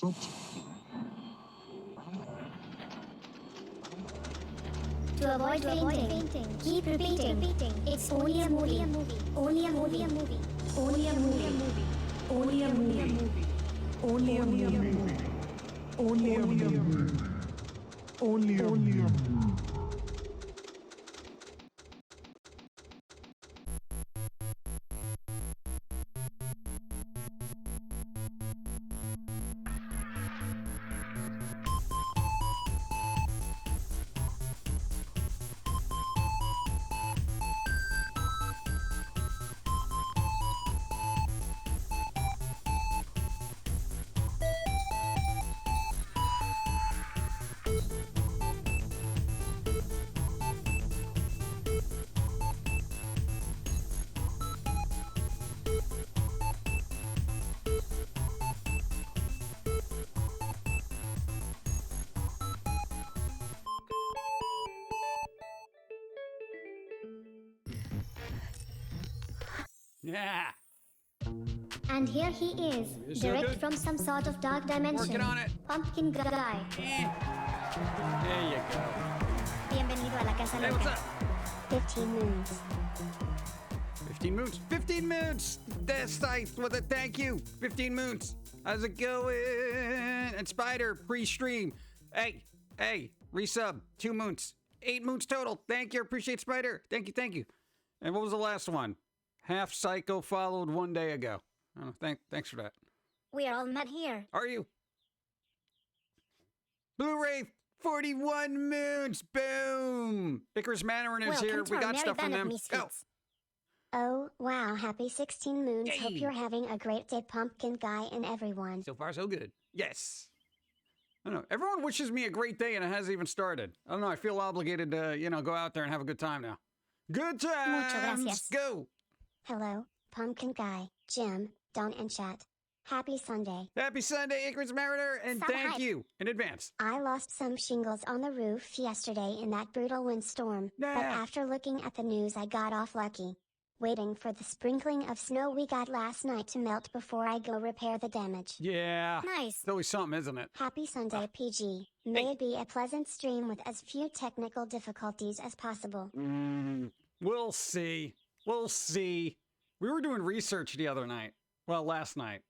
To avoid fainting, keep repeating. It's only a movie. Only a movie. Only a movie. Only a movie. Only a movie. Only a movie. Only a movie. Yeah. And here he is, direct from some sort of dark dimension. Working on it. Pumpkin guy. There you go. Bienvenido a la casa Hey, what's up? 15 moons. 15 moons. 15 moons! That's nice. Well, thank you. 15 moons. How's it going? And Spider, pre-stream. Hey, resub. 2 moons. 8 moons total. Thank you. Appreciate Spider. Thank you. And what was the last one? Half Psycho followed 1 day ago. Oh, thanks for that. We are all met here. Are you? Blu-ray 41 moons. Boom. IcarusMariner is here. We got stuff from them. Go. Oh, wow. Happy 16 moons. Yay. Hope you're having a great day, Pumpkin guy and everyone. So far, so good. Yes. I don't know. Everyone wishes me a great day and it hasn't even started. I don't know. I feel obligated to, go out there and have a good time now. Good times. Mucho gracias. Go. Hello, Pumpkin guy, Jim, Don, and chat. Happy Sunday. Happy Sunday, IcarusMariner, and thank you in advance. I lost some shingles on the roof yesterday in that brutal windstorm, but after looking at the news I got off lucky. Waiting for the sprinkling of snow we got last night to melt before I go repair the damage. Yeah. Nice. It's always something, isn't it? Happy Sunday, PG. May it be a pleasant stream with as few technical difficulties as possible. We'll see. We'll see. We were doing research the other night. Well, last night.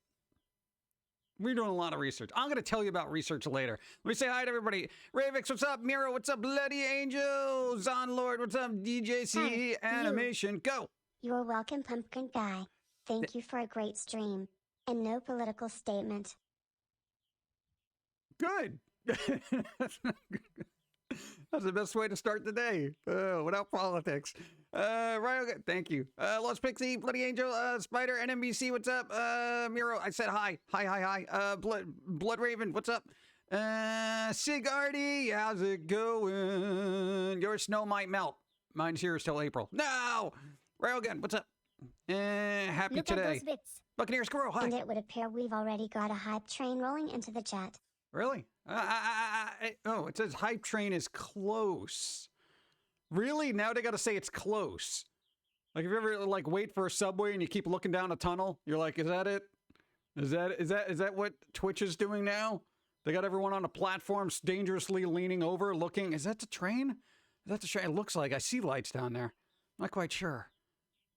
We were doing a lot of research. I'm going to tell you about research later. Let me say hi to everybody. Ravix, what's up? Miro, what's up? Bloody Angel. Zonlord, what's up? DJC Animation. Go. You're welcome, Pumpkin guy. Thank you for a great stream. And no political statement. Good. That's the best way to start the day. Without politics. Right, okay. Thank you. Lost Pixie, Bloody Angel, Spider, NMBC, what's up? Miro, I said hi. Hi. Blood Raven, what's up? Sigardi, how's it going? Your snow might melt. Mine's here till April. No! Railgun, what's up? Happy Look today. at those bits. Buccaneer Squirrel, hi. And it would appear we've already got a hype train rolling into the chat. Really? Oh, it says hype train is close. Really? Now they got to say it's close. Like, if you ever wait for a subway and you keep looking down a tunnel, you're like, is that it? Is that what Twitch is doing now? They got everyone on the platforms dangerously leaning over, looking. Is that the train? Is that the train? It looks like I see lights down there. I'm not quite sure.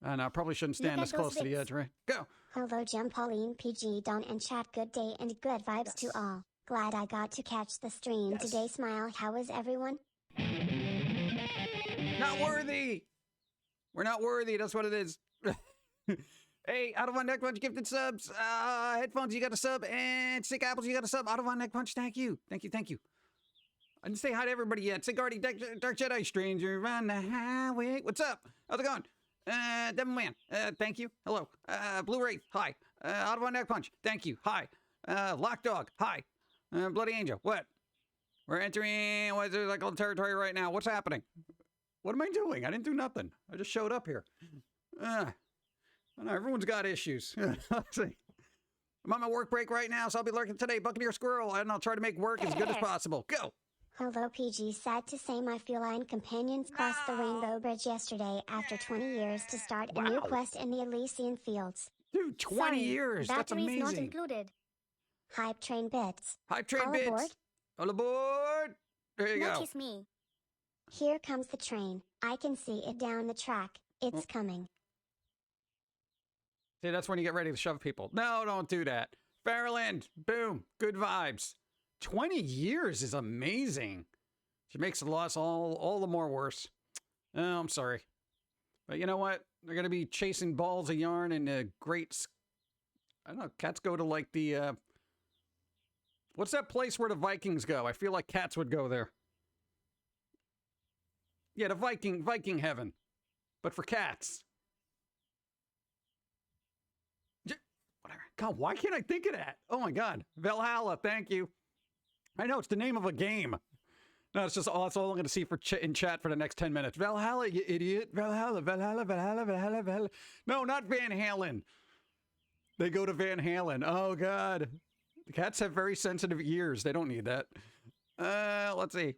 And I probably shouldn't stand this close to the edge, right? Go. Hello, Jim, Pauline, PG, Don, and chat. Good day and good vibes to all. Glad I got to catch the stream today. Smile. How is everyone? Not worthy. We're not worthy. That's what it is. Hey, Out of On Neck Punch gifted subs. Headphones, you got a sub. And Sick Apples, you got a sub. Out of On Neck Punch, thank you. Thank you. I didn't say hi to everybody yet. Sigardi, Dark Jedi, Stranger on the Highway. What's up? How's it going? Devil Man, thank you. Hello. Blue Wraith, hi. Out of On Neck Punch, thank you. Hi. Lock Dog, hi. Bloody Angel, what? We're entering what's like territory right now. What's happening? What am I doing? I didn't do nothing. I just showed up here. I know, everyone's got issues. Let's see. I'm on my work break right now, so I'll be lurking today. Buccaneer Squirrel, and I'll try to make work as good as possible. Go! Hello, PG. Sad to say my feline companions crossed the Rainbow Bridge yesterday after 20 years to start a new quest in the Elysian Fields. Dude, 20 years. That's amazing. Not included. Hype train bits. Hype train All bits. aboard. All aboard. There you go. Notice me. Here comes the train. I can see it down the track. It's coming. See, that's when you get ready to shove people. No, don't do that. Fairland. Boom. Good vibes. 20 years is amazing. She makes the loss all the more worse. Oh, I'm sorry. But you know what? They're going to be chasing balls of yarn and great... I don't know. Cats go to like the... what's that place where the Vikings go? I feel like cats would go there. Yeah, the Viking heaven. But for cats. Whatever. God, why can't I think of that? Oh my God. Valhalla, thank you. I know, it's the name of a game. No, it's just that's all I'm going to see for in chat for the next 10 minutes. Valhalla, you idiot. Valhalla, Valhalla, Valhalla, Valhalla, Valhalla. No, not Van Halen. They go to Van Halen. Oh, God. The cats have very sensitive ears. They don't need that. Let's see.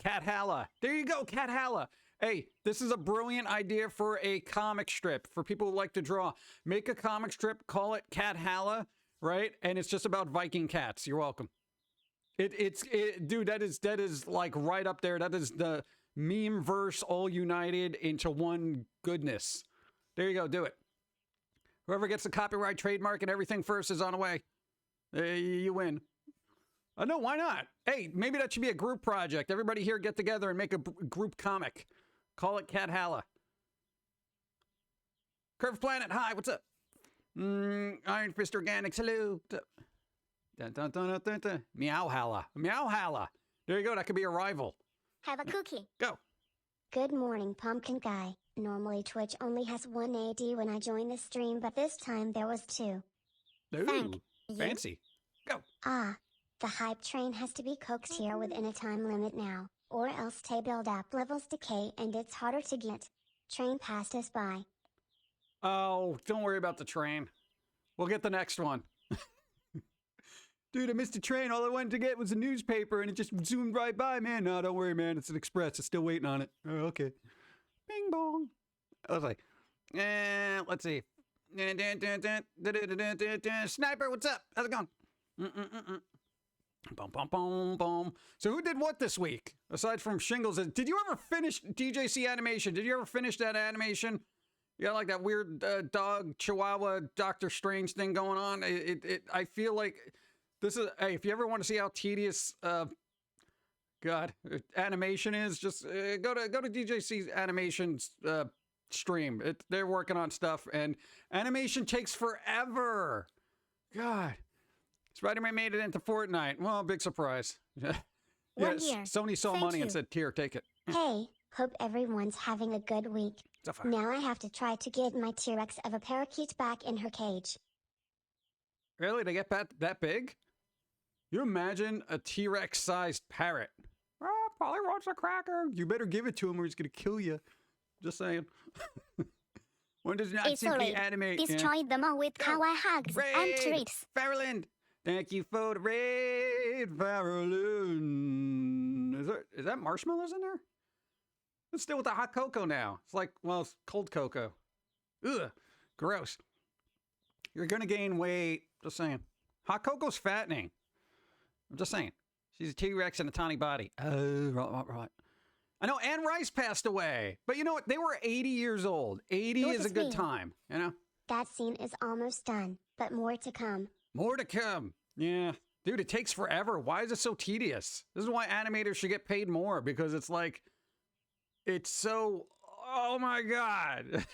Cat Halla. There you go, Cat Halla. Hey, this is a brilliant idea for a comic strip for people who like to draw. Make a comic strip, call it Cat Halla, right? And it's just about Viking cats. You're welcome. Dude, that is like right up there. That is the meme verse all united into one goodness. There you go. Do it. Whoever gets the copyright, trademark, and everything first is on the way. You win. No, why not? Hey, maybe that should be a group project. Everybody here get together and make a group comic. Call it Cat Halla. Curve Planet, hi, what's up? Iron Fist Organics, hello. Dun, dun, dun, dun, dun, dun. Meow Halla. Meow Halla. There you go, that could be a rival. Have a cookie. Go. Good morning, Pumpkin Guy. Normally Twitch only has 1 AD when I join the stream, but this time there was 2. Ooh, Thank you. fancy. Go. The hype train has to be coaxed here within a time limit now, or else build up levels decay and it's harder to get. Train passed us by. Oh, don't worry about the train. We'll get the next one. Dude, I missed the train. All I wanted to get was a newspaper and it just zoomed right by, man. No, don't worry, man. It's an express. It's still waiting on it. Oh, okay. Bing bong. I was like, let's see. Sniper, what's up? How's it going? Boom, boom, boom, boom. So who did what this week? Aside from Shingles, did you ever finish DJC animation? Did you ever finish that animation? You got like that weird dog Chihuahua Doctor Strange thing going on. I feel like this is. Hey, if you ever want to see how tedious, animation is, just go to DJC's animations stream. They're working on stuff, and animation takes forever. God. Spider-Man made it into Fortnite. Well, big surprise. Yes, Sony saw money and said, here, take it. Hey, hope everyone's having a good week. Now I have to try to get my T-Rex of a parakeet back in her cage. Really? They get that big? You imagine a T-Rex sized parrot. Oh, probably wants a cracker. You better give it to him or he's going to kill you. Just saying. One does not simply animate. Destroy them all with kawaii hugs and treats. Farrelland. Thank you for the raid, Farrelland. Is that marshmallows in there? Let's deal with the hot cocoa now. It's like, well, it's cold cocoa. Ugh, gross. You're going to gain weight. Just saying. Hot cocoa's fattening. I'm just saying. She's a T-Rex in a tiny body. Oh, right. I know Anne Rice passed away. But you know what? They were 80 years old. 80 is a good time, you know? That scene is almost done, but more to come. More to come. Yeah. Dude, it takes forever. Why is it so tedious? This is why animators should get paid more, because it's like, it's so, oh my God.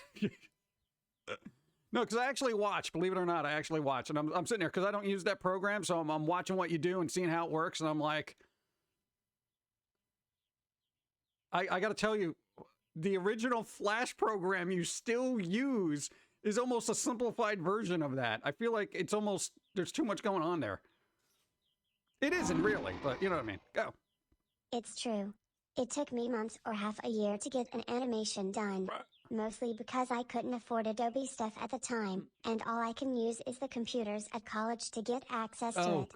No, because I actually watch, believe it or not, I actually watch. And I'm sitting there, because I don't use that program, so I'm watching what you do and seeing how it works, and I'm like, I got to tell you, the original Flash program you still use is almost a simplified version of that. I feel like it's almost, there's too much going on there. It isn't really, but you know what I mean. Go. It's true. It took me months or half a year to get an animation done. Mostly because I couldn't afford Adobe stuff at the time, and all I can use is the computers at college to get access to it.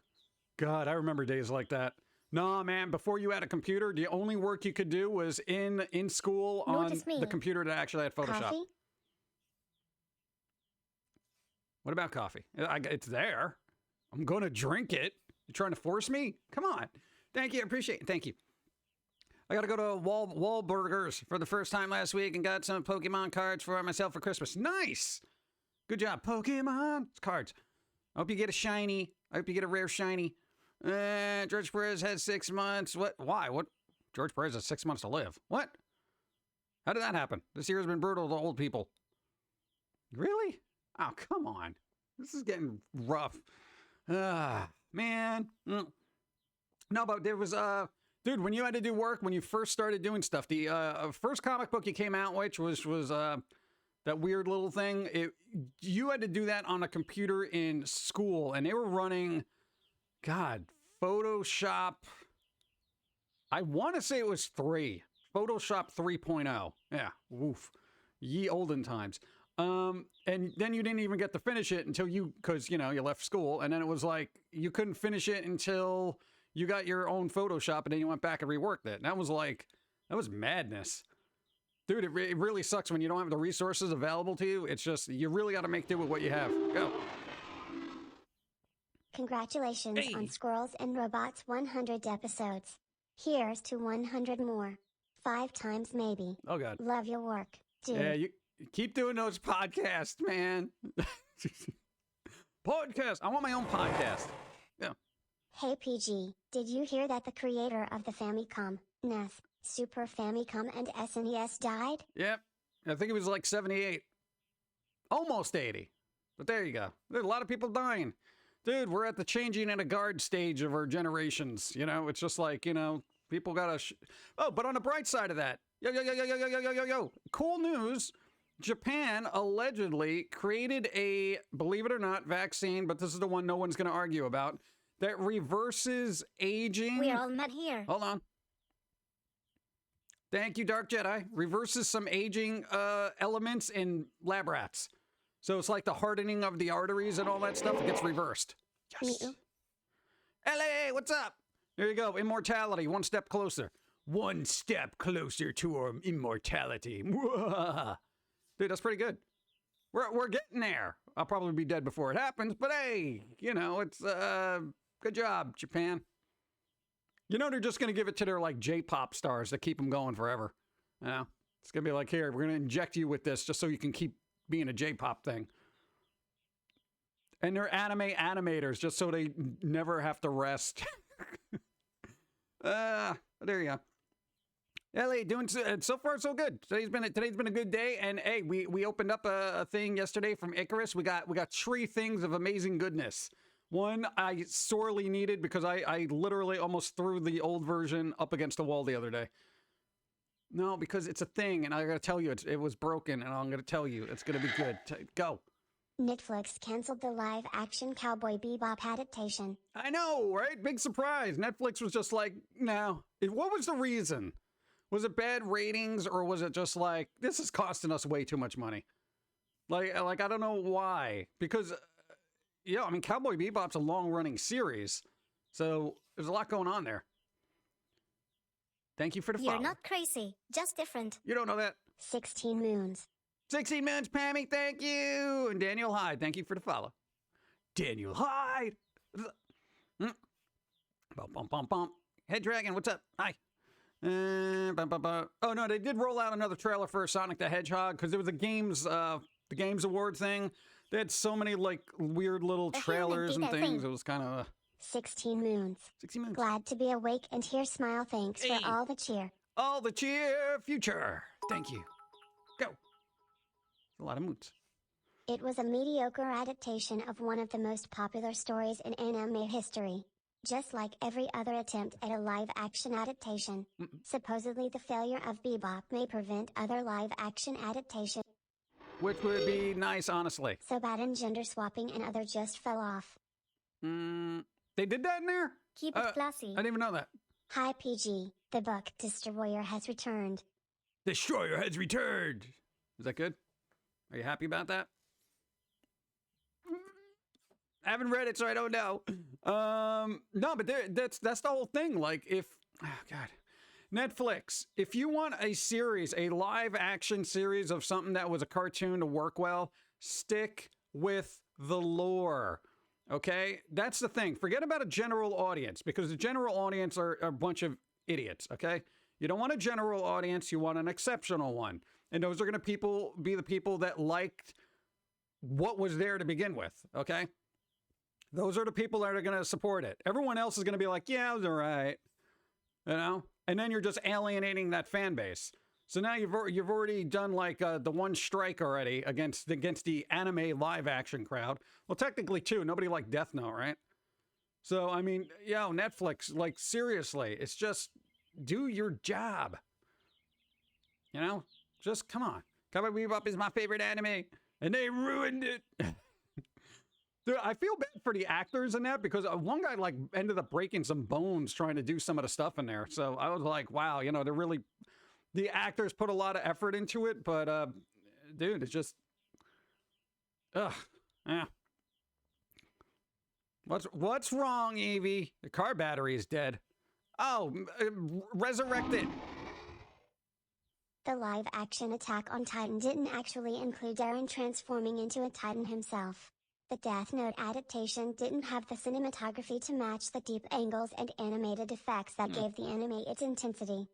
God, I remember days like that. Nah, man, before you had a computer, the only work you could do was in school on the computer that actually had Photoshop. Coffee? What about coffee? It's there. I'm gonna drink it. You trying to force me? Come on. Thank you. I appreciate it. Thank you. I gotta go to Wahlburgers for the first time last week and got some Pokemon cards for myself for Christmas. Nice. Good job. Pokemon cards. I hope you get a shiny. I hope you get a rare shiny. George Perez has 6 months. What? Why? What? George Perez has 6 months to live. What? How did that happen? This year has been brutal to old people. Really? Oh, come on. This is getting rough. Man. No, but there was, dude, when you had to do work, when you first started doing stuff, the first comic book you came out, which was that weird little thing, you had to do that on a computer in school, and they were running, God, Photoshop. I want to say it was 3. Photoshop 3.0. Yeah, woof. Ye olden times. And then you didn't even get to finish it until because, you left school, and then it was like, you couldn't finish it until you got your own Photoshop, and then you went back and reworked it. And that was madness. Dude, it really sucks when you don't have the resources available to you. It's just, you really got to make do with what you have. Go. Congratulations on Squirrels and Robots 100 episodes. Here's to 100 more. 5 times maybe. Oh, God. Love your work, dude. Yeah, you keep doing those podcasts, man. Podcast. I want my own podcast. Yeah. Hey PG, did you hear that the creator of the Famicom, NES, Super Famicom and SNES died? Yep. I think it was like 78. Almost 80. But there you go. There's a lot of people dying. Dude, we're at the changing in a guard stage of our generations. It's just like, people gotta... Oh, but on the bright side of that, yo. Cool news. Japan allegedly created a, believe it or not, vaccine, but this is the one no one's going to argue about, that reverses aging. We're all met here. Hold on. Thank you, Dark Jedi. Reverses some aging elements in lab rats. So it's like the hardening of the arteries and all that stuff. It gets reversed. Yes. LA, what's up? There you go. Immortality. One step closer. One step closer to our immortality. Dude, that's pretty good. We're getting there. I'll probably be dead before it happens, but hey, it's good job, Japan. They're just going to give it to their like J-pop stars to keep them going forever. It's going to be like, here, we're going to inject you with this just so you can keep being a J-pop thing. And they're anime animators just so they never have to rest. There you go. LA doing so far so good. Today's been a good day, and hey, we opened up a thing yesterday from Icarus. We got 3 things of amazing goodness. One I sorely needed because I literally almost threw the old version up against the wall the other day. No, because it's a thing, and I gotta tell you, it was broken, and I'm gonna tell you, it's gonna be good. Go. Netflix canceled the live-action Cowboy Bebop adaptation. I know, right? Big surprise. Netflix was just like, no. What was the reason? Was it bad ratings, or was it just like, this is costing us way too much money? Like I don't know why. Because, Cowboy Bebop's a long-running series, so there's a lot going on there. Thank you for the follow. You're not crazy, just different. You don't know that? 16 moons. 16 moons, Pammy, thank you. And Daniel Hyde, thank you for the follow. Daniel Hyde. Bum. Head Dragon, what's up? Hi. Oh, no, they did roll out another trailer for Sonic the Hedgehog because it was the Games Award thing. They had so many, like, weird little trailers and things. It was kind of... 16 moons. 16 moons. Glad to be awake and hear smile. Thanks for all the cheer. All the cheer, future. Thank you. Go. A lot of moons. It was a mediocre adaptation of one of the most popular stories in anime history. Just like every other attempt at a live-action adaptation, supposedly the failure of Bebop may prevent other live-action adaptations. Which would be nice, honestly. So bad and gender swapping and other just fell off. They did that in there? Keep it classy. I didn't even know that. Hi PG, the book Destroyer has returned. Destroyer has returned. Is that good? Are you happy about that? I haven't read it, so I don't know. No, but that's the whole thing. Like, Netflix, if you want a series, a live action series of something that was a cartoon to work well, stick with the lore. Okay? That's the thing. Forget about a general audience because the general audience are a bunch of idiots, okay? You don't want a general audience, you want an exceptional one. And those are going to be the people that liked what was there to begin with, okay? Those are the people that are going to support it. Everyone else is going to be like, yeah, it was all right, you know? And then you're just alienating that fan base. So now you've already done like the one strike already against the anime live action crowd. Well, technically two. Nobody liked Death Note, right? So, I mean, yo, Netflix, like seriously, it's just do your job. You know? Just come on. Cowboy Bebop is my favorite anime. And they ruined it. Dude, I feel bad for the actors in that because one guy like ended up breaking some bones trying to do some of the stuff in there. So I was like, wow, you know, the actors put a lot of effort into it, but dude, it's just, yeah. What's wrong, Evie? The car battery is dead. Oh, resurrect it. The live-action Attack on Titan didn't actually include Eren transforming into a Titan himself. The Death Note adaptation didn't have the cinematography to match the deep angles and animated effects that gave the anime its intensity.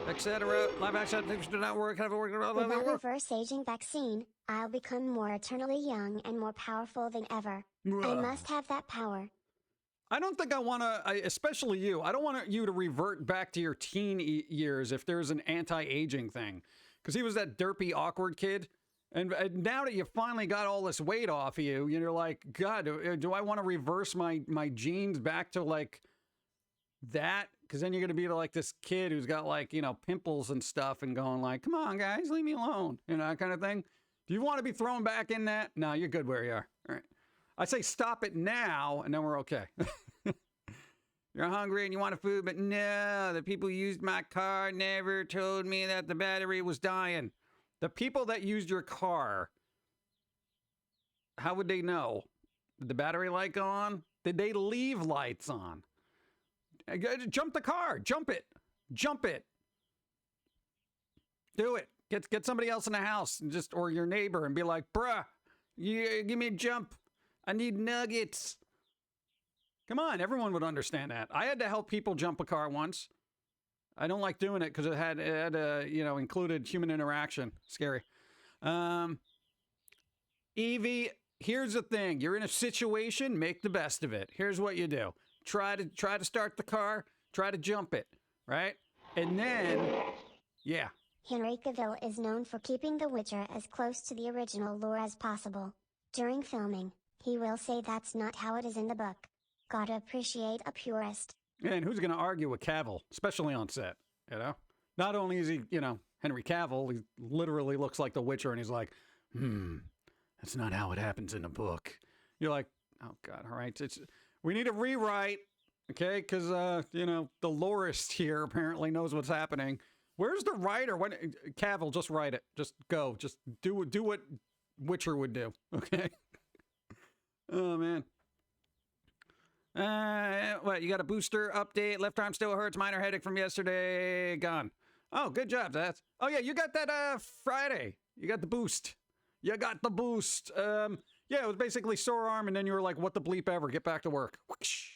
Etc. Live action things do not work. Have worked. With that reverse aging vaccine, I'll become more eternally young and more powerful than ever. I must have that power. I don't think I want to, especially you, I don't want you to revert back to your teen years if there's an anti-aging thing. Because he was that derpy, awkward kid. And now that you finally got all this weight off of you, you're like, God, do I want to reverse my genes back to like that? Because then you're going to be like this kid who's got like, you know, pimples and stuff and going like, come on, guys, leave me alone. You know, that kind of thing. Do you want to be thrown back in that? No, you're good where you are. All right. I say stop it now, and then we're okay. You're hungry and you want food, but no, the people who used my car never told me that the battery was dying. The people that used your car, how would they know? Did the battery light go on? Did they leave lights on? Jump the car. Jump it. Jump it. Do it. Get somebody else in the house and or your neighbor and be like, bruh, give me a jump. I need nuggets. Come on, everyone would understand that. I had to help people jump a car once. I don't like doing it because it had you know, included human interaction. Scary. Evie, here's the thing. You're in a situation, make the best of it. Here's what you do. Try to start the car, try to jump it, right? And then, yeah. Henry Cavill is known for keeping The Witcher as close to the original lore as possible. During filming, he will say that's not how it is in the book. Gotta appreciate a purist. And who's going to argue with Cavill, especially on set, you know? Not only is he, you know, Henry Cavill, he literally looks like The Witcher, and he's like, that's not how it happens in the book. You're like, oh, God, all right. We need a rewrite, okay? Because, you know, the lorist here apparently knows what's happening. Where's the writer? Cavill, just write it. Just go. Just do what Witcher would do, okay? Oh, man. What, you got a booster update? Left arm still hurts. Minor headache from yesterday. Gone. Oh, good job, Zaz. Oh, yeah, you got that Friday. You got the boost. You got the boost. Yeah, it was basically sore arm, and then you were like, what the bleep ever? Get back to work. Whoosh.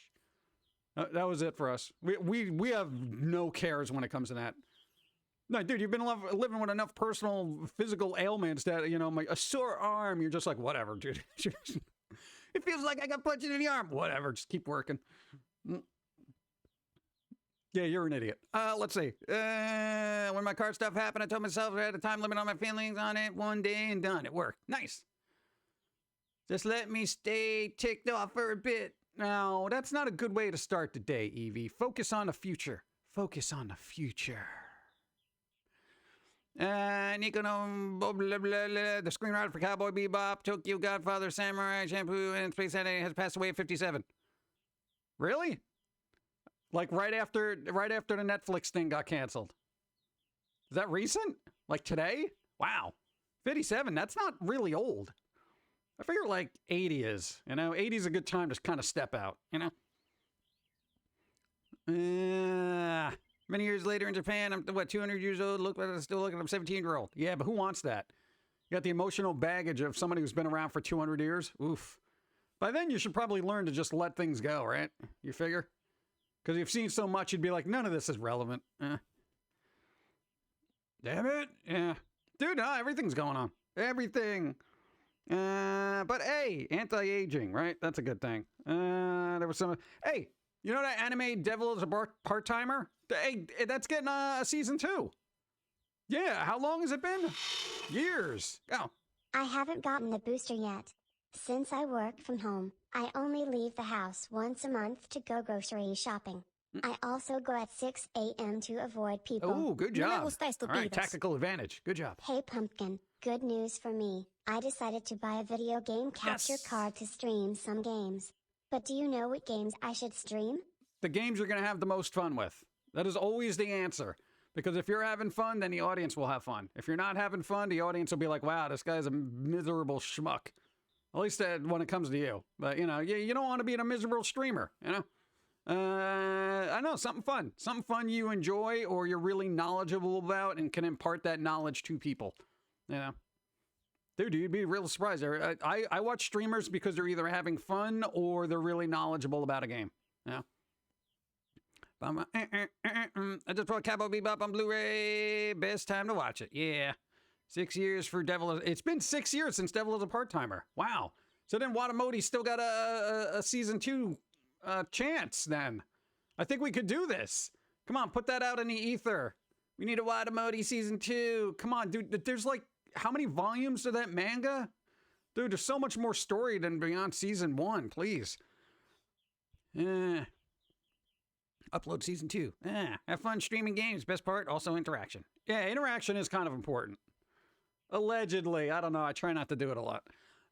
That was it for us. We have no cares when it comes to that. No, dude, you've been living with enough personal physical ailments that, you know, a sore arm, you're just like, whatever, dude. It feels like I got punched in the arm. Whatever, just keep working. Yeah, you're an idiot. Let's see. When my car stuff happened, I told myself I had a time limit on my feelings on it. One day and done. It worked. Nice. Just let me stay ticked off for a bit. No, that's not a good way to start the day, Evie. Focus on the future. Focus on the future. Nico, blah, blah, blah, blah. The screenwriter for Cowboy Bebop, Tokyo Godfather, Samurai, Shampoo, and Space Anime has passed away at 57. Really? Like right after the Netflix thing got canceled. Is that recent? Like today? Wow. 57, that's not really old. I figure like 80 is. You know, 80 is a good time to kind of step out, you know? Many years later in Japan, I'm, 200 years old, still looking at a 17-year-old. Yeah, but who wants that? You got the emotional baggage of somebody who's been around for 200 years? Oof. By then, you should probably learn to just let things go, right? You figure? Because you've seen so much, you'd be like, none of this is relevant. Damn it. Yeah. Dude, no, everything's going on. Everything. But hey, anti-aging, right? That's a good thing. There was some... Hey, you know that anime Devil is a Part-Timer? Hey, that's getting a season 2. Yeah, how long has it been? Years. Oh. I haven't gotten the booster yet. Since I work from home, I only leave the house once a month to go grocery shopping. I also go at 6 a.m. to avoid people. Oh, good job. All right, tactical advantage. Good job. Hey Pumpkin, good news for me. I decided to buy a video game capture card to stream some games. But do you know what games I should stream? The games you're going to have the most fun with. That is always the answer. Because if you're having fun, then the audience will have fun. If you're not having fun, the audience will be like, wow, this guy's a miserable schmuck. At least when it comes to you. But, you know, you don't want to be a miserable streamer, you know? I know, something fun. Something fun you enjoy or you're really knowledgeable about and can impart that knowledge to people, you know? Dude, you'd be real surprised. I watch streamers because they're either having fun or they're really knowledgeable about a game, you know? I just bought Cowboy Bebop on Blu-ray. Best time to watch it. Yeah. 6 years for Devil. It's been 6 years since Devil is a Part-Timer. Wow. So then Watamote still got a season 2 chance then. I think we could do this. Come on, put that out in the ether. We need a Watamote season 2. Come on, dude. There's like, how many volumes to that manga? Dude, there's so much more story than beyond season 1, please. Upload season 2. Have fun streaming games. Best part, also interaction. Yeah, interaction is kind of important. Allegedly. I don't know. I try not to do it a lot.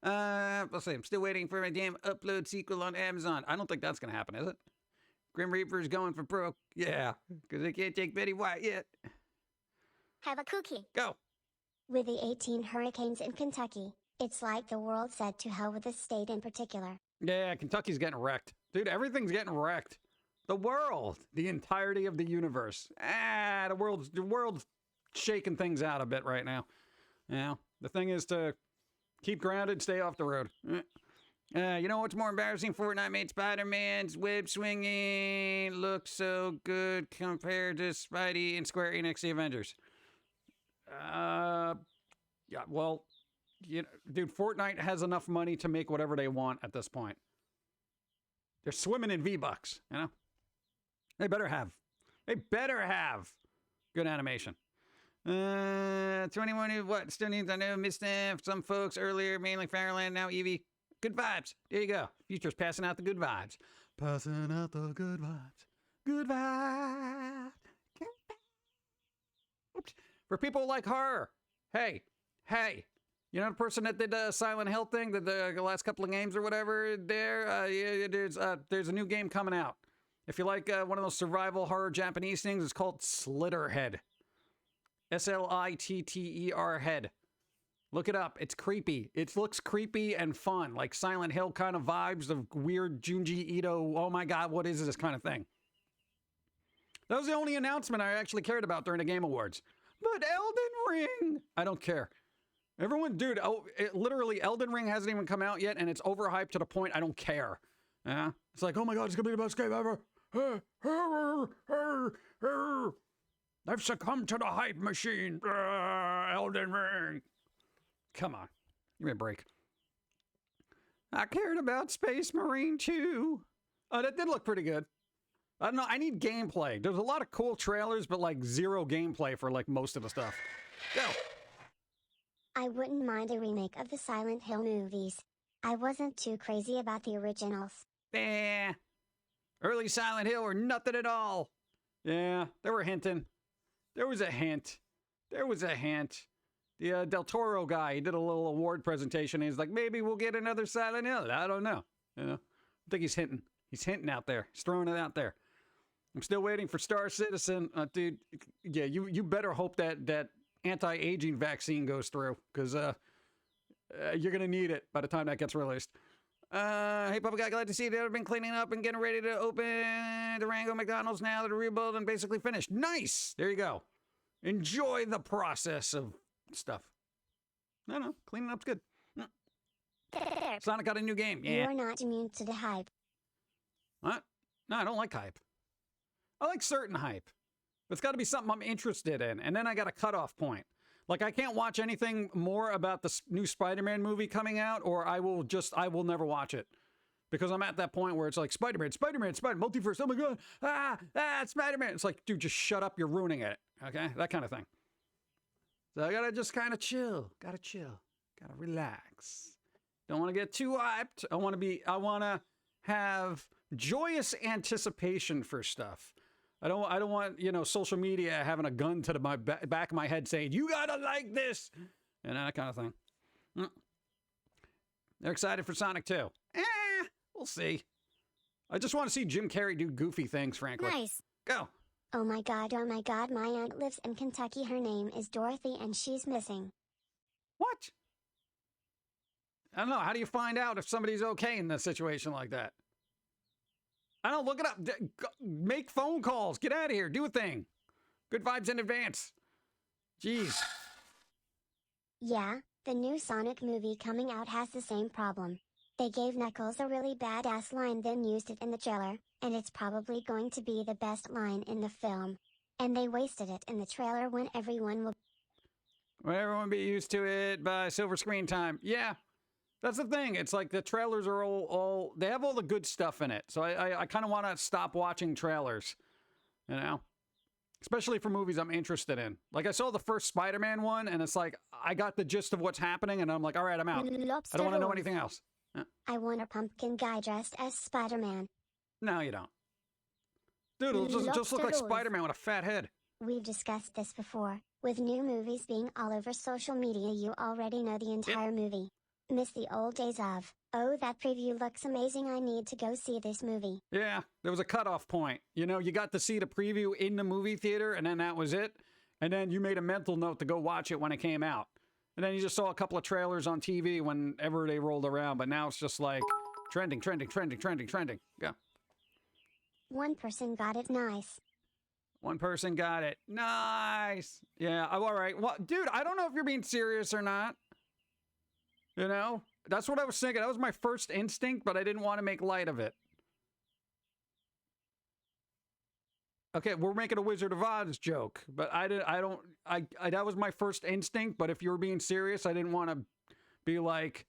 Let's see. I'm still waiting for my damn upload sequel on Amazon. I don't think that's going to happen, is it? Grim Reaper's going for broke. Yeah, because they can't take Betty White yet. Have a cookie. Go. With the 18 hurricanes in Kentucky, it's like the world said to hell with the state in particular. Yeah, Kentucky's getting wrecked. Dude, everything's getting wrecked. The world. The entirety of the universe. The world's shaking things out a bit right now. Yeah, the thing is to keep grounded, stay off the road. You know what's more embarrassing? Fortnite made Spider-Man's web swinging look so good compared to Spidey and Square Enix The Avengers. Yeah, well, you know, dude, Fortnite has enough money to make whatever they want at this point. They're swimming in V-Bucks, you know? They better have. They better have good animation. 21 what? Still needs, I know, missed them. Some folks earlier, mainly Fireland, now Eevee. Good vibes. There you go. Future's passing out the good vibes. Passing out the good vibes. Good vibes. Oops. For people like her. Hey. You know the person that did the Silent Hill thing, the last couple of games or whatever there? Yeah, there's a new game coming out. If you like one of those survival horror Japanese things, it's called Slitterhead. Slitter head. Look it up. It's creepy. It looks creepy and fun, like Silent Hill kind of vibes of weird Junji Ito, oh my god, what is this kind of thing. That was the only announcement I actually cared about during the Game Awards. But Elden Ring! I don't care. Everyone, dude, literally Elden Ring hasn't even come out yet, and it's overhyped to the point I don't care. Yeah? It's like, oh my god, it's gonna be the best game ever. I've succumbed to the hype machine. Elden Ring. Come on. Give me a break. I cared about Space Marine 2. Oh, that did look pretty good. I don't know. I need gameplay. There's a lot of cool trailers, but like zero gameplay for like most of the stuff. Go. I wouldn't mind a remake of the Silent Hill movies. I wasn't too crazy about the originals. Early Silent Hill or nothing at all. Yeah, they were hinting. There was a hint. The Del Toro guy, he did a little award presentation. He's like, maybe we'll get another Silent Hill. I don't know. You know, I think he's hinting. He's hinting out there. He's throwing it out there. I'm still waiting for Star Citizen. Dude, yeah, you better hope that anti-aging vaccine goes through, because you're going to need it by the time that gets released. Hey, Papa Guy, glad to see you. They've been cleaning up and getting ready to open Durango McDonald's now that the rebuild and basically finished. Nice! There you go. Enjoy the process of stuff. No, cleaning up's good. There. Sonic got a new game. You Yeah. are not immune to the hype. What? No, I don't like hype. I like certain hype. But it's got to be something I'm interested in. And then I got a cutoff point. Like, I can't watch anything more about the new Spider-Man movie coming out, or I will never watch it. Because I'm at that point where it's like, Spider-Man, multiverse, oh my God, Spider-Man. It's like, dude, just shut up, you're ruining it. Okay? That kind of thing. So I gotta just kind of chill. Gotta relax. Don't want to get too hyped. I want to have joyous anticipation for stuff. I don't want, social media having a gun to my back of my head saying, you gotta like this, and that kind of thing. They're excited for Sonic 2. We'll see. I just want to see Jim Carrey do goofy things, frankly. Nice. Go. Oh my god, my aunt lives in Kentucky. Her name is Dorothy and she's missing. What? I don't know. How do you find out if somebody's okay in a situation like that? I don't look it up. Make phone calls. Get out of here. Do a thing. Good vibes in advance. Jeez. Yeah, the new Sonic movie coming out has the same problem. They gave Knuckles a really badass line, then used it in the trailer, and it's probably going to be the best line in the film. And they wasted it in the trailer when everyone will be used to it by silver screen time. Yeah. That's the thing. It's like the trailers are all they have all the good stuff in it. So I kind of want to stop watching trailers, especially for movies I'm interested in. Like I saw the first Spider-Man one and it's like, I got the gist of what's happening and I'm like, all right, I'm out. I don't want to know anything else. I want a pumpkin guy dressed as Spider-Man. No, you don't. Dude, it'll just look like Spider-Man with a fat head. We've discussed this before. With new movies being all over social media, you already know the entire movie. Miss the old days of, oh, that preview looks amazing, I need to go see this movie. Yeah, there was a cutoff point. You got to see the preview in the movie theater, and then that was it. And then you made a mental note to go watch it when it came out. And then you just saw a couple of trailers on TV whenever they rolled around, but now it's just like trending. Go. One person got it. Nice. One person got it. Nice. Yeah, all right. Well, dude, I don't know if you're being serious or not. That's what I was thinking. That was my first instinct, but I didn't want to make light of it. Okay, we're making a Wizard of Oz joke, but that was my first instinct, but if you were being serious, I didn't want to be like,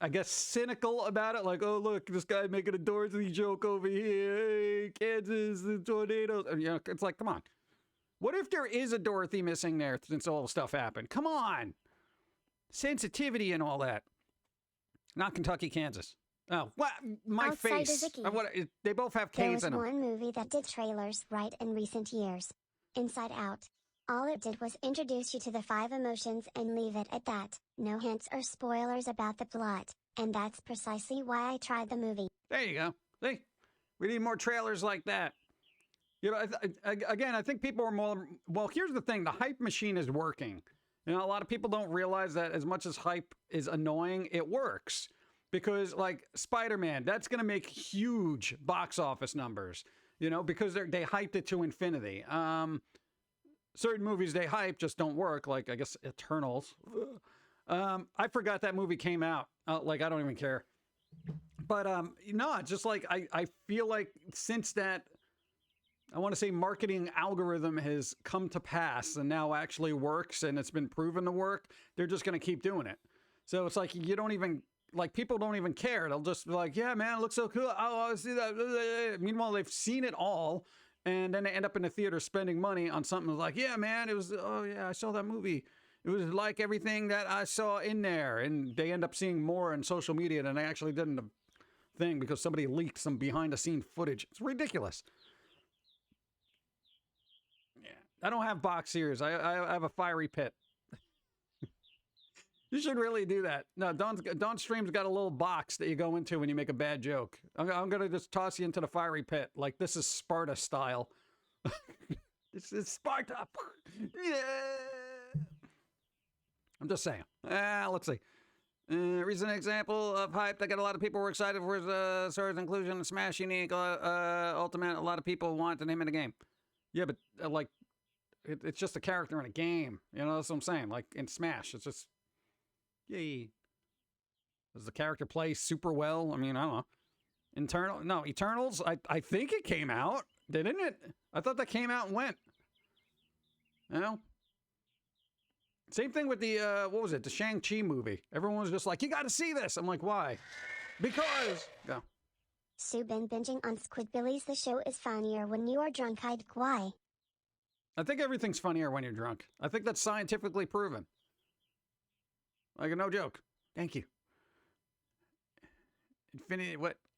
I guess cynical about it. Like, oh, look, this guy making a Dorothy joke over here. Hey, Kansas, the tornadoes. It's like, come on. What if there is a Dorothy missing there since all the stuff happened? Come on. Sensitivity and all that. Not Kentucky, Kansas. Oh, what? My Outside face. They both have K's in them. There was one movie that did trailers right in recent years. Inside Out. All it did was introduce you to the 5 emotions and leave it at that. No hints or spoilers about the plot. And that's precisely why I tried the movie. There you go. See? We need more trailers like that. Again, I think people are more... Well, here's the thing. The hype machine is working. A lot of people don't realize that as much as hype is annoying, it works. Because, like, Spider-Man, that's going to make huge box office numbers. Because they hyped it to infinity. Certain movies they hype just don't work. Like, I guess, Eternals. I forgot that movie came out. I don't even care. But, it's just like, I feel like since that... I want to say marketing algorithm has come to pass and now actually works and it's been proven to work. They're just going to keep doing it. So it's like, people don't even care. They'll just be like, yeah, man, it looks so cool. Oh, I see that. Meanwhile, they've seen it all. And then they end up in the theater spending money on something like, yeah, man, I saw that movie. It was like everything that I saw in there. And they end up seeing more on social media than they actually did in the thing because somebody leaked some behind the scene footage. It's ridiculous. I don't have box ears. I have a fiery pit. You should really do that. No, Dawn Stream's got a little box that you go into when you make a bad joke. I'm going to just toss you into the fiery pit. Like, this is Sparta style. This is Sparta. Yeah. I'm just saying. Let's see. Recent example of hype that got a lot of people were excited for is Sora's inclusion in Smash Unique Ultimate. A lot of people wanted him in the game. Yeah, but it's just a character in a game. That's what I'm saying. Like in Smash, it's just Yay. Does the character play super well? I mean, I don't know. Eternals, I think it came out, didn't it? I thought that came out and went. You know? Same thing with the, what was it? The Shang-Chi movie. Everyone was just like, you gotta see this. I'm like, why? Because, go. Sue been binging on Squidbillies. The show is funnier when you are drunk-eyed. Why? I think everything's funnier when you're drunk. I think that's scientifically proven. Like, no joke. Thank you.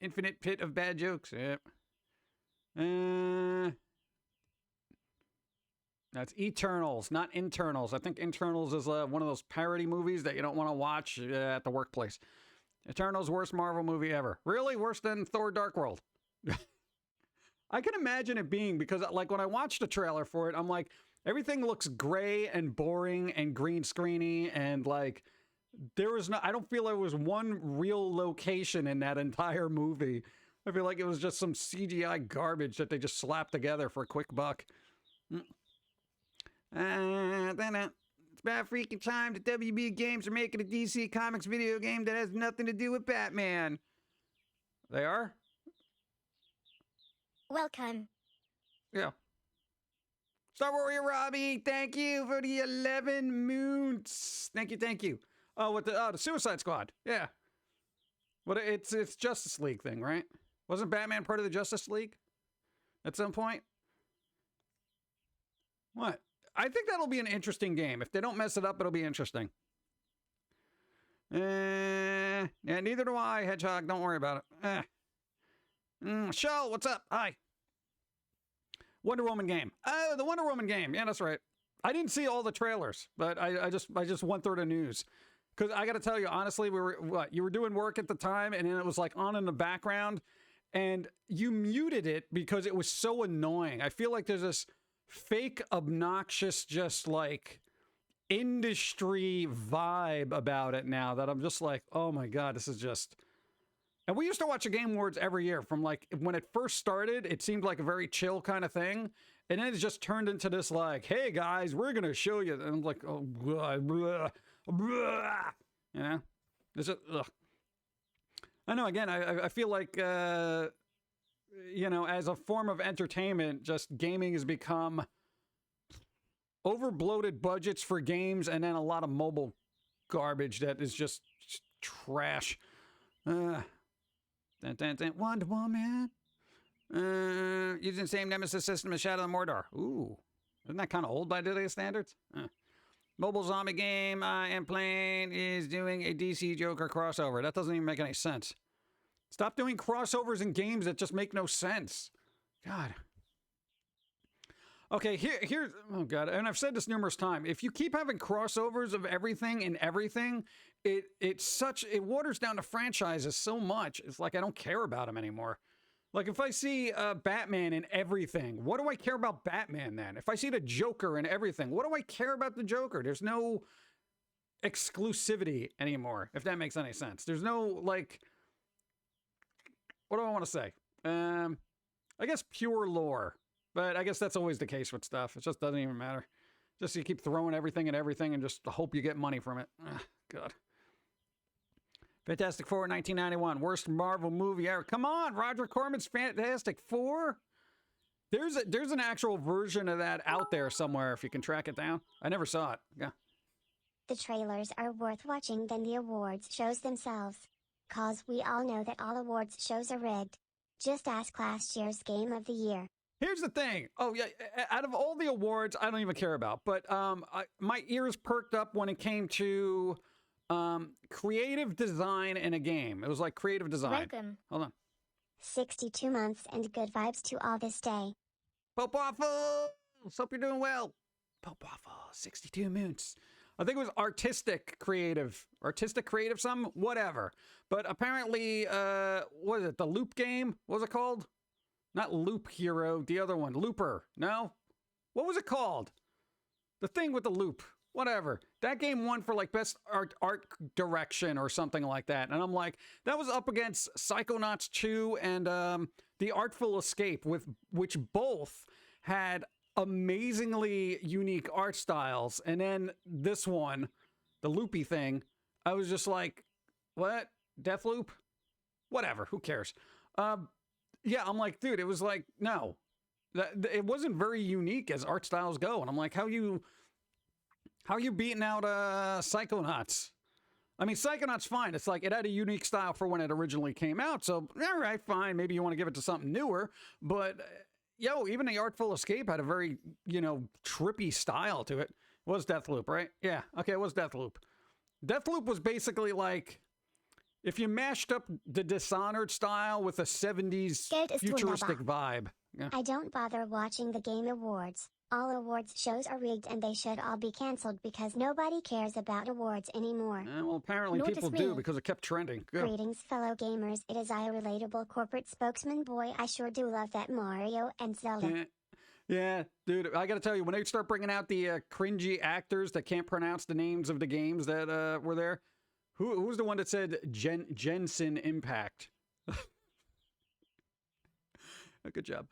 Infinite pit of bad jokes. Yep. That's Eternals, not Internals. I think Internals is one of those parody movies that you don't want to watch at the workplace. Eternals, worst Marvel movie ever. Really? Worse than Thor Dark World? I can imagine it being, because like when I watched the trailer for it, I'm like, everything looks gray and boring and green screeny, and like there was no, I don't feel there was one real location in that entire movie. I feel like it was just some CGI garbage that they just slapped together for a quick buck. It's about freaking time that WB Games are making a DC Comics video game that has nothing to do with Batman. They are? Welcome. Yeah. Star Warrior Robbie, thank you for the 11 moons. Thank you, thank you. Oh, with the Suicide Squad. Yeah. But it's Justice League thing, right? Wasn't Batman part of the Justice League at some point? What? I think that'll be an interesting game. If they don't mess it up, it'll be interesting. Yeah, neither do I, Hedgehog. Don't worry about it. Shell, what's up? Hi. Wonder Woman game. Oh, the Wonder Woman game. Yeah, that's right. I didn't see all the trailers, but I just went through the news. Because I got to tell you, honestly, you were doing work at the time, and then it was like on in the background, and you muted it because it was so annoying. I feel like there's this fake, obnoxious, just like industry vibe about it now that I'm just like, oh my God, this is just... And we used to watch the Game Awards every year. From like, when it first started, it seemed like a very chill kind of thing. And then it just turned into this like, hey guys, we're going to show you. And I'm like, oh, blah, blah, blah. You know? It's just, ugh. I know, again, I feel like, you know, as a form of entertainment, just gaming has become over-bloated budgets for games and then a lot of mobile garbage that is just trash. Wonder Woman. Using the same Nemesis system as Shadow of Mordor. Ooh. Isn't that kind of old by today's standards? Mobile zombie game I am playing is doing a DC Joker crossover. That doesn't even make any sense. Stop doing crossovers in games that just make no sense. God. Okay, here's... Oh, God. And I've said this numerous times. If you keep having crossovers of everything and everything, it waters down the franchises so much. It's like I don't care about them anymore. Like, if I see Batman in everything, what do I care about Batman then? If I see the Joker in everything, what do I care about the Joker? There's no exclusivity anymore, if that makes any sense. There's no, like... What do I want to say? I guess pure lore. But I guess that's always the case with stuff. It just doesn't even matter. Just you keep throwing everything at everything and just hope you get money from it. Ugh, God. Fantastic Four 1991. Worst Marvel movie ever. Come on, Roger Corman's Fantastic Four? There's an actual version of that out there somewhere if you can track it down. I never saw it. Yeah. The trailers are worth watching than the awards shows themselves. Cause we all know that all awards shows are rigged. Just ask last year's Game of the Year. Here's the thing. Oh, yeah. Out of all the awards, I don't even care about. But my ears perked up when it came to creative design in a game. It was like creative design. Welcome. Hold on. 62 months and good vibes to all this day. Pope Waffles! Hope you're doing well. Pope Waffles, 62 moons. I think it was artistic creative something, whatever. But apparently, what is it, the Loop game? What was it called? Not Loop Hero, the other one, Looper. No? What was it called? The thing with the loop. Whatever. That game won for like best art direction or something like that. And I'm like, that was up against Psychonauts 2 and The Artful Escape, which both had amazingly unique art styles. And then this one, the loopy thing, I was just like, what? Deathloop? Whatever, who cares? Yeah, I'm like, dude, it was like, no. It wasn't very unique as art styles go. And I'm like, how you beating out Psychonauts? I mean, Psychonauts fine. It's like it had a unique style for when it originally came out. So, all right, fine. Maybe you want to give it to something newer. But, yo, even the Artful Escape had a very, trippy style to it. It was Deathloop, right? Yeah, okay, it was Deathloop. Deathloop was basically like, if you mashed up the Dishonored style with a 70s Geld ist futuristic wunderbar. vibe. Yeah. I don't bother watching the Game Awards. All awards shows are rigged and they should all be cancelled because nobody cares about awards anymore. Well, apparently Notice people me. do because it kept trending. Good. Greetings, fellow gamers. It is I, a relatable corporate spokesman. Boy, I sure do love that Mario and Zelda. Yeah, dude, I gotta tell you, when they start bringing out the cringy actors that can't pronounce the names of the games that were there, who's the one that said Jensen Impact? Good job.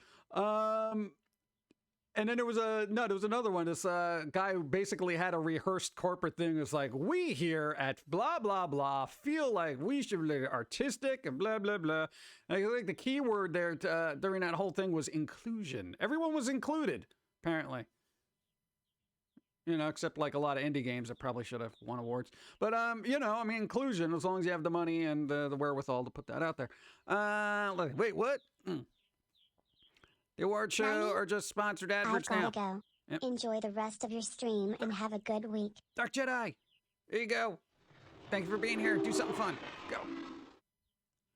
And then there was another one. This guy who basically had a rehearsed corporate thing. It's like, we here at blah, blah, blah feel like we should be artistic and blah, blah, blah. And I think the key word there during that whole thing was inclusion. Everyone was included, apparently. Except like a lot of indie games that probably should have won awards. But, inclusion, as long as you have the money and the wherewithal to put that out there. Wait, what? The award show Money? or just sponsored I've adverts gotta now? go. Yep. Enjoy the rest of your stream and have a good week. Dark Jedi, there you go. Thank you for being here. Do something fun. Go.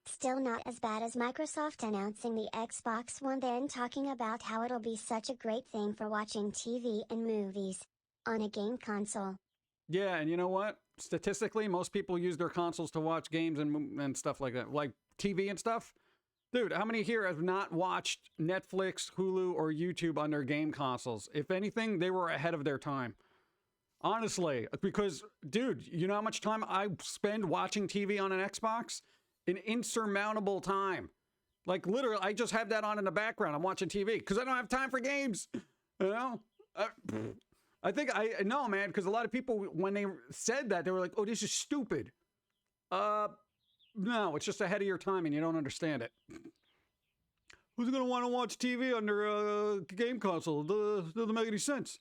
Still not as bad as Microsoft announcing the Xbox One, then talking about how it'll be such a great thing for watching TV and movies on a game console. Yeah, and you know what? Statistically, most people use their consoles to watch games and stuff like that, like TV and stuff. Dude, how many here have not watched Netflix, Hulu, or YouTube on their game consoles? If anything, they were ahead of their time. Honestly, because, dude, you know how much time I spend watching TV on an Xbox? An insurmountable time. Like, literally, I just have that on in the background. I'm watching TV because I don't have time for games. I think I know, man, because a lot of people, when they said that, they were like, oh, this is stupid. No, it's just ahead of your time and you don't understand it. Who's going to want to watch TV on their game console? Doesn't make any sense.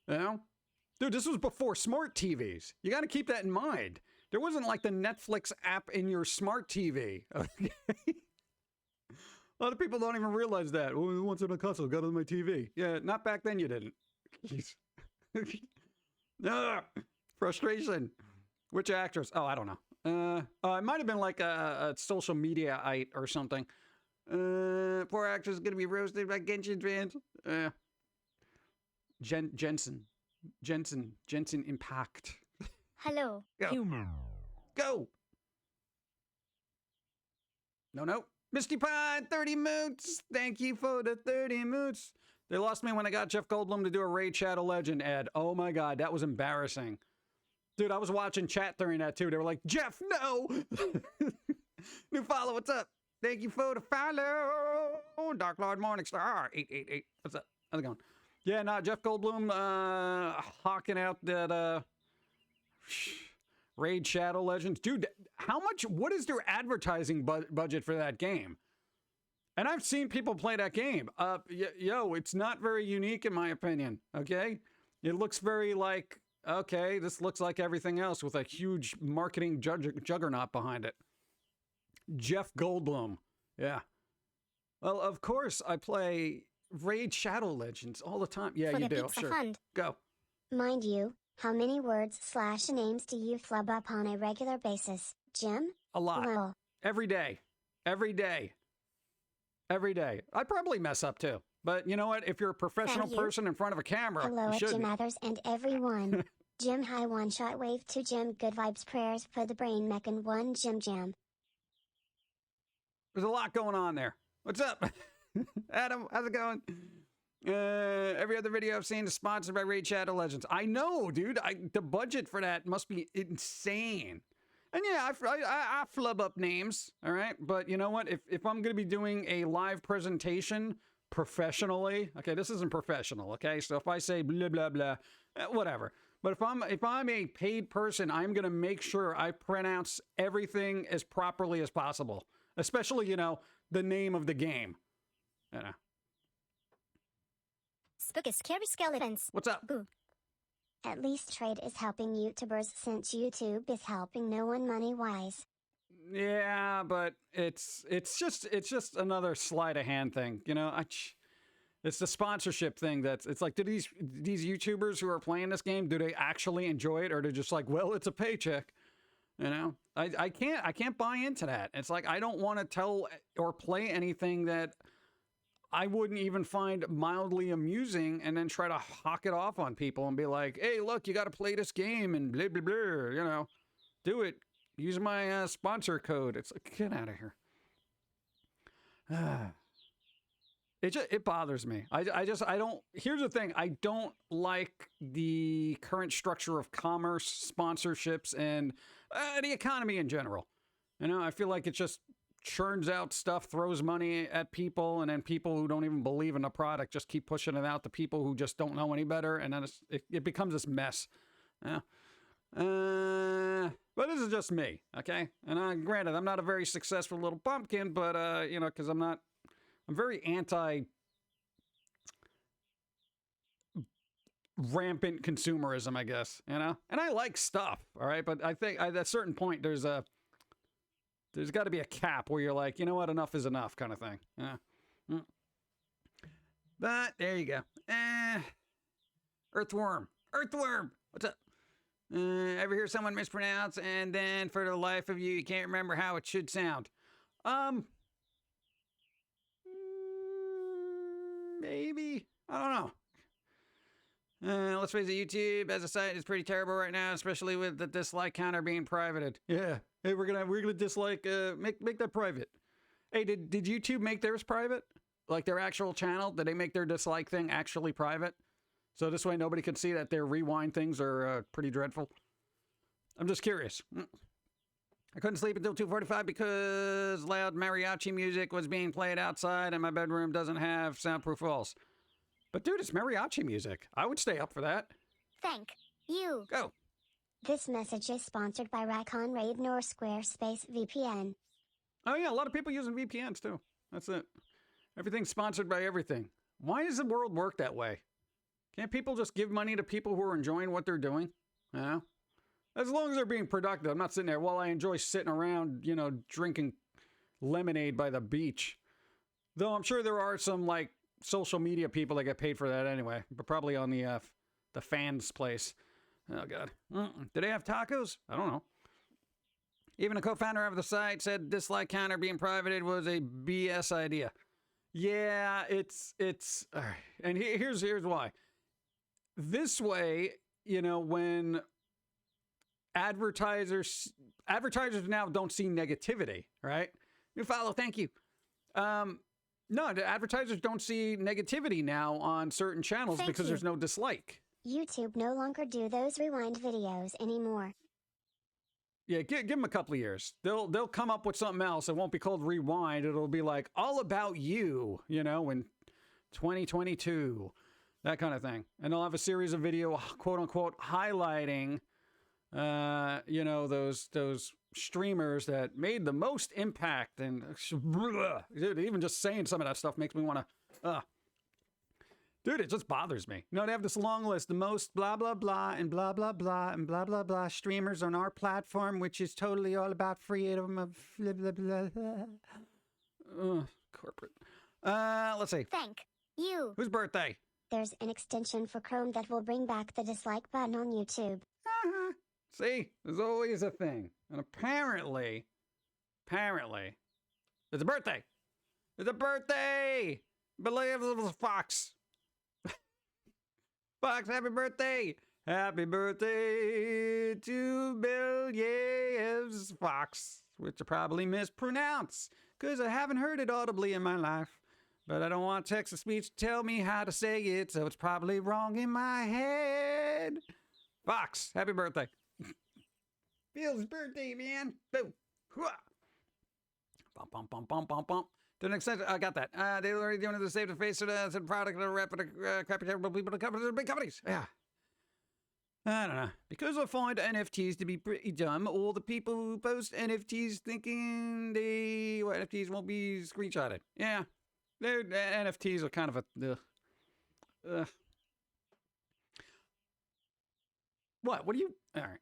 Dude, this was before smart TVs. You got to keep that in mind. There wasn't like the Netflix app in your smart TV. Okay? A lot of people don't even realize that. Oh, who wants it on a console? Got it on my TV. Yeah, not back then you didn't. Jeez. Frustration. Which actress? Oh, I don't know. It might have been like a social media-ite or something. Poor actress is going to be roasted by Genshin fans. Jensen Impact. Hello. Go. Humor. Go. No. Misty Pine, 30 moots. Thank you for the 30 moots. They lost me when I got Jeff Goldblum to do a Raid Shadow Legend ad. Oh my God, that was embarrassing. Dude, I was watching chat during that too. They were like, Jeff, no! New follow, what's up? Thank you for the follow. Dark Lord Morningstar, 888. What's up? How's it going? Yeah, nah, Jeff Goldblum hawking out that Raid Shadow Legends. Dude, what is their advertising budget for that game? And I've seen people play that game. It's not very unique in my opinion, okay? It looks very like, okay, this looks like everything else with a huge marketing juggernaut behind it. Jeff Goldblum. Yeah. Well, of course, I play Raid Shadow Legends all the time. Yeah, For you the do. pizza Sure. fund. Go. Mind you, how many words/names do you flub up on a regular basis, Jim? A lot. Lol. Every day. Every day. Every day. I probably mess up too. But you know what? If you're a professional you. person in front of a camera, Hello, you Jim shouldn't. Mathers and everyone. Jim High One Shot Wave to Jim. Good vibes, prayers for the brain mech and one Jim Jam. There's a lot going on there. What's up? Adam, how's it going? Every other video I've seen is sponsored by Raid Shadow Legends. I know, dude. The budget for that must be insane. And yeah, I flub up names, all right? But you know what? If I'm going to be doing a live presentation professionally, okay, this isn't professional, okay? So if I say blah, blah, blah, whatever. But if I'm a paid person, I'm gonna make sure I pronounce everything as properly as possible, especially the name of the game. You know. Spooky scary skeletons. What's up? Boo. At least trade is helping YouTubers since YouTube is helping no one money-wise. Yeah, but it's just another sleight of hand thing, It's the sponsorship thing it's like, do these YouTubers who are playing this game, do they actually enjoy it, or they're just like, well, it's a paycheck, I can't buy into that. It's like, I don't want to tell or play anything that I wouldn't even find mildly amusing and then try to hawk it off on people and be like, hey, look, you got to play this game and blah, blah, blah, do it. Use my sponsor code. It's like, get out of here. It bothers me. I don't. Here's the thing. I don't like the current structure of commerce, sponsorships, and the economy in general. I feel like it just churns out stuff, throws money at people, and then people who don't even believe in the product just keep pushing it out to people who just don't know any better, and then it becomes this mess. Yeah. But this is just me, okay? And granted, I'm not a very successful little pumpkin, but because I'm very anti rampant consumerism, I guess, and I like stuff, all right? But I think at a certain point, there's got to be a cap where you're like, you know what, enough is enough, kind of thing. Yeah. But there you go. Earthworm, what's up? Ever hear someone mispronounce and then for the life of you can't remember how it should sound? Maybe. I don't know. Let's face it, YouTube as a site is pretty terrible right now, especially with the dislike counter being privated. Yeah. Hey, we're gonna dislike make that private. Hey, did YouTube make theirs private? Like their actual channel? Did they make their dislike thing actually private? So this way nobody can see that their rewind things are pretty dreadful. I'm just curious. I couldn't sleep until 2:45 because loud mariachi music was being played outside and my bedroom doesn't have soundproof walls. But dude, it's mariachi music. I would stay up for that. Thank you. Go. This message is sponsored by Raccoon Raid nor Squarespace VPN. Oh yeah, a lot of people using VPNs too. That's it. Everything's sponsored by everything. Why does the world work that way? Can't people just give money to people who are enjoying what they're doing? As long as they're being productive. I'm not sitting there while I enjoy sitting around, drinking lemonade by the beach. Though I'm sure there are some like social media people that get paid for that anyway, but probably on the fans' place. Oh God. Do they have tacos? I don't know. Even a co-founder of the site said dislike counter being privated was a BS idea. Yeah, it's all right. And here's why. This way, when advertisers now don't see negativity, right? New follow, thank you. No, the advertisers don't see negativity now on certain channels because there's no dislike. YouTube no longer do those rewind videos anymore. Yeah, give them a couple of years. They'll come up with something else. It won't be called rewind. It'll be like all about you, in 2022, that kind of thing. And they'll have a series of video, quote unquote, highlighting, those streamers that made the most impact. And dude, even just saying some of that stuff makes me want to, dude, it just bothers me. They have this long list, the most blah, blah, blah, and blah, blah, blah, and blah, blah, blah streamers on our platform, which is totally all about freedom of blah, blah, blah, blah. Corporate. Let's see. Thank you. Whose birthday? There's an extension for Chrome that will bring back the dislike button on YouTube. See, there's always a thing. And apparently, it's a birthday. It's a birthday! Believe little fox. Fox, happy birthday! Happy birthday to Bill Yaves Fox, which I probably mispronounce, because I haven't heard it audibly in my life. But I don't want text-to-speech to tell me how to say it, so it's probably wrong in my head. Fox, happy birthday. Bill's birthday, man. Boom. Bump, bump, bump, bump, bump, bump. To an extent, I got that. They were already doing it to save the face of the product of the rep of the crappy, terrible people to cover the big companies. Yeah. I don't know. Because I find NFTs to be pretty dumb, all the people who post NFTs thinking NFTs won't be screenshotted. Yeah. NFTs are kind of a... What? What are you... All right.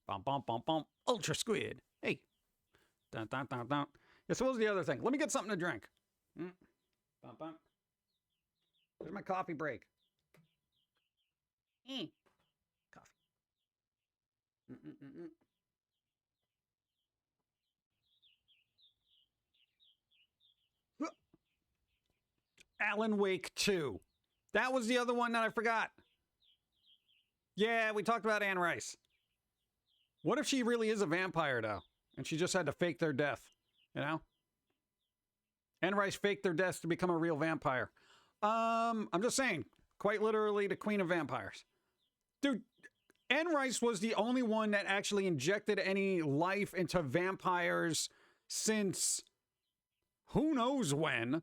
Bum, bum, bum, bum. Ultra Squid. Hey. Dun, dun, dun, dun. Yeah, so what was the other thing? Let me get something to drink. Bum, bum. There's my coffee break. Coffee. Alan Wake 2. That was the other one that I forgot. Yeah, we talked about Anne Rice. What if she really is a vampire, though? And she just had to fake their death, you know? Anne Rice faked their deaths to become a real vampire. I'm just saying, quite literally the queen of vampires. Dude, Anne Rice was the only one that actually injected any life into vampires since who knows when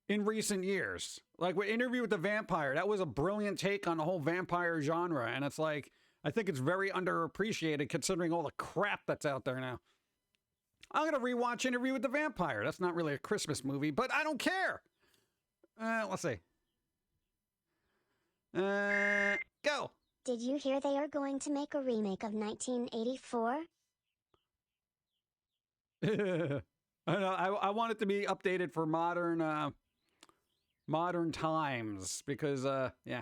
in recent years. Like with Interview with the Vampire, that was a brilliant take on the whole vampire genre. And it's like, I think it's very underappreciated considering all the crap that's out there now. I'm going to rewatch Interview with the Vampire. That's not really a Christmas movie, but I don't care. Let's see. Go. Did you hear they are going to make a remake of 1984? I want it to be updated for modern times because yeah,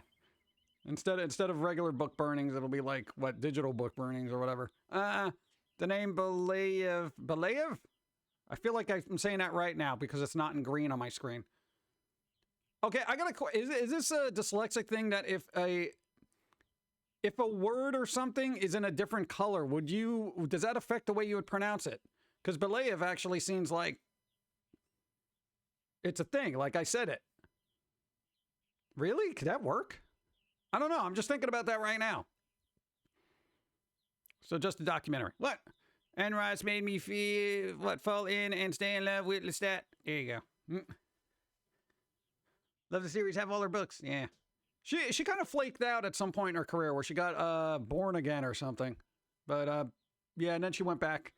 instead of regular book burnings, it'll be like what, digital book burnings or whatever. The name Belayev. I feel like I'm saying that right now because it's not in green on my screen. Okay, I got a. Is this a dyslexic thing that if a word or something is in a different color, does that affect the way you would pronounce it? Because Belayev actually seems like it's a thing, like I said it. Really? Could that work? I don't know. I'm just thinking about that right now. So just a documentary. What? Anne Rice made me feel, fall in and stay in love with Lestat. There you go. Love the series, have all her books. Yeah. She kind of flaked out at some point in her career where she got born again or something. But yeah, and then she went back.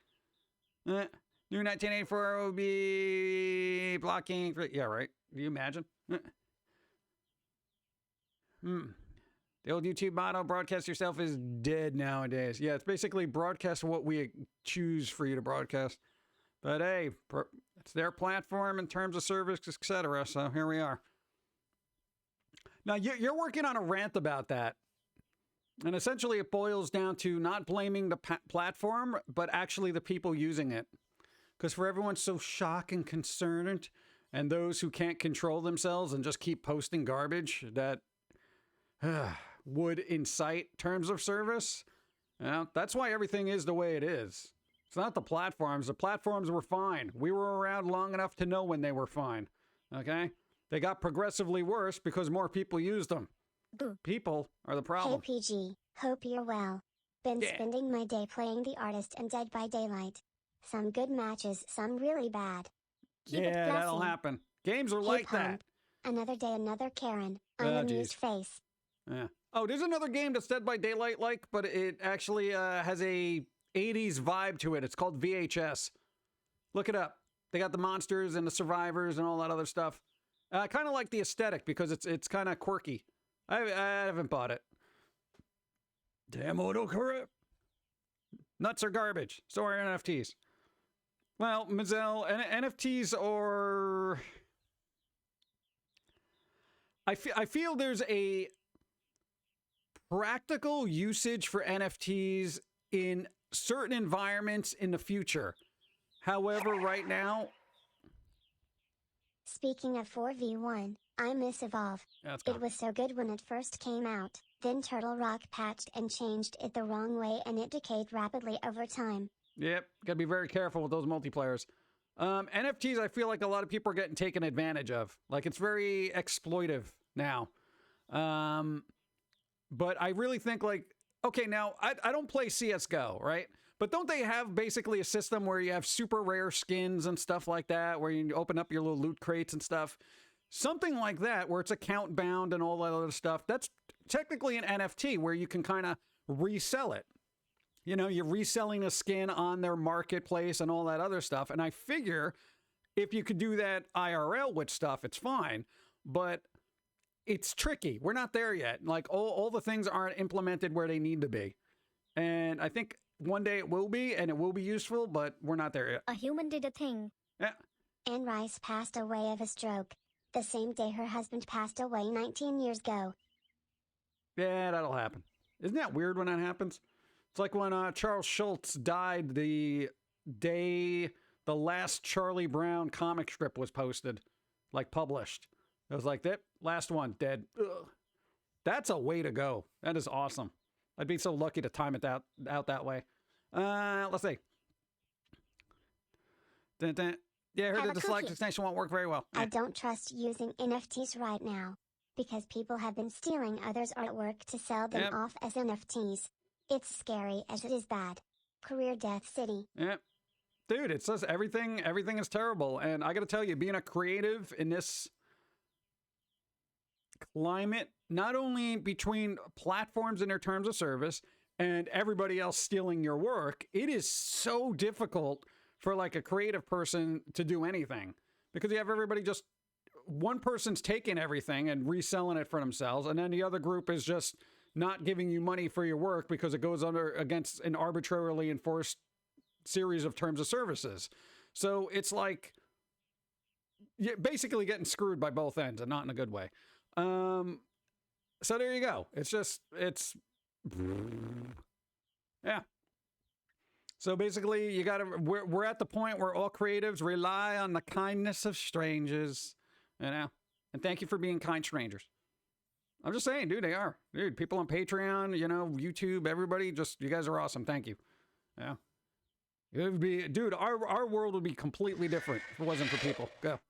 New 1984 will be blocking. Yeah, right. Do you imagine? The old YouTube motto, broadcast yourself, is dead nowadays. Yeah, it's basically broadcast what we choose for you to broadcast. But hey, it's their platform in terms of service, etc. So here we are. Now, you're working on a rant about that. And essentially it boils down to not blaming the platform, but actually the people using it. Because for everyone so shocked and concerned, and those who can't control themselves and just keep posting garbage that would incite terms of service, that's why everything is the way it is. It's not the platforms. The platforms were fine. We were around long enough to know when they were fine. Okay? They got progressively worse because more people used them. People are the problem. Hey PG, hope you're well. Been spending my day playing The Artist and Dead by Daylight. Some good matches, some really bad. Keep it fluffy. That'll happen. Games are like that. Another day, another Karen. I'm amused face. Yeah. Oh, there's another game that's Dead by Daylight like, but it actually has a 80s vibe to it. It's called VHS. Look it up. They got the monsters and the survivors and all that other stuff. I kind of like the aesthetic because it's kind of quirky. I haven't bought it. Damn autocorrect. Nuts are garbage. So are NFTs. Well, Mazel, NFTs are... I feel there's a practical usage for NFTs in certain environments in the future. However, right now... Speaking of 4v1, I miss Evolve. It was so good when it first came out. Then Turtle Rock patched and changed it the wrong way and it decayed rapidly over time. Yep, gotta be very careful with those multiplayers. NFTs, I feel like a lot of people are getting taken advantage of. Like, it's very exploitive now. But I really think, like, okay, now, I don't play CSGO, right? But don't they have basically a system where you have super rare skins and stuff like that, where you open up your little loot crates and stuff? Something like that, where it's account bound and all that other stuff. That's technically an NFT, where you can kind of resell it. You know, you're reselling a skin on their marketplace and all that other stuff. And I figure if you could do that IRL with stuff, it's fine. But it's tricky. We're not there yet. Like all the things aren't implemented where they need to be. And I think one day it will be, and it will be useful, but we're not there yet. A human did a thing. Yeah. Anne Rice passed away of a stroke, the same day her husband passed away 19 years ago. Yeah, that'll happen. Isn't that weird when that happens? It's like when Charles Schultz died the day the last Charlie Brown comic strip was posted, like published. It was like, that last one, dead. Ugh. That's a way to go. That is awesome. I'd be so lucky to time it out that way. Let's see. Dun, dun. Yeah, I heard Have that the a select cookie. extension won't work very well. I don't trust using NFTs right now, because people have been stealing others' artwork to sell them Yep. off as NFTs. It's scary as it is bad. Career Death City. Yeah. Dude, it says everything is terrible. And I got to tell you, being a creative in this climate, not only between platforms and their terms of service and everybody else stealing your work, it is so difficult for like a creative person to do anything, because you have everybody just, one person's taking everything and reselling it for themselves, and then the other group is just not giving you money for your work because it goes against an arbitrarily enforced series of terms of services. So it's like you're basically getting screwed by both ends, and not in a good way. So there you go. It's yeah. So basically, you gotta. We're at the point where all creatives rely on the kindness of strangers, you know. And thank you for being kind strangers. I'm just saying, dude, they are. Dude, people on Patreon, you know, YouTube, everybody, just, you guys are awesome. Thank you. Yeah. It would be, dude, our world would be completely different if it wasn't for people. Go.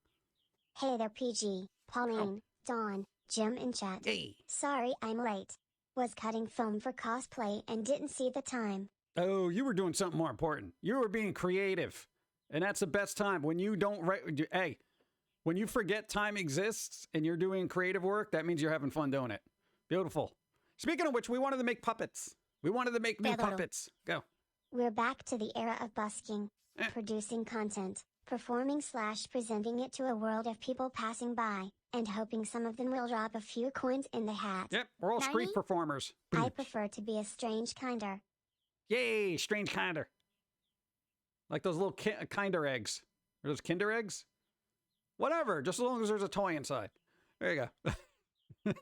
Hey there, PG, Pauline, Dawn, Jim in chat. Hey. Sorry I'm late. Was cutting foam for cosplay and didn't see the time. Oh, you were doing something more important. You were being creative. And that's the best time. When you don't write, hey, when you forget time exists and you're doing creative work, that means you're having fun doing it. Beautiful. Speaking of which, we wanted to make puppets. We wanted to make new puppets. Go. We're back to the era of busking, producing content, performing/presenting it to a world of people passing by, and hoping some of them will drop a few coins in the hat. Yep, we're all street performers. I prefer to be a strange kinder. Yay, strange kinder. Like those little kinder eggs. Are those Kinder eggs? Whatever, just as long as there's a toy inside. There you go.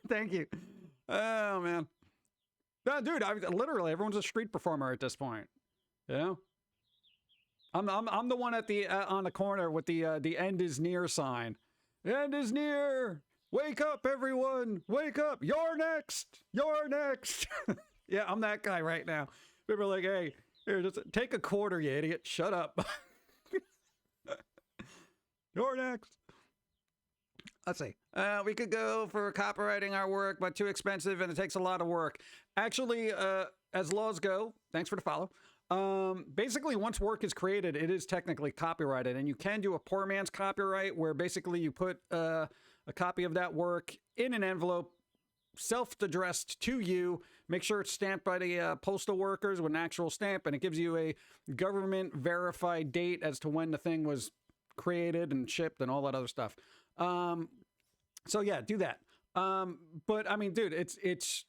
Thank you. Oh, man. No, dude, literally, everyone's a street performer at this point. You know? I'm the one at the on the corner with the end is near sign. The end is near. Wake up, everyone. Wake up. You're next. You're next. Yeah, I'm that guy right now. People are like, hey, here, just take a quarter, you idiot. Shut up. You're next. Let's see. We could go for copywriting our work, but too expensive and it takes a lot of work. Actually, as laws go, thanks for the follow. Basically, once work is created, it is technically copyrighted, and you can do a poor man's copyright where basically you put a copy of that work in an envelope, self-addressed to you, make sure it's stamped by the postal workers with an actual stamp, and it gives you a government verified date as to when the thing was created and shipped and all that other stuff. So yeah, do that. But I mean, dude, it's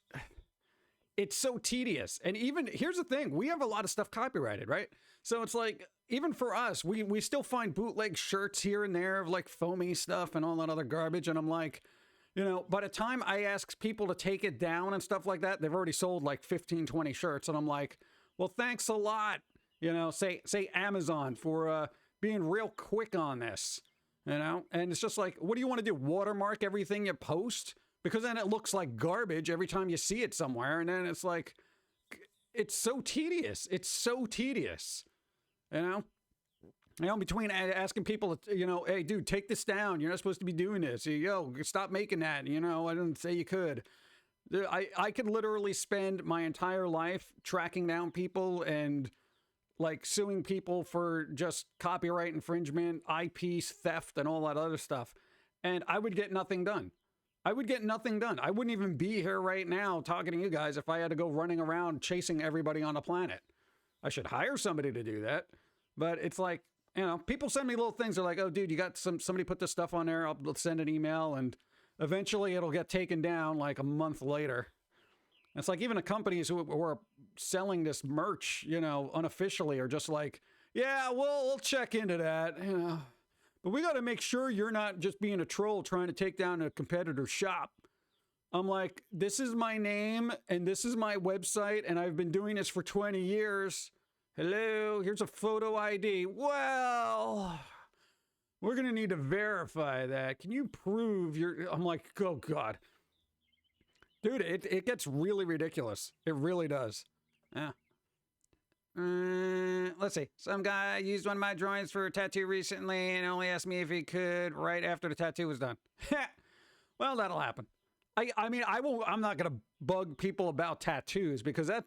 so tedious. And even, here's the thing, we have a lot of stuff copyrighted, right? So it's like, even for us, we still find bootleg shirts here and there of like foamy stuff and all that other garbage. And I'm like, you know, by the time I ask people to take it down and stuff like that, they've already sold like 15, 20 shirts. And I'm like, well, thanks a lot. You know, say Amazon for being real quick on this, you know? And it's just like, what do you want to do? Watermark everything you post? Because then it looks like garbage every time you see it somewhere. And then it's like, it's so tedious. It's so tedious, you know? You know, between asking people, you know, hey, dude, take this down. You're not supposed to be doing this. Yo, stop making that. You know, I didn't say you could. I could literally spend my entire life tracking down people and like suing people for just copyright infringement, IP theft, and all that other stuff. And I would get nothing done. I would get nothing done. I wouldn't even be here right now talking to you guys if I had to go running around chasing everybody on the planet. I should hire somebody to do that. But it's like, you know, people send me little things. They're like, oh, dude, you got somebody put this stuff on there. I'll send an email, and eventually it'll get taken down like a month later. It's like even the companies who are selling this merch, you know, unofficially are just like, yeah, we'll check into that, you know. But we got to make sure you're not just being a troll trying to take down a competitor's shop. I'm like, this is my name and this is my website and I've been doing this for 20 years. Hello, here's a photo ID. Well, we're going to need to verify that. Can you prove your... I'm like, oh, God. Dude, it gets really ridiculous. It really does. Yeah. Let's see. Some guy used one of my drawings for a tattoo recently and only asked me if he could right after the tattoo was done. Well, that'll happen. I mean, I'm not going to bug people about tattoos because I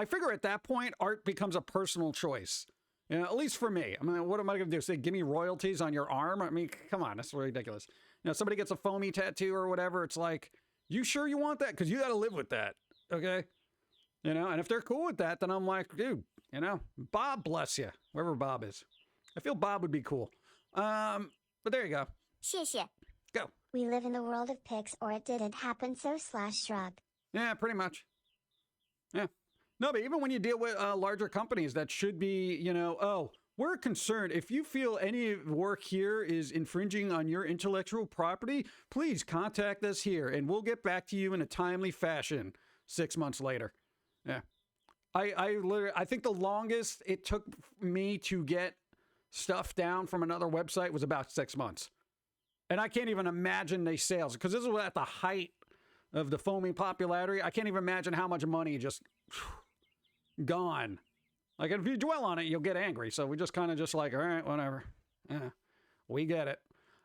figure at that point, art becomes a personal choice. You know, at least for me. I mean, what am I going to do? Say, give me royalties on your arm? I mean, come on, that's ridiculous. You know, somebody gets a foamy tattoo or whatever, it's like, you sure you want that? Because you got to live with that, okay? You know, and if they're cool with that, then I'm like, dude, you know, Bob bless you, wherever Bob is. I feel Bob would be cool. But there you go. 谢谢. Go. We live in the world of pics, or it didn't happen, so /shrug. Yeah, pretty much. Yeah. No, but even when you deal with larger companies that should be, you know, oh, we're concerned. If you feel any work here is infringing on your intellectual property, please contact us here and we'll get back to you in a timely fashion 6 months later. Yeah. I think the longest it took me to get stuff down from another website was about 6 months. And I can't even imagine the sales because this was at the height of the foaming popularity. I can't even imagine how much money just gone. Like, if you dwell on it, you'll get angry. So we just kind of just like, all right, whatever. Yeah, we get it.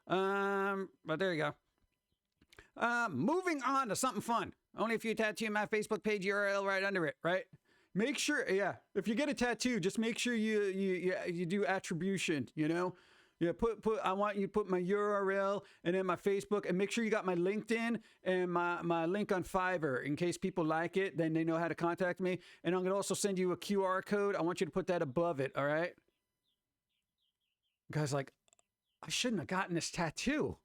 But there you go. Moving on to something fun. Only if you tattoo my Facebook page URL right under it, right? Make sure, yeah, if you get a tattoo, just make sure you do attribution, you know? Yeah, I want you to put my URL and then my Facebook, and make sure you got my LinkedIn and my link on Fiverr in case people like it. Then they know how to contact me. And I'm going to also send you a QR code. I want you to put that above it. All right. Guys, like, I shouldn't have gotten this tattoo.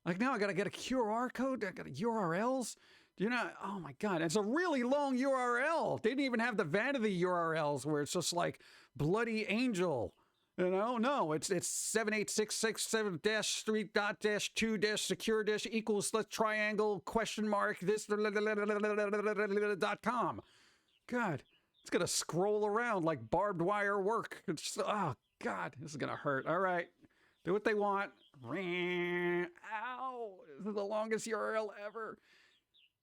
Like, now I got to get a QR code. I got URLs. You know, oh my God. It's a really long URL. They didn't even have the vanity URLs where it's just like bloody angel. You know, no, it's 78667-street.-2-secure- equals triangle ? This .com. God, it's gonna scroll around like barbed wire work. It's just, oh God, this is gonna hurt. All right, do what they want. Ow, this is the longest URL ever.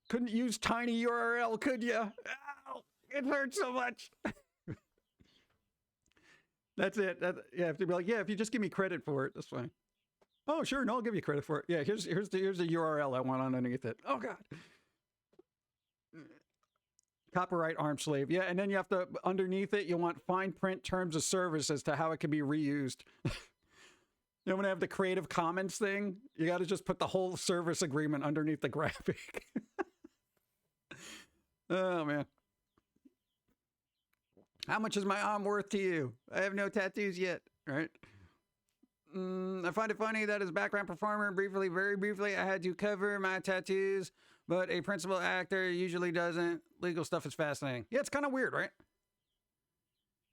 Couldn't use tiny URL, could you? Ow, it hurts so much. That's it. Yeah, if they be like, yeah, if you just give me credit for it, that's fine. Oh, sure, no, I'll give you credit for it. Yeah, here's the URL I want underneath it. Oh God. Copyright arm slave. Yeah, and then you have to, underneath it, you want fine print terms of service as to how it can be reused. You know, when I have the Creative Commons thing, you got to just put the whole service agreement underneath the graphic. Oh, man. How much is my arm worth to you? I have no tattoos yet, right? I find it funny that as a background performer, very briefly, I had to cover my tattoos, but a principal actor usually doesn't. Legal stuff is fascinating. Yeah, it's kind of weird, right?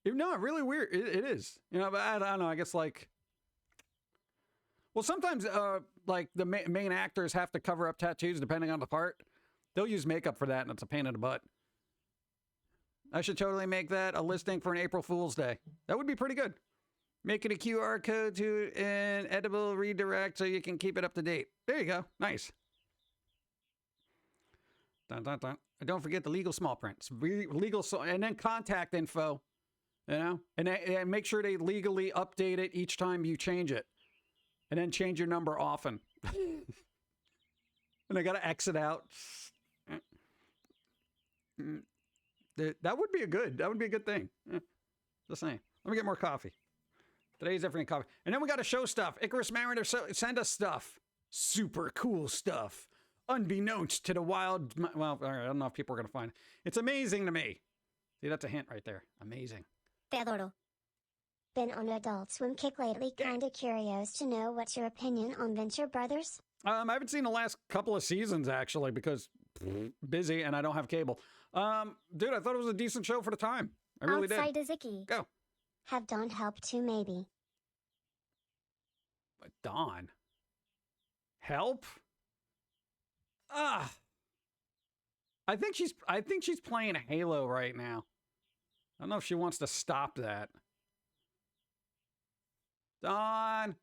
No, really weird. It is. You know, but I don't know. I guess like, well, sometimes like the main actors have to cover up tattoos depending on the part. They'll use makeup for that, and it's a pain in the butt. I should totally make that a listing for an April Fool's Day. That would be pretty good. Make it a QR code to an edible redirect so you can keep it up to date. There you go. Nice. Dun, dun, dun. And don't forget the legal small print. Legal, and then contact info, you know? And make sure they legally update it each time you change it. And then change your number often. And I got to exit out. That would be a good thing. Just saying. Let me get more coffee. Today's different coffee. And then we got to show stuff. IcarusMariner, send us stuff. Super cool stuff. unbeknownst to the wild. Well, all right, I don't know if people are going to find it. It's amazing to me. See, that's a hint right there. Amazing. Te adoro. Been on Adult Swim kick lately, kinda curious to know what's your opinion on Venture Brothers? I haven't seen the last couple of seasons, actually, because busy and I don't have cable. Dude, I thought it was a decent show for the time. I really did. Outside Ziki. Go. Have Dawn help too, maybe? But Dawn? Help? Ah. I think she's playing Halo right now. I don't know if she wants to stop that. Dawn.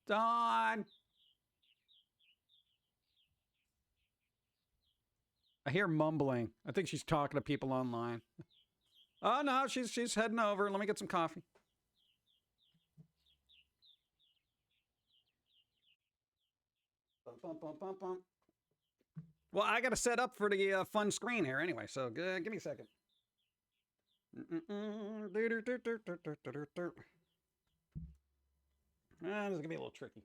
Dawn. I hear mumbling. I think she's talking to people online. Oh no, she's heading over. Let me get some coffee. Bum, bum, bum, bum, bum. Well, I got to set up for the fun screen here anyway, so give me a second. This is going to be a little tricky.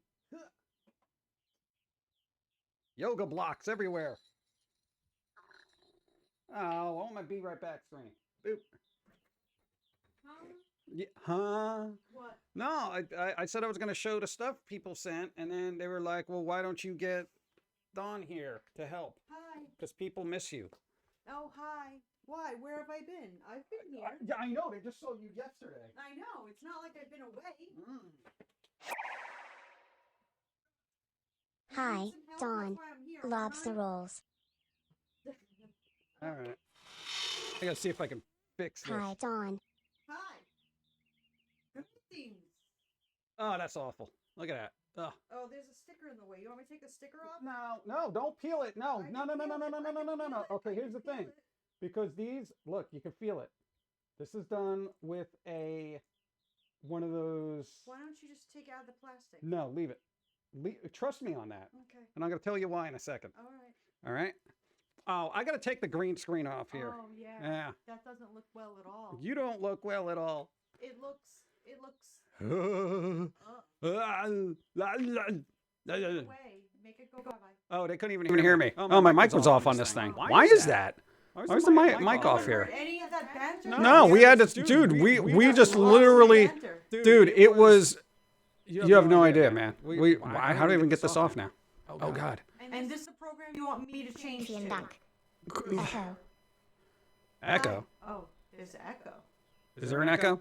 Yoga blocks everywhere. Oh, I want my be right back screen. Boop. Huh? Yeah, huh? What? No, I said I was going to show the stuff people sent, and then they were like, well, why don't you get Dawn here to help? Hi. Because people miss you. Oh, hi. Why? Where have I been? I've been here. Yeah, I know. They just saw you yesterday. I know. It's not like I've been away. Hi, Need some help? Dawn. That's why I'm here, Lobster aren't I? rolls. All right. I got to see if I can fix this. Hi, Dawn. Hi. Things. Oh, that's awful. Look at that. Ugh. Oh, there's a sticker in the way. You want me to take the sticker off? No, don't peel it. No, I no, can no, no, no, feel no, it. no, I no, can no, no, feel no. it. Okay, I here's can the feel thing. it. Because these, look, you can feel it. This is done with one of those. Why don't you just take out the plastic? No, leave it. Trust me on that. Okay. And I'm going to tell you why in a second. All right. All right? Oh, I got to take the green screen off here. Oh, yeah. Yeah. That doesn't look well at all. You don't look well at all. It looks. Away. Make it go bye-bye. Oh, they couldn't even hear me. Oh, my mic was off on this thing. Why is that? Why is the mic off here? Any of that banter? No, we had to, dude, we just literally, dude, it was, you have no idea, man. How do I even get this off now? Oh, God. And this is the program you want me to change Vielen to? Dank. Echo. Echo? Oh, there's echo. Is there an echo?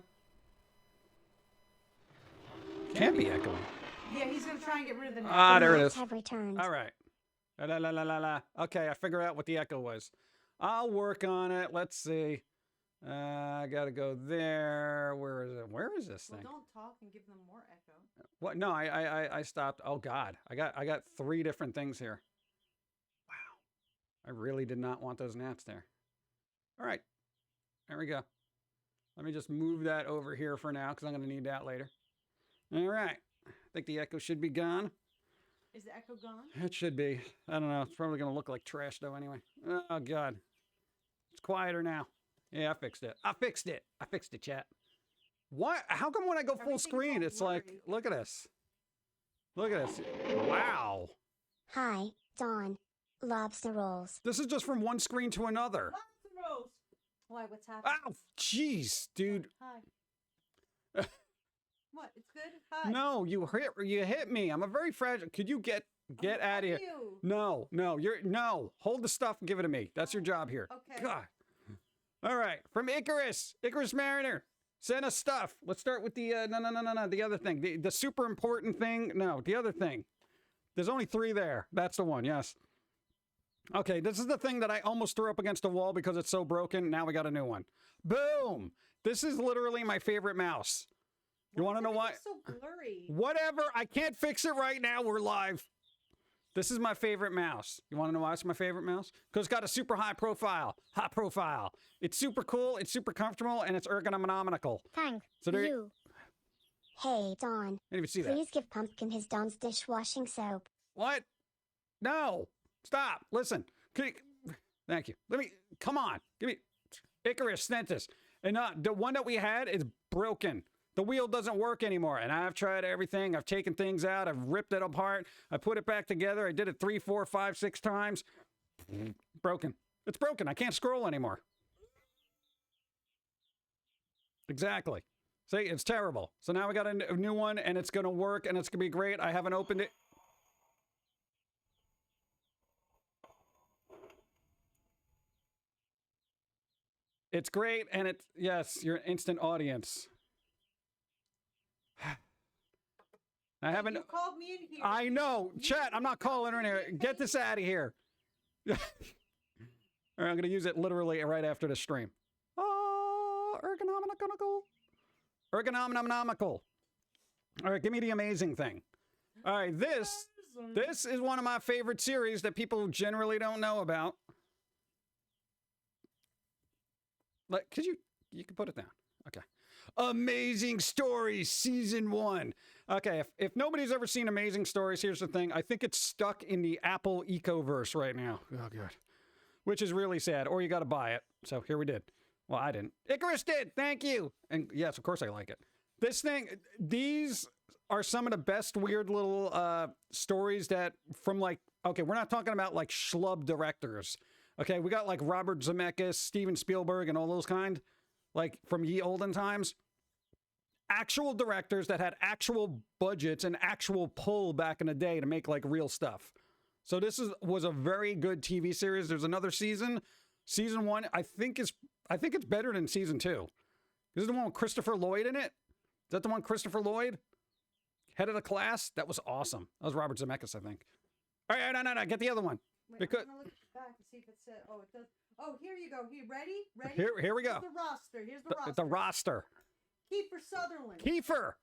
Can't be echoing. Yeah, he's gonna try and get rid of the net. Ah, there it Maps is. have returned. All right. La, la, la, la, la. Okay, I figured out what the echo was. I'll work on it. Let's see. I gotta go there. Where is it? Where is this Well, thing? don't talk and give them more echo. What? No, I stopped. Oh God, I got 3 different things here. Wow, I really did not want those gnats there. All right, there we go. Let me just move that over here for now because I'm gonna need that later. All right, I think the echo should be gone. Is the echo gone? It should be. I don't know. It's probably gonna look like trash though anyway. Oh God, it's quieter now. Yeah, I fixed it. I fixed it, chat. What? How come when I go full Everything's screen, all it's like, blurry. look at this. Look at this. Wow. Hi, Dawn. Lobster rolls. This is just from one screen to another. Lobster rolls. Why? What's happening? Ow, jeez, dude. Hi. What? It's good. Hi. No, you hit me. I'm a very fragile. Could you get out of here? You. No, no. Hold the stuff and give it to me. That's your job here. Okay. God. All right, from IcarusMariner. Send us stuff. Let's start with the no. The other thing, the super important thing. No, the other thing. There's only 3 there. That's the one. Yes. Okay, this is the thing that I almost threw up against the wall because it's so broken. Now we got a new one. Boom! This is literally my favorite mouse. You want to know why? It's so blurry. Whatever. I can't fix it right now. We're live. This is my favorite mouse. You want to know why it's my favorite mouse? Because it's got a super high profile. Hot profile. It's super cool. It's super comfortable, and it's ergonomical. Thank So there you. Hey, Dawn. I didn't even see that. Please give Pumpkin his Dawn's dishwashing soap. What? No. Stop. Listen. Thank you. Come on. Give me. Icarus sent this. And the one that we had is broken. The wheel doesn't work anymore. And I've tried everything. I've taken things out. I've ripped it apart. I put it back together. I did it 3, 4, 5, 6 times. Broken. It's broken. I can't scroll anymore. Exactly. See, it's terrible. So now we got a new one, and it's going to work, and it's going to be great. I haven't opened it. It's great, and it's, yes, you're an instant audience. I haven't. You called me in here. I know. Chat, I'm not calling her in here. Get this out of here. All right, I'm going to use it literally right after the stream. Oh, ergonomical. Ergonomical. All right, give me the amazing thing. All right, this is one of my favorite series that people generally don't know about. Like, could you can put it down. Okay. Amazing Stories Season 1. Okay, if nobody's ever seen Amazing Stories, here's the thing. I think it's stuck in the Apple Ecoverse right now. Oh, God. Which is really sad. Or you got to buy it. So here we did. Well, I didn't. Icarus did. Thank you. And yes, of course I like it. This thing, these are some of the best weird little stories that from like, okay, we're not talking about like schlub directors. Okay, we got like Robert Zemeckis, Steven Spielberg, and all those kind, like from ye olden times. Actual directors that had actual budgets and actual pull back in the day to make like real stuff. So this was a very good TV series. There's another season. Season 1, I think it's better than season 2. This is the one with Christopher Lloyd in it. Is that the one, Christopher Lloyd? Head of the class? That was awesome. That was Robert Zemeckis, I think. All right, no. Get the other one. Wait, Because I'm gonna look back and see if it said. Oh, it does. Oh, here you go. Here, ready? here we go. Here's the roster. Here's the roster. The roster. Kiefer Sutherland. Kiefer.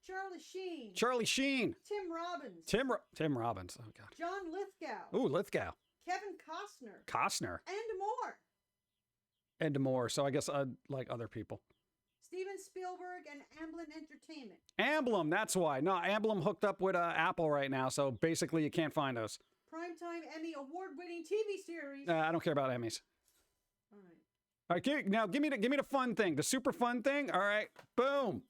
Charlie Sheen. Charlie Sheen. Tim Robbins. Tim Robbins. Oh, God. John Lithgow. Ooh, Lithgow. Kevin Costner. Costner. And more. And more. So I guess like other people. Steven Spielberg and Amblin Entertainment. Amblin, that's why. No, Amblin hooked up with Apple right now, so basically you can't find us. Primetime Emmy award-winning TV series. I don't care about Emmys. All right. All right, now give me the fun thing, the super fun thing. All right, boom.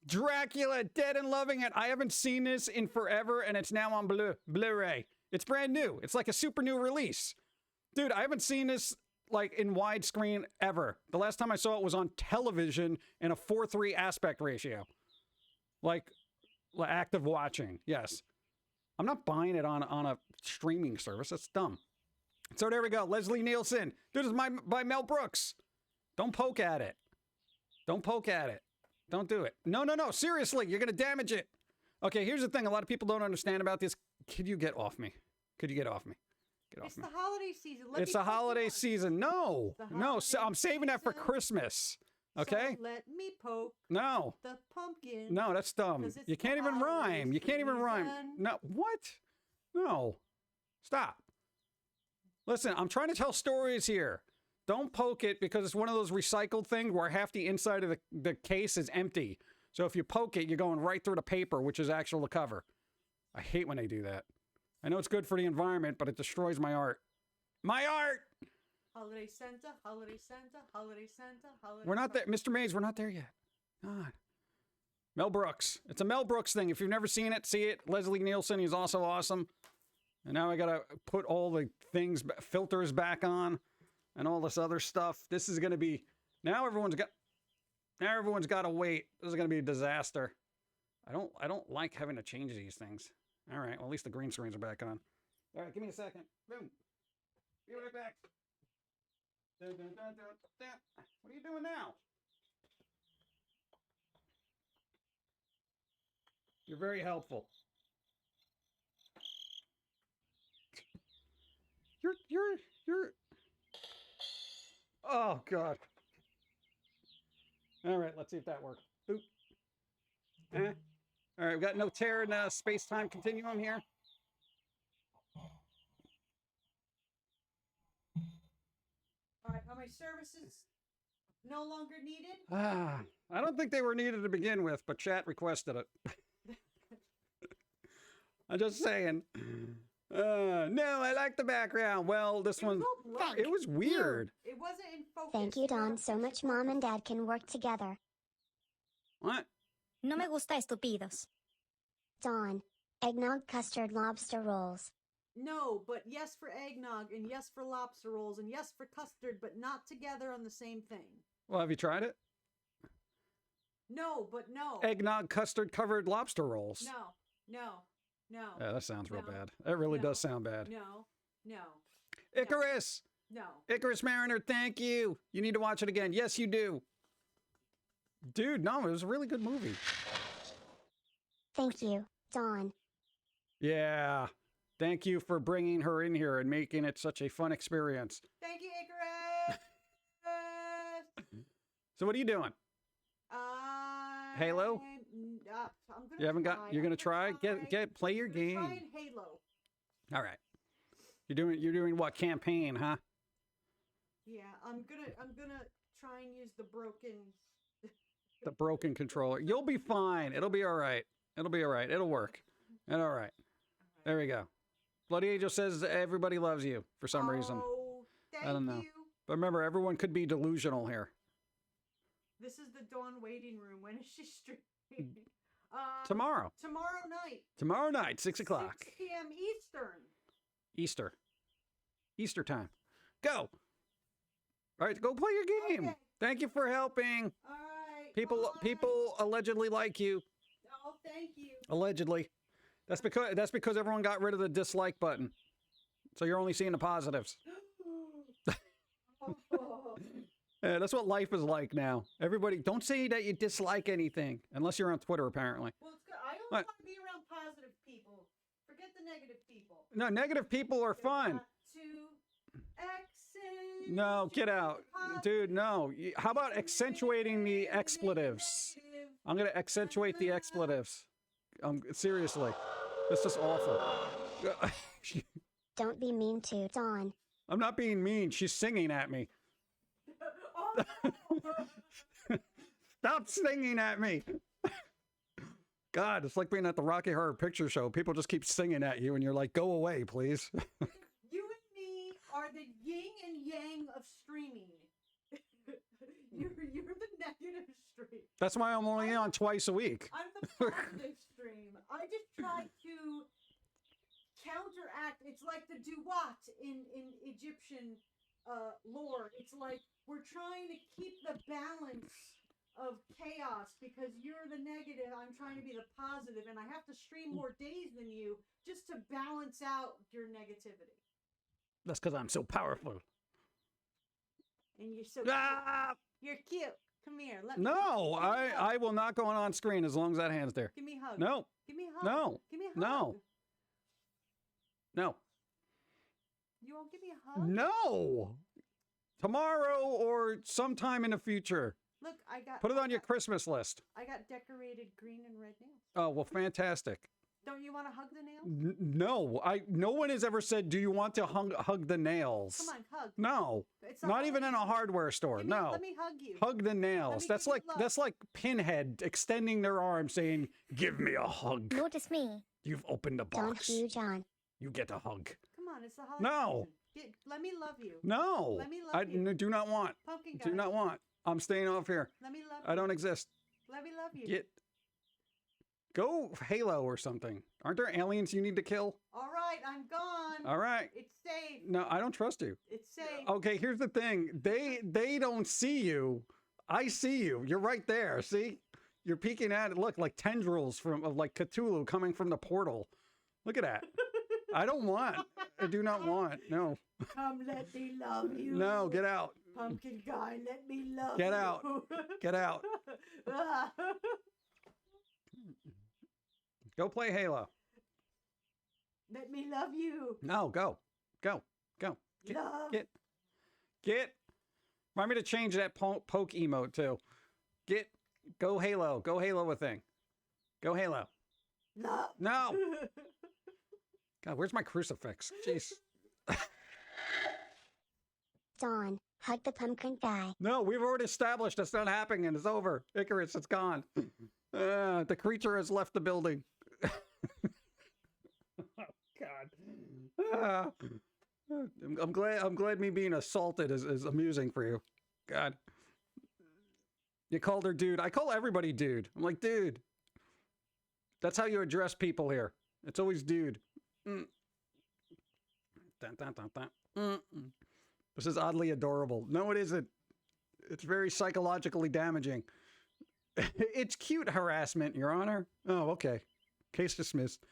Dracula, Dead and Loving It. I haven't seen this in forever, and it's now on Blu-ray. It's brand new. It's like a super new release. Dude, I haven't seen this like in widescreen ever. The last time I saw it was on television in a 4:3 aspect ratio. Like active watching. Yes. I'm not buying it on a streaming service. That's dumb. So there we go. Leslie Nielsen. Dude, this is by Mel Brooks. Don't poke at it. Don't poke at it. Don't do it. No. Seriously, you're going to damage it. Okay, here's the thing. A lot of people don't understand about this. Could you get off me? Could you get off me? Get off It's me. the holiday season. It's the holiday season. No. So I'm saving that for Christmas. Okay? So let me poke No. the pumpkin. No, that's dumb. 'Cause it's You can't the even holiday rhyme. You can't even rhyme. season. No. What? No. Stop. Listen, I'm trying to tell stories here. Don't poke it because it's one of those recycled things where half the inside of the case is empty. So if you poke it, you're going right through the paper, which is actual the cover. I hate when they do that. I know it's good for the environment, but it destroys my art. My art! Holiday Santa, Holiday Santa, Holiday Santa, Holiday We're not there. Santa. Mr. Mays, we're not there yet. God. Mel Brooks. It's a Mel Brooks thing. If you've never seen it, see it. Leslie Nielsen, he's also awesome. And now I got to put all the things, filters back on and all this other stuff. This is going to be, now everyone's got to wait. This is going to be a disaster. I don't like having to change these things. All right, well, at least the green screens are back on. All right, give me a second. Boom. Be right back. Dun, dun, dun, dun, dun. What are you doing now? You're very helpful. You're. Oh, God. All right, let's see if that works. Boop. All right, we've got no tear in the space-time continuum here. All right, are my services no longer needed? I don't think they were needed to begin with, but chat requested it. I'm just saying. No, I like the background. Well, this one, it was weird. It wasn't in focus. Thank you, Don, so much Mom and Dad can work together. What? No me gusta estúpidos. Dawn. Eggnog custard lobster rolls. No, but yes for eggnog, and yes for lobster rolls, and yes for custard, but not together on the same thing. Well, have you tried it? No, but no. Eggnog custard covered lobster rolls. No. Yeah, that sounds real No. bad. That really No. does sound bad. No. Icarus! No. IcarusMariner, thank you. You need to watch it again. Yes, you do. Dude, no, it was a really good movie. Thank you, Dawn. Yeah. Thank you for bringing her in here and making it such a fun experience. Thank you, Icarus. So what are you doing? Halo? I'm gonna You haven't try. got, you're going to try? Play your I'm gonna game. try in Halo. All right. You're doing what? Campaign, huh? Yeah, I'm gonna try and use the broken. The broken controller. You'll be fine. It'll be all right. It'll be all right. It'll work. And all right. There we go. Bloody Angel says everybody loves you for some reason. Thank I don't know. you. But remember, everyone could be delusional here. This is the Dawn waiting room. When is she streaming? Tomorrow. Tomorrow night. Tomorrow night, 6 o'clock. 6 p.m. Eastern. Easter time. Go. All right, go play your game. Okay. Thank you for helping. All right. People bye. people allegedly like you. Oh, thank you. Allegedly. That's because everyone got rid of the dislike button. So you're only seeing the positives. Yeah, that's what life is like now. Everybody, don't say that you dislike anything unless you're on Twitter, apparently. Well, it's good. I only want to be around positive people. Forget the negative people. No, negative people are fun. No, get out. Dude, no. How about accentuating the expletives? I'm going to accentuate the expletives. Seriously. This is awful. Don't be mean to Dawn. I'm not being mean. She's singing at me. Stop singing at me. God, it's like being at the Rocky Horror Picture Show. People just keep singing at you and you're like, go away, please. You and me are the yin and yang of streaming. You're the negative stream. That's why I'm only on twice a week. I'm the positive stream. I just try to counteract. It's like the duat in Egyptian lore. It's like we're trying to keep the balance of chaos because you're the negative. I'm trying to be the positive, and I have to stream more days than you just to balance out your negativity. That's because I'm so powerful. And you're so Ah! cute. You're cute. Come here. Let me. No, give me a hug. I will not go on screen as long as that hand's there. Give me a hug. No, Give me a hug. no, Give me a hug. no. No. You won't give me a hug? No. Tomorrow or sometime in the future. Look, I got. Put it on your Christmas list. I got decorated green and red nails. Oh, well, fantastic. Don't you want to hug the nails? No, no one has ever said, do you want to hug the nails? Come on, hug. No, It's a not hug. even in a hardware store. Give me- No. Let me hug you. Hug the nails. me That's give you like love. that's like Pinhead extending their arm saying, give me a hug. Notice me. You've opened the Don't box. you, John. You get a hug. Come on, it's the holiday No. season. Let me love you. No. Let me love I you. do not want. Pumpkin guy. Do not want. I'm staying off here. Let me love I you. don't exist. Let me love you. Go Halo or something. Aren't there aliens you need to kill? All right, I'm gone. All right. It's safe. No, I don't trust you. It's safe. Okay, here's the thing. They don't see you. I see you. You're right there. See? You're peeking at it. Look, like tendrils of like Cthulhu coming from the portal. Look at that. I don't want. I do not want. No. Come, let me love you. No, get out. Pumpkin guy, let me love Get you. out. Get out. Go play Halo. Let me love you. No, go. Go. Go. Love. Get. Remind me to change that poke emote too. Go Halo. Go Halo a thing. Go Halo. Love. No. God, where's my crucifix? Jeez. Dawn, hug the pumpkin guy. No, we've already established it's not happening. It's over. Icarus, it's gone. The creature has left the building. Oh, God. I'm glad me being assaulted is amusing for you. God. You called her dude. I call everybody dude. I'm like, dude, That's how you address people here. It's always dude. Mm. Dun, dun, dun, dun. Mm-mm. This is oddly adorable. No, it isn't. It's very psychologically damaging. It's cute harassment, Your Honor. Oh, okay. Case dismissed.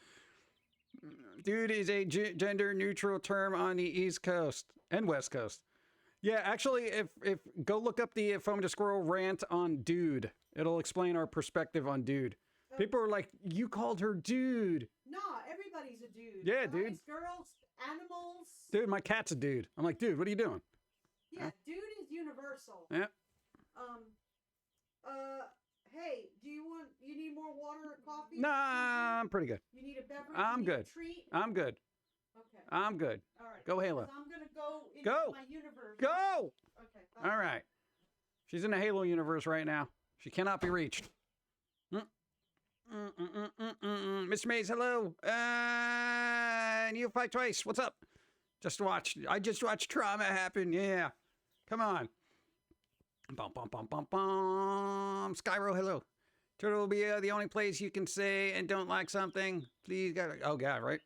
Dude is a gender neutral term on the East Coast and West Coast. Yeah, actually, if go look up the Foam to Squirrel rant on dude. It'll explain our perspective on dude. People are like, you called her dude. Nah, everybody's a dude. Yeah, Guys, dude. Girls, animals. Dude, my cat's a dude. I'm like, dude, what are you doing? Yeah, dude is universal. Yeah. Hey, you need more water or coffee? Nah, I'm pretty good. You need a beverage? I'm You need a good. treat? I'm good. Okay. I'm good. All right. Go, Halo. I'm going to go into Go. my universe. Go! Okay. Bye. All right. She's in the Halo universe right now. She cannot be reached. Mr. Mays, hello. And you fight twice. What's up? I just watched trauma happen. Yeah. Come on. Bum, bum, bum, bum, bum. Skyro, hello. Twitter will be the only place you can say and don't like something. Please, God. Oh, God, right?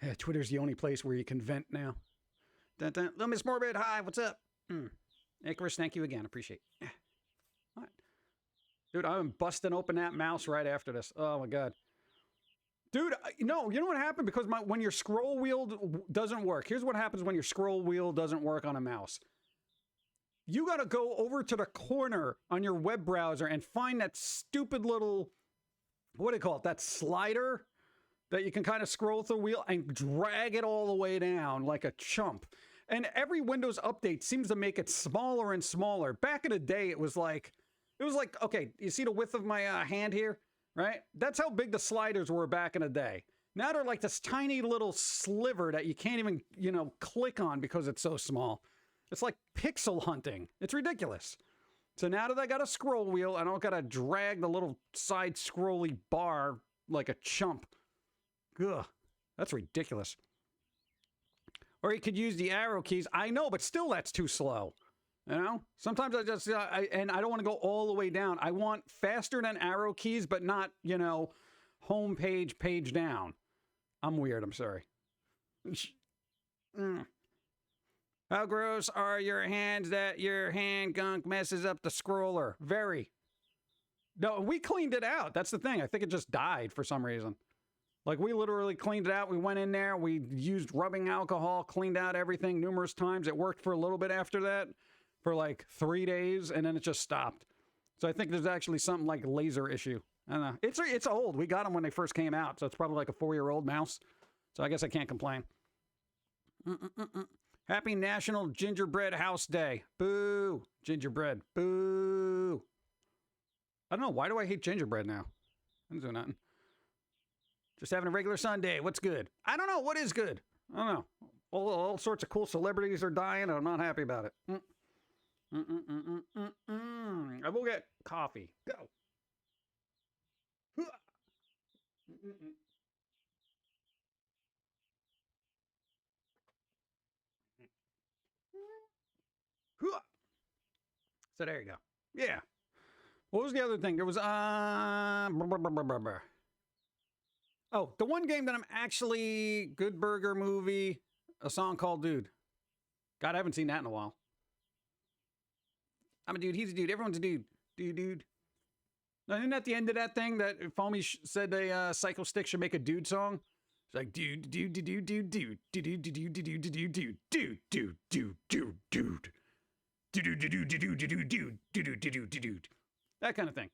Yeah, Twitter's the only place where you can vent now. Dun, dun. Little Miss Morbid, hi, what's up? Icarus, thank you again. Appreciate it. What? Dude, I'm busting open that mouse right after this. Oh, my God. Dude, no, you know what happened? Because when your scroll wheel doesn't work. Here's what happens when your scroll wheel doesn't work on a mouse. You got to go over to the corner on your web browser and find that stupid little, what do you call it? That slider that you can kind of scroll through the wheel and drag it all the way down like a chump. And every Windows update seems to make it smaller and smaller. Back in the day, it was like, okay, you see the width of my hand here, right? That's how big the sliders were back in the day. Now they're like this tiny little sliver that you can't even, click on because it's so small. It's like pixel hunting. It's ridiculous. So now that I got a scroll wheel, I don't got to drag the little side scrolly bar like a chump. Ugh, that's ridiculous. Or you could use the arrow keys. I know, but still that's too slow. Sometimes I just, and I don't want to go all the way down. I want faster than arrow keys, but not, home page down. I'm weird, I'm sorry. How gross are your hands that your hand gunk messes up the scroller? Very. No, we cleaned it out. That's the thing. I think it just died for some reason. Like, we literally cleaned it out. We went in there. We used rubbing alcohol, cleaned out everything numerous times. It worked for a little bit after that, for like 3 days, and then it just stopped. So I think there's actually something like laser issue. I don't know. It's old. We got them when they first came out, so it's probably like a 4-year-old mouse. So I guess I can't complain. Happy National Gingerbread House Day. Boo. Gingerbread. Boo. I don't know. Why do I hate gingerbread now? I didn't do nothing. Just having a regular Sunday. What's good? I don't know. What is good? I don't know. All sorts of cool celebrities are dying, and I'm not happy about it. I will get coffee. Go. So there you go. Yeah. What was the other thing? There was oh, the one game that I'm actually Good Burger movie, a song called Dude. God, I haven't seen that in a while. I'm a dude. He's a dude. Everyone's a dude. Dude. Now, isn't that the end of that thing that Foamy said a Psycho Stick should make a dude song? It's like dude. That kind of thing.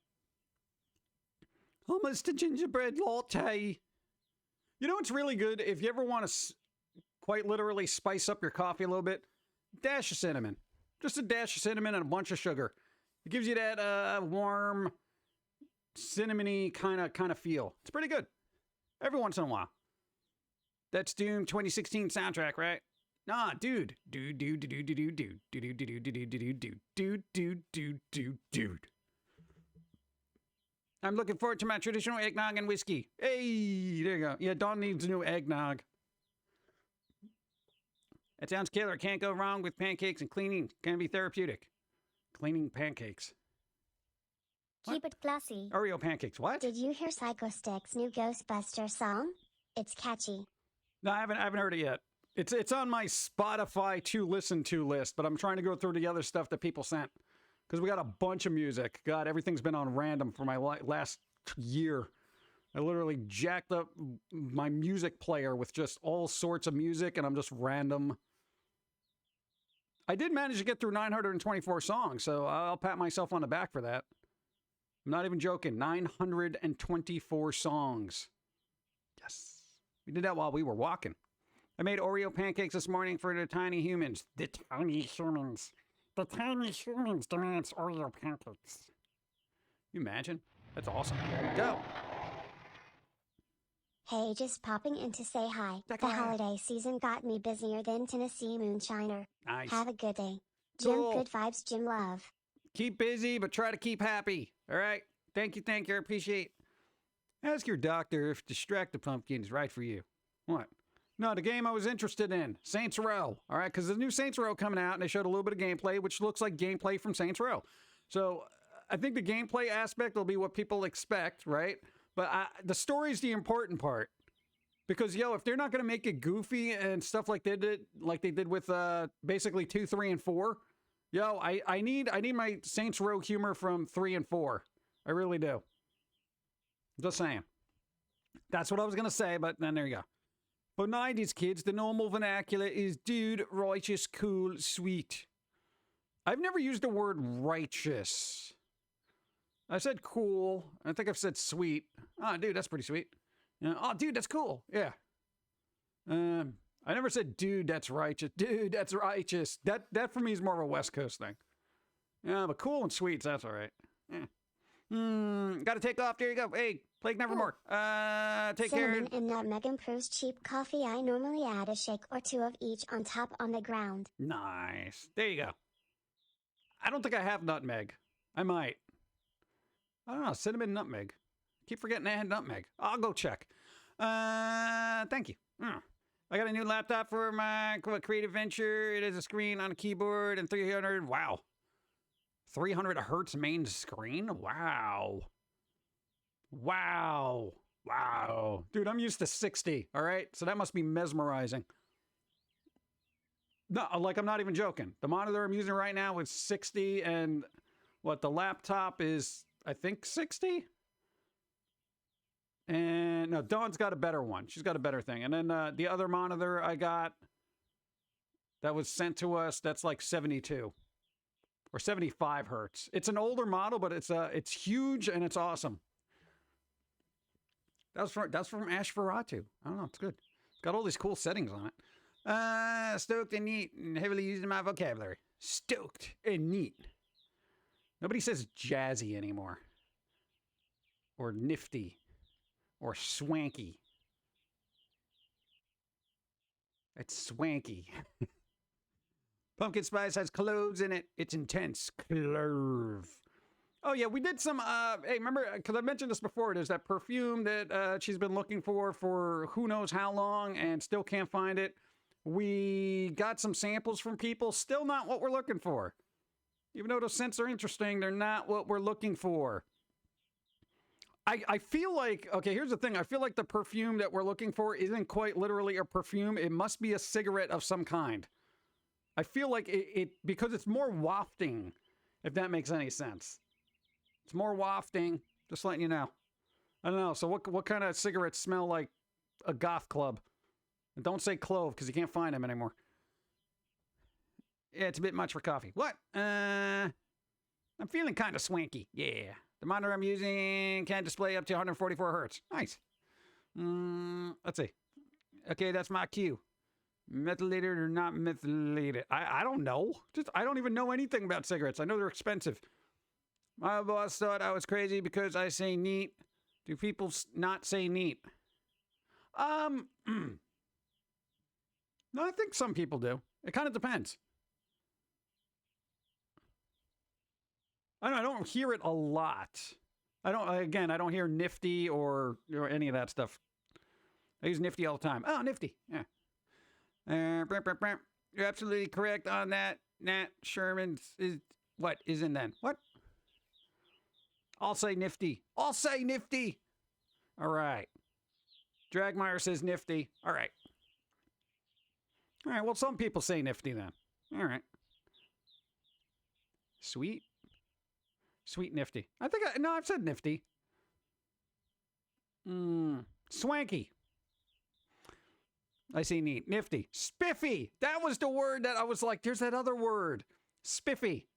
Almost a gingerbread latte. You know what's really good? If you ever want to quite literally spice up your coffee a little bit, dash of cinnamon. Just a dash of cinnamon and a bunch of sugar. It gives you that warm, cinnamony kind of feel. It's pretty good. Every once in a while. That's Doom 2016 soundtrack, right? Nah, dude. Dude. I'm looking forward to my traditional eggnog and whiskey. Hey, there you go. Yeah, Dawn needs a new eggnog. That sounds killer. Can't go wrong with pancakes and cleaning. Can be therapeutic. Cleaning pancakes. Keep it classy. Oreo pancakes. What? Did you hear Psycho Stick's new Ghostbuster song? It's catchy. No, I haven't heard it yet. It's on my Spotify to listen to list, but I'm trying to go through the other stuff that people sent because we got a bunch of music. God, everything's been on random for my last year. I literally jacked up my music player with just all sorts of music, and I'm just random. I did manage to get through 924 songs, so I'll pat myself on the back for that. I'm not even joking. 924 songs. Yes. We did that while we were walking. I made Oreo pancakes this morning for the tiny humans. The tiny humans. The tiny humans demands Oreo pancakes. You imagine? That's awesome. Go. Hey, just popping in to say hi. The holiday season got me busier than Tennessee moonshiner. Nice. Have a good day. Jim, Cool. good vibes, Jim love. Keep busy, but try to keep happy. All right? Thank you. I appreciate. Ask your doctor if Distract the Pumpkin is right for you. What? No, the game I was interested in. Saints Row. All right? Because the new Saints Row coming out, and they showed a little bit of gameplay, which looks like gameplay from Saints Row. So I think the gameplay aspect will be what people expect, right? But the story's the important part. Because, if they're not going to make it goofy and stuff like they did with basically 2, 3, and 4, I need my Saints Row humor from 3 and 4. I really do. Just saying. That's what I was going to say, but then there you go. For 90s kids, the normal vernacular is dude, righteous, cool, sweet. I've never used the word righteous. I said cool. I think I've said sweet. Oh, dude, that's pretty sweet. Oh, dude, that's cool. Yeah. I never said, dude, that's righteous. Dude, that's righteous. That for me is more of a West Coast thing. Yeah, but cool and sweets, that's all right. Gotta take off. There you go. Hey, Plague Nevermore. Take care. Cinnamon and nutmeg improves cheap coffee. I normally add a shake or two of each on top on the ground. Nice. There you go. I don't think I have nutmeg. I might. I don't know. Cinnamon, nutmeg. Keep forgetting I had nutmeg. I'll go check. Thank you. I got a new laptop for my creative venture. It has a screen on a keyboard and 300. Wow. 300 hertz main screen? Wow. Dude, I'm used to 60, all right? So that must be mesmerizing. No, like, I'm not even joking. The monitor I'm using right now is 60, and the laptop is, I think, 60? And no, Dawn's got a better one. She's got a better thing. And then the other monitor I got that was sent to us, that's like 72 or 75 hertz. It's an older model, but it's huge and it's awesome. That's from Ashferatu. I don't know, it's good. It's got all these cool settings on it. Stoked and neat and heavily used in my vocabulary. Stoked and neat. Nobody says jazzy anymore. Or nifty. Or swanky. It's swanky. Pumpkin spice has cloves in it. It's intense. Clove. Oh, yeah, we did some, hey, remember, because I mentioned this before, there's that perfume that she's been looking for who knows how long and still can't find it. We got some samples from people. Still not what we're looking for. Even though those scents are interesting, they're not what we're looking for. I feel like, okay, here's the thing. I feel like the perfume that we're looking for isn't quite literally a perfume. It must be a cigarette of some kind. I feel like it because it's more wafting, if that makes any sense. It's more wafting, just letting you know. I don't know. So what kind of cigarettes smell like a goth club? And don't say clove, because you can't find them anymore. Yeah, it's a bit much for coffee. What? I'm feeling kind of swanky. Yeah. The monitor I'm using can display up to 144 hertz. Nice. Let's see. Okay, that's my cue. Methylated or not methylated? I don't know. I don't even know anything about cigarettes. I know they're expensive. My boss thought I was crazy because I say neat. Do people not say neat? No, I think some people do. It kind of depends. I don't hear it a lot. I don't hear nifty or any of that stuff. I use nifty all the time. Oh, nifty. Yeah. You're absolutely correct on that. Nat Sherman's is what is in then. What? I'll say nifty. I'll say nifty. All right. Dragmeyer says nifty. All right. All right, well, some people say nifty then. All right. Sweet. Sweet nifty. No, I've said nifty. Swanky. I see neat. Nifty. Spiffy. That was the word that I was like, there's that other word. Spiffy.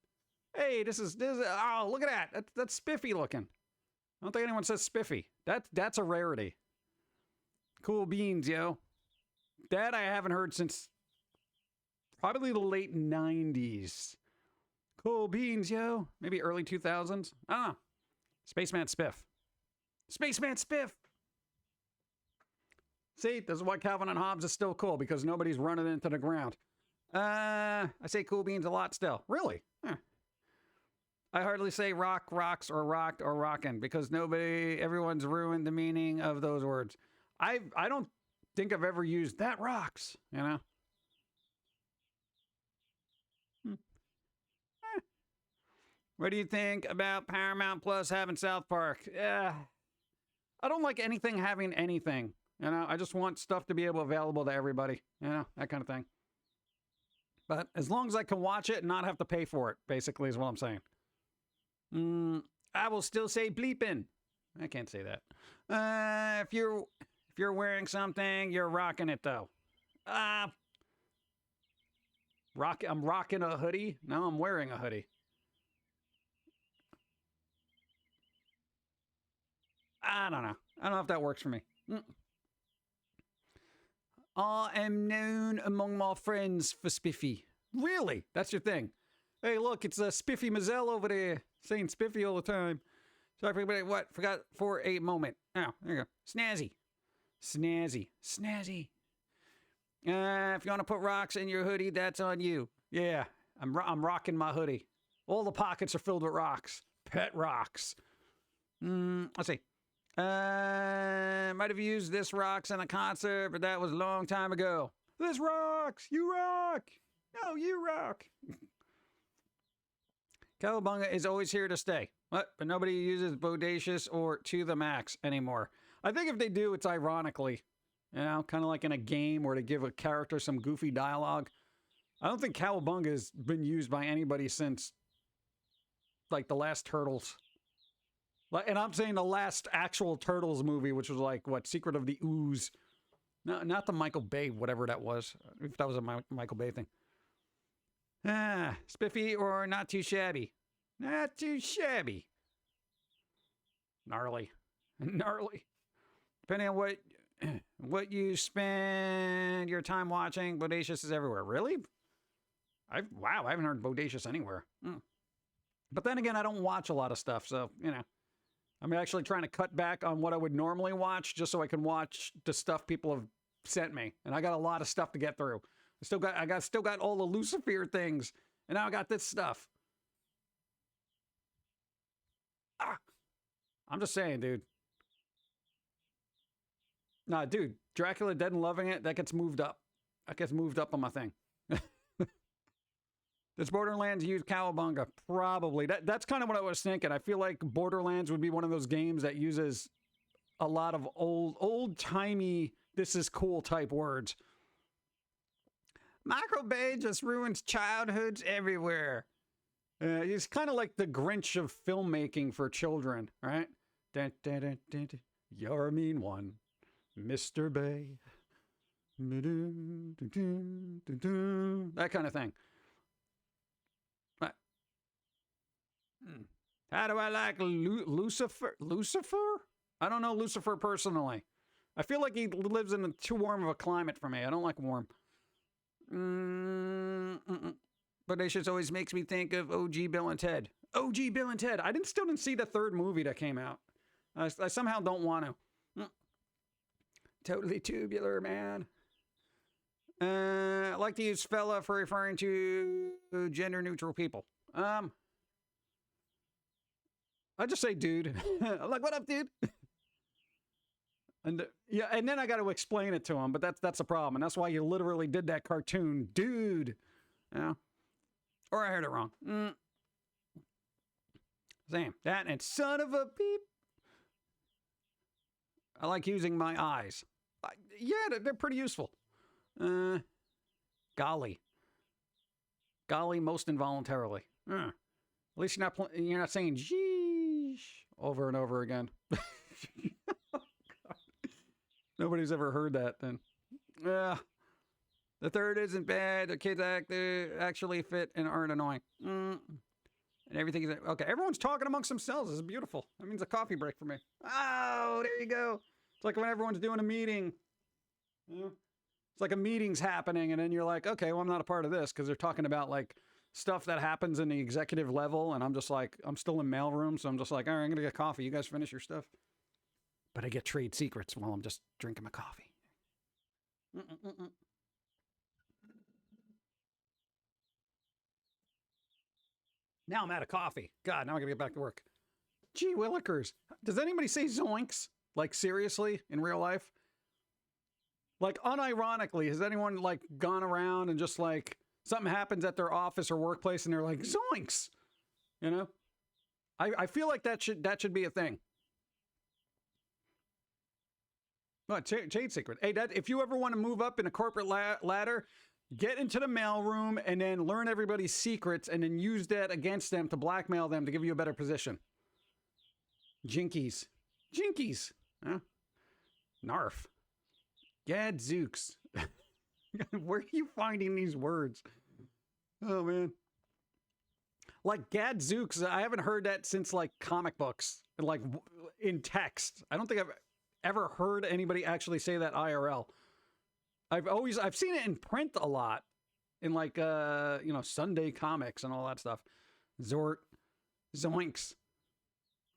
Hey, this is oh, look at that. That's spiffy looking. I don't think anyone says spiffy. That's a rarity. Cool beans, yo. That I haven't heard since probably the late 90s. Cool beans, yo. Maybe early 2000s. I don't know. Spaceman Spiff. Spaceman Spiff. See, this is why Calvin and Hobbes is still cool, because nobody's running into the ground. I say cool beans a lot still. Really? Huh. I hardly say rock, rocks, or rocked, or rockin', because everyone's ruined the meaning of those words. I don't think I've ever used that rocks, you know? What do you think about Paramount Plus having South Park? I don't like anything having anything. You know, I just want stuff to be available to everybody. You know, that kind of thing. But as long as I can watch it and not have to pay for it, basically, is what I'm saying. I will still say bleeping. I can't say that. If you're wearing something, you're rocking it though. I'm rocking a hoodie. No, I'm wearing a hoodie. I don't know. I don't know if that works for me. I am known among my friends for spiffy. Really? That's your thing? Hey, look, it's a Spiffy Mazzell over there saying spiffy all the time. Sorry for everybody. What? Forgot for a moment. Oh, there you go. Snazzy. Snazzy. Snazzy. If you want to put rocks in your hoodie, that's on you. Yeah, I'm rocking my hoodie. All the pockets are filled with rocks. Pet rocks. Let's see. Might have used this rocks in a concert, but that was a long time ago. This rocks. You rock. No, you rock. Cowabunga is always here to stay. What? But nobody uses bodacious or to the max anymore. I think if they do, it's ironically. You know, kind of like in a game where to give a character some goofy dialogue. I don't think Cowabunga has been used by anybody since, like, the last Turtles. And I'm saying the last actual Turtles movie, which was like, what, Secret of the Ooze. No, not the Michael Bay, whatever that was. If that was a Michael Bay thing. Spiffy or not too shabby? Not too shabby. Gnarly. Gnarly. Depending on what you spend your time watching, bodacious is everywhere. Really? Wow, I haven't heard bodacious anywhere. But then again, I don't watch a lot of stuff, so, you know. I'm actually trying to cut back on what I would normally watch just so I can watch the stuff people have sent me. And I got a lot of stuff to get through. I still got all the Lucifer things, and now I got this stuff. I'm just saying, dude. Nah, dude, Dracula Dead and Loving It, that gets moved up. That gets moved up on my thing. Does Borderlands use Cowabunga? Probably. That's kind of what I was thinking. I feel like Borderlands would be one of those games that uses a lot of old-timey, this is cool type words. Michael Bay just ruins childhoods everywhere. He's kind of like the Grinch of filmmaking for children, right? Dun, dun, dun, dun, dun. You're a mean one, Mr. Bay. That kind of thing. How do I like Lucifer? Lucifer? I don't know Lucifer personally. I feel like he lives in too warm of a climate for me. I don't like warm. But it just always makes me think of OG Bill and Ted. OG Bill and Ted. I still didn't see the third movie that came out. I somehow don't want to. Totally tubular, man. I like to use fella for referring to gender neutral people. I just say dude. I'm like, what up, dude? And yeah, and then I got to explain it to him, but that's the problem, and that's why you literally did that cartoon, dude. You know? Or I heard it wrong. Same. That and son of a beep. I like using my eyes. Yeah, they're pretty useful. Golly. Golly, most involuntarily. At least you're not saying "jeesh" over and over again. Nobody's ever heard that then. Yeah. The third isn't bad. The kids actually fit and aren't annoying. And everything is okay. Everyone's talking amongst themselves. This is beautiful. That means a coffee break for me. Oh, there you go. It's like when everyone's doing a meeting. Yeah. It's like a meeting's happening, and then you're like, okay, well, I'm not a part of this because they're talking about like stuff that happens in the executive level, and I'm just like, I'm still in mailroom, so I'm just like, all right, I'm gonna get coffee. You guys finish your stuff. But I get trade secrets while I'm just drinking my coffee. Now I'm out of coffee. God, now I gotta get back to work. Gee willikers. Does anybody say zoinks? Like seriously, in real life? Like unironically, has anyone like gone around and just like something happens at their office or workplace and they're like, zoinks? You know? I feel like that should be a thing. What, trade secret? Hey, if you ever want to move up in a corporate ladder, get into the mailroom and then learn everybody's secrets and then use that against them to blackmail them to give you a better position. Jinkies. Jinkies. Huh? Narf. Gadzooks. Where are you finding these words? Oh, man. Like gadzooks, I haven't heard that since like comic books, like in text. I don't think I've ever heard anybody actually say that IRL. I've seen it in print a lot in like, Sunday comics and all that stuff. Zort. Zoinks.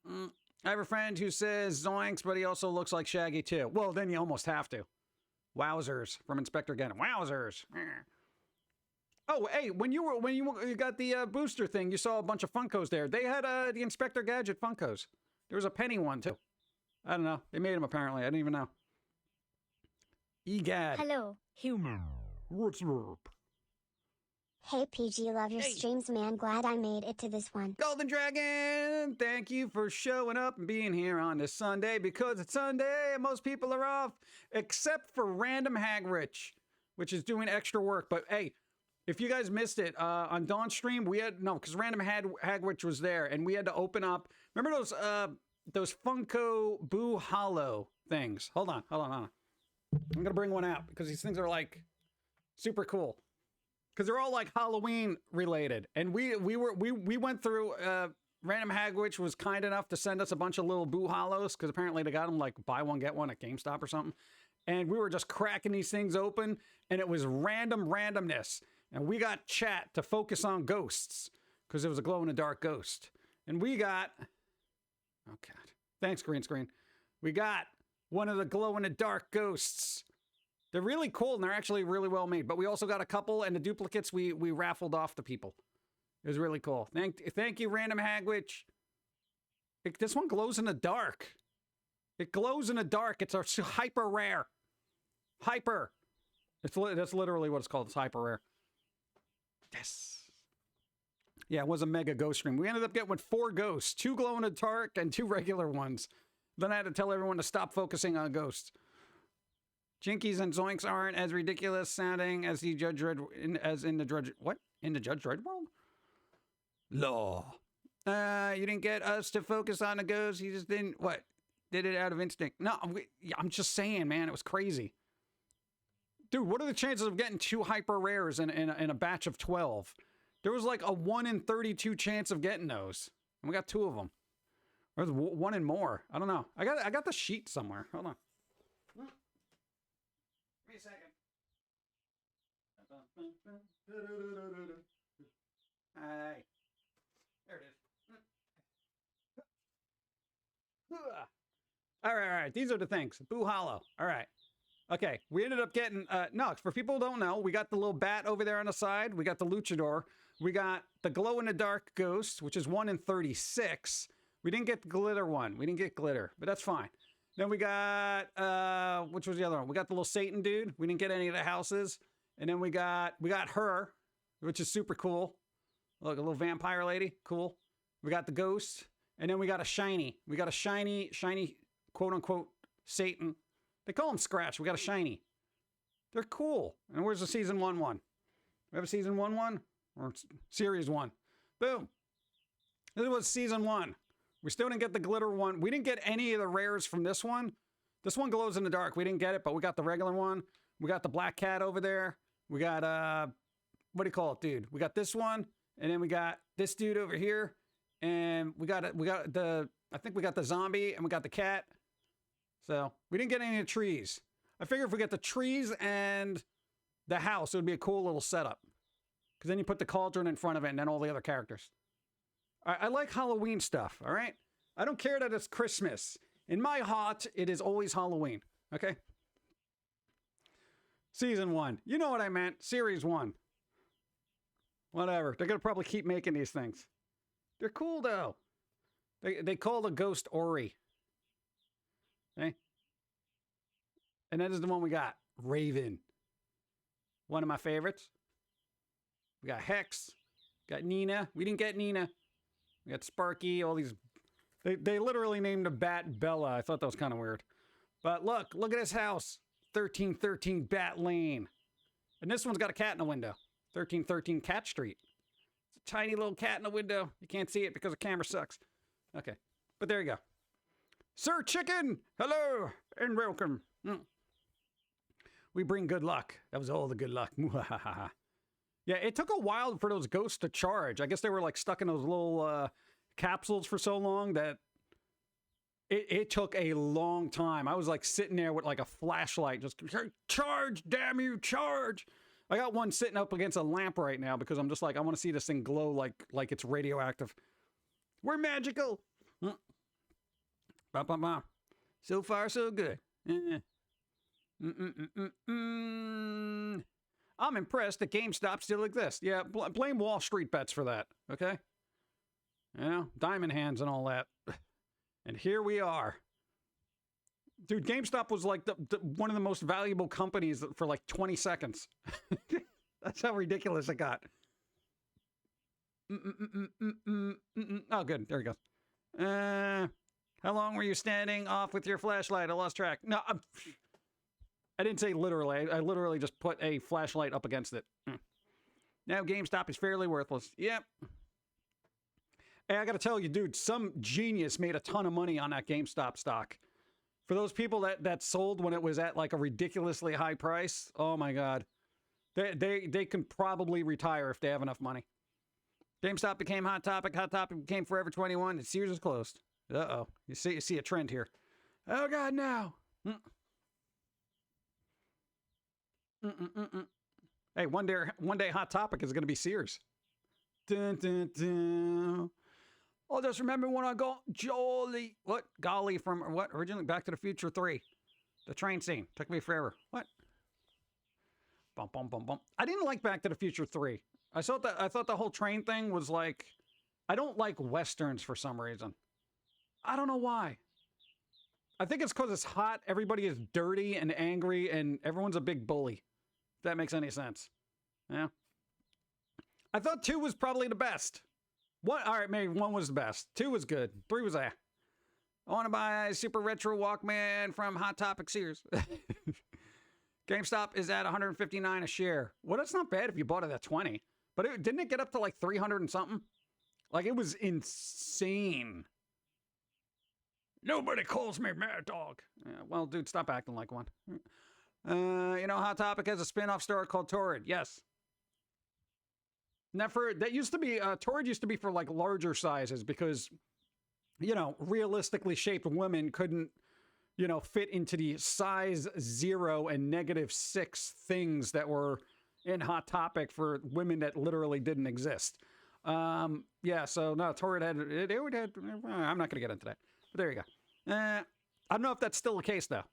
I have a friend who says zoinks, but he also looks like Shaggy too. Well, then you almost have to. Wowzers from Inspector Gadget. Wowzers. Oh, hey, when you got the booster thing, you saw a bunch of Funkos there. They had the Inspector Gadget Funkos. There was a penny one too. I don't know. They made them apparently. I didn't even know. Egad. Hello. Humor. What's up? Hey PG, love your streams, man. Glad I made it to this one. Golden Dragon, thank you for showing up and being here on this Sunday because it's Sunday and most people are off except for Random Hagrich, which is doing extra work. But hey, if you guys missed it, on Dawn's stream, because Random Hagrich was there and we had to open up. Remember those Funko Boo Hollow things? Hold on. I'm going to bring one out because these things are like super cool. Because they're all like Halloween related. And we went through, Random Hagrich was kind enough to send us a bunch of little Boo Hollows because apparently they got them like buy one, get one at GameStop or something. And we were just cracking these things open and it was randomness. And we got chat to focus on ghosts because it was a glow-in-the-dark ghost. And we got, oh God, thanks green screen. We got one of the glow-in-the-dark ghosts. They're really cool and they're actually really well made. But we also got a couple and the duplicates we raffled off to people. It was really cool. Thank you, Random Hagrich. This one glows in the dark. It glows in the dark. It's a hyper rare. Hyper. That's literally what it's called. It's hyper rare. Yes. Yeah, it was a mega ghost stream. We ended up getting with 4 ghosts. 2 glow in the dark and 2 regular ones. Then I had to tell everyone to stop focusing on ghosts. Jinkies and zoinks aren't as ridiculous sounding as the Judge Dredd in the Judge Dredd world? Law. You didn't get us to focus on the ghosts. You just didn't did it out of instinct. No, I'm just saying, man, it was crazy. Dude, what are the chances of getting 2 hyper rares in a batch of 12? There was like a 1 in 32 chance of getting those. And we got 2 of them. Or 1 in more. I don't know. I got the sheet somewhere. Hold on. Give me a second. Hey. There it is. All right. These are the things. Boo Hollow. All right. Okay. We ended up getting, no, for people who don't know, we got the little bat over there on the side. We got the luchador. We got the glow-in-the-dark ghost, which is 1 in 36. We didn't get the glitter one. We didn't get glitter, but that's fine. Then we got, which was the other one? We got the little Satan dude. We didn't get any of the houses. And then we got her, which is super cool. Look, a little vampire lady. Cool. We got the ghost. And then we got a shiny. We got a shiny, quote unquote, Satan. They call him Scratch. We got a shiny. They're cool. And where's the season 1 one? We have a season 1 one? Or series 1? Boom. This was season 1. We still didn't get the glitter one. We didn't get any of the rares from this one. This one glows in the dark. We didn't get it, but we got the regular one. We got the black cat over there. We got, what do you call it, dude? We got this one, and then we got this dude over here, and I think we got the zombie, and we got the cat. So, we didn't get any of the trees. I figure if we get the trees and the house, it would be a cool little setup. Because then you put the cauldron in front of it, and then all the other characters. I like Halloween stuff, all right? I don't care that it's Christmas. In my heart, it is always Halloween, okay? Season 1. You know what I meant. Series 1. Whatever. They're going to probably keep making these things. They're cool, though. They call the ghost Ori. Okay? And that is the one we got. Raven. One of my favorites. We got Hex. Got Nina. We didn't get Nina. We got Sparky. All these... They literally named the bat Bella. I thought that was kind of weird. But look at this house. 1313 Bat Lane. And this one's got a cat in the window. 1313 Cat Street. It's a tiny little cat in the window. You can't see it because the camera sucks. Okay. But there you go. Sir Chicken, hello and welcome. We bring good luck. That was all the good luck. Yeah, it took a while for those ghosts to charge. I guess they were like stuck in those little capsules for so long that it took a long time. I was like sitting there with like a flashlight, just charge, damn you, charge. I got one sitting up against a lamp right now because I'm just like, I want to see this thing glow like it's radioactive. We're magical. So far, so good. I'm impressed that GameStop still exists. Yeah, blame Wall Street bets for that, okay? You know, diamond hands and all that. And here we are. Dude, GameStop was like one of the most valuable companies for like 20 seconds. That's how ridiculous it got. Oh, good. There he goes. How long were you standing off with your flashlight? I lost track. No, I didn't say literally. I literally just put a flashlight up against it. Now GameStop is fairly worthless. Yep. Hey, I gotta tell you, dude, some genius made a ton of money on that GameStop stock. For those people that sold when it was at like a ridiculously high price, oh my God. They can probably retire if they have enough money. GameStop became Hot Topic. Hot Topic became Forever 21. And Sears is closed. Uh-oh. You see a trend here. Oh God, no. Hey, one day Hot Topic is going to be Sears. Dun, dun, dun. Oh, just remember when I got Jolly. What? Golly from what? Originally Back to the Future 3. The train scene. Took me forever. What? Bum, bum, bum, bum. I didn't like Back to the Future 3. I thought the whole train thing was like... I don't like Westerns for some reason. I don't know why. I think it's because it's hot, everybody is dirty and angry, and everyone's a big bully. If that makes any sense. Yeah. I thought 2 was probably the best. Alright, maybe 1 was the best. 2 was good. 3 was I want to buy a super retro Walkman from Hot Topic Sears. GameStop is at $159 a share. Well, that's not bad if you bought it at 20. But didn't it get up to like 300 and something? Like, it was insane. Nobody calls me Mad Dog. Yeah, well, dude, stop acting like one. You know, Hot Topic has a spin-off store called Torrid. Yes. That used to be, Torrid used to be for like larger sizes because, you know, realistically shaped women couldn't, you know, fit into the size 0 and -6 things that were in Hot Topic for women that literally didn't exist. Yeah, so no, Torrid had, I'm not going to get into that. But there you go. I don't know if that's still the case, though.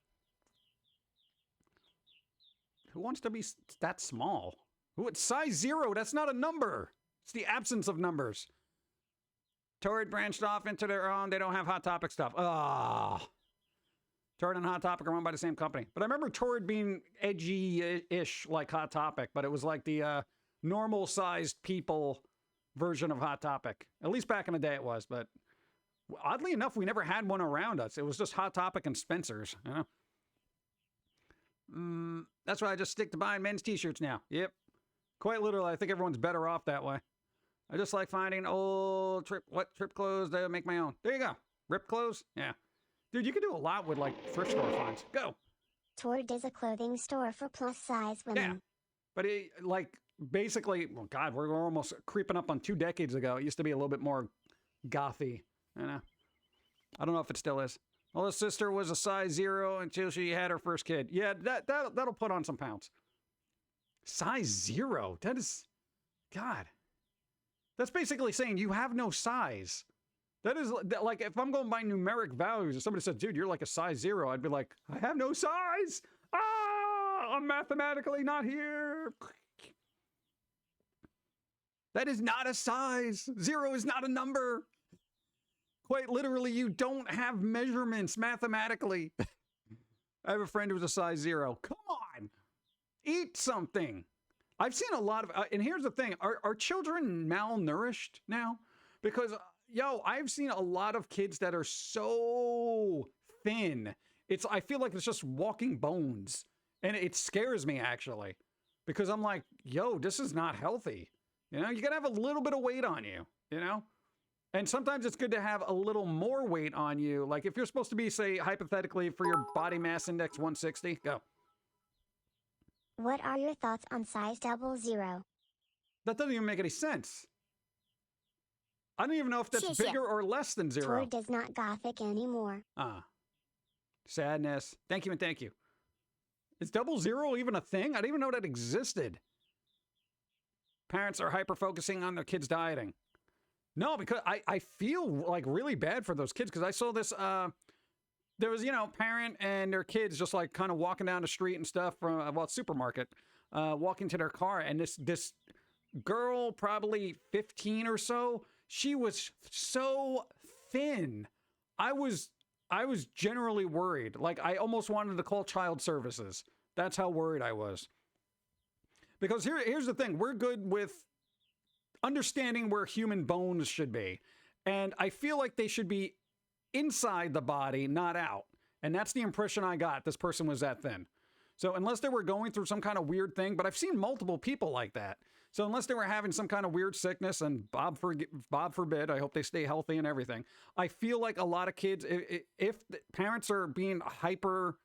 Who wants to be that small? It's size 0. That's not a number. It's the absence of numbers. Torrid branched off into their own. They don't have Hot Topic stuff. Ah. Torrid and Hot Topic are owned by the same company. But I remember Torrid being edgy-ish like Hot Topic, but it was like the normal-sized people version of Hot Topic. At least back in the day it was, but Oddly enough, we never had one around us. It was just Hot Topic and Spencer's, you know? That's why I just stick to buying men's t-shirts now. Yep. Quite literally, I think everyone's better off that way. I just like finding old trip clothes to make my own. There you go. Rip clothes? Yeah. Dude, you can do a lot with like thrift store finds. Go. Tord is a clothing store for plus size women. Yeah. But it, like, basically, well, God, we're almost creeping up on 2 decades ago. It used to be a little bit more gothy, you know? I don't know if it still is. Well, his sister was a size 0 until she had her first kid. Yeah, that'll put on some pounds. Size 0? That is... God. That's basically saying you have no size. That is, like, if I'm going by numeric values, if somebody said, dude, you're like a size 0, I'd be like, I have no size! Ah! I'm mathematically not here! That is not a size! 0 is not a number! Quite literally, you don't have measurements mathematically. I have a friend who's a size 0. Come on! Eat something! I've seen a lot of... and here's the thing. Are children malnourished now? Because, yo, I've seen a lot of kids that are so thin. I feel like it's just walking bones. And it scares me, actually. Because I'm like, yo, this is not healthy. You know, you gotta have a little bit of weight on you, you know? And sometimes it's good to have a little more weight on you. Like if you're supposed to be, say, hypothetically, for your body mass index 160, go. What are your thoughts on size 00? That doesn't even make any sense. I don't even know if that's Sure. bigger or less than 0. Tord is not gothic anymore. Sadness. Thank you and thank you. Is 00 even a thing? I didn't even know that existed. Parents are hyper-focusing on their kids' dieting. No, because I feel like really bad for those kids because I saw this, there was, you know, parent and their kids just like kind of walking down the street and stuff from, well, supermarket, walking to their car. And this girl, probably 15 or so, she was so thin. I was generally worried. Like I almost wanted to call child services. That's how worried I was. Because here's the thing. We're good with understanding where human bones should be. And I feel like they should be inside the body, not out. And that's the impression I got. This person was that thin. So unless they were going through some kind of weird thing, but I've seen multiple people like that. So unless they were having some kind of weird sickness, and Bob forbid, I hope they stay healthy and everything. I feel like a lot of kids, if the parents are being hyper,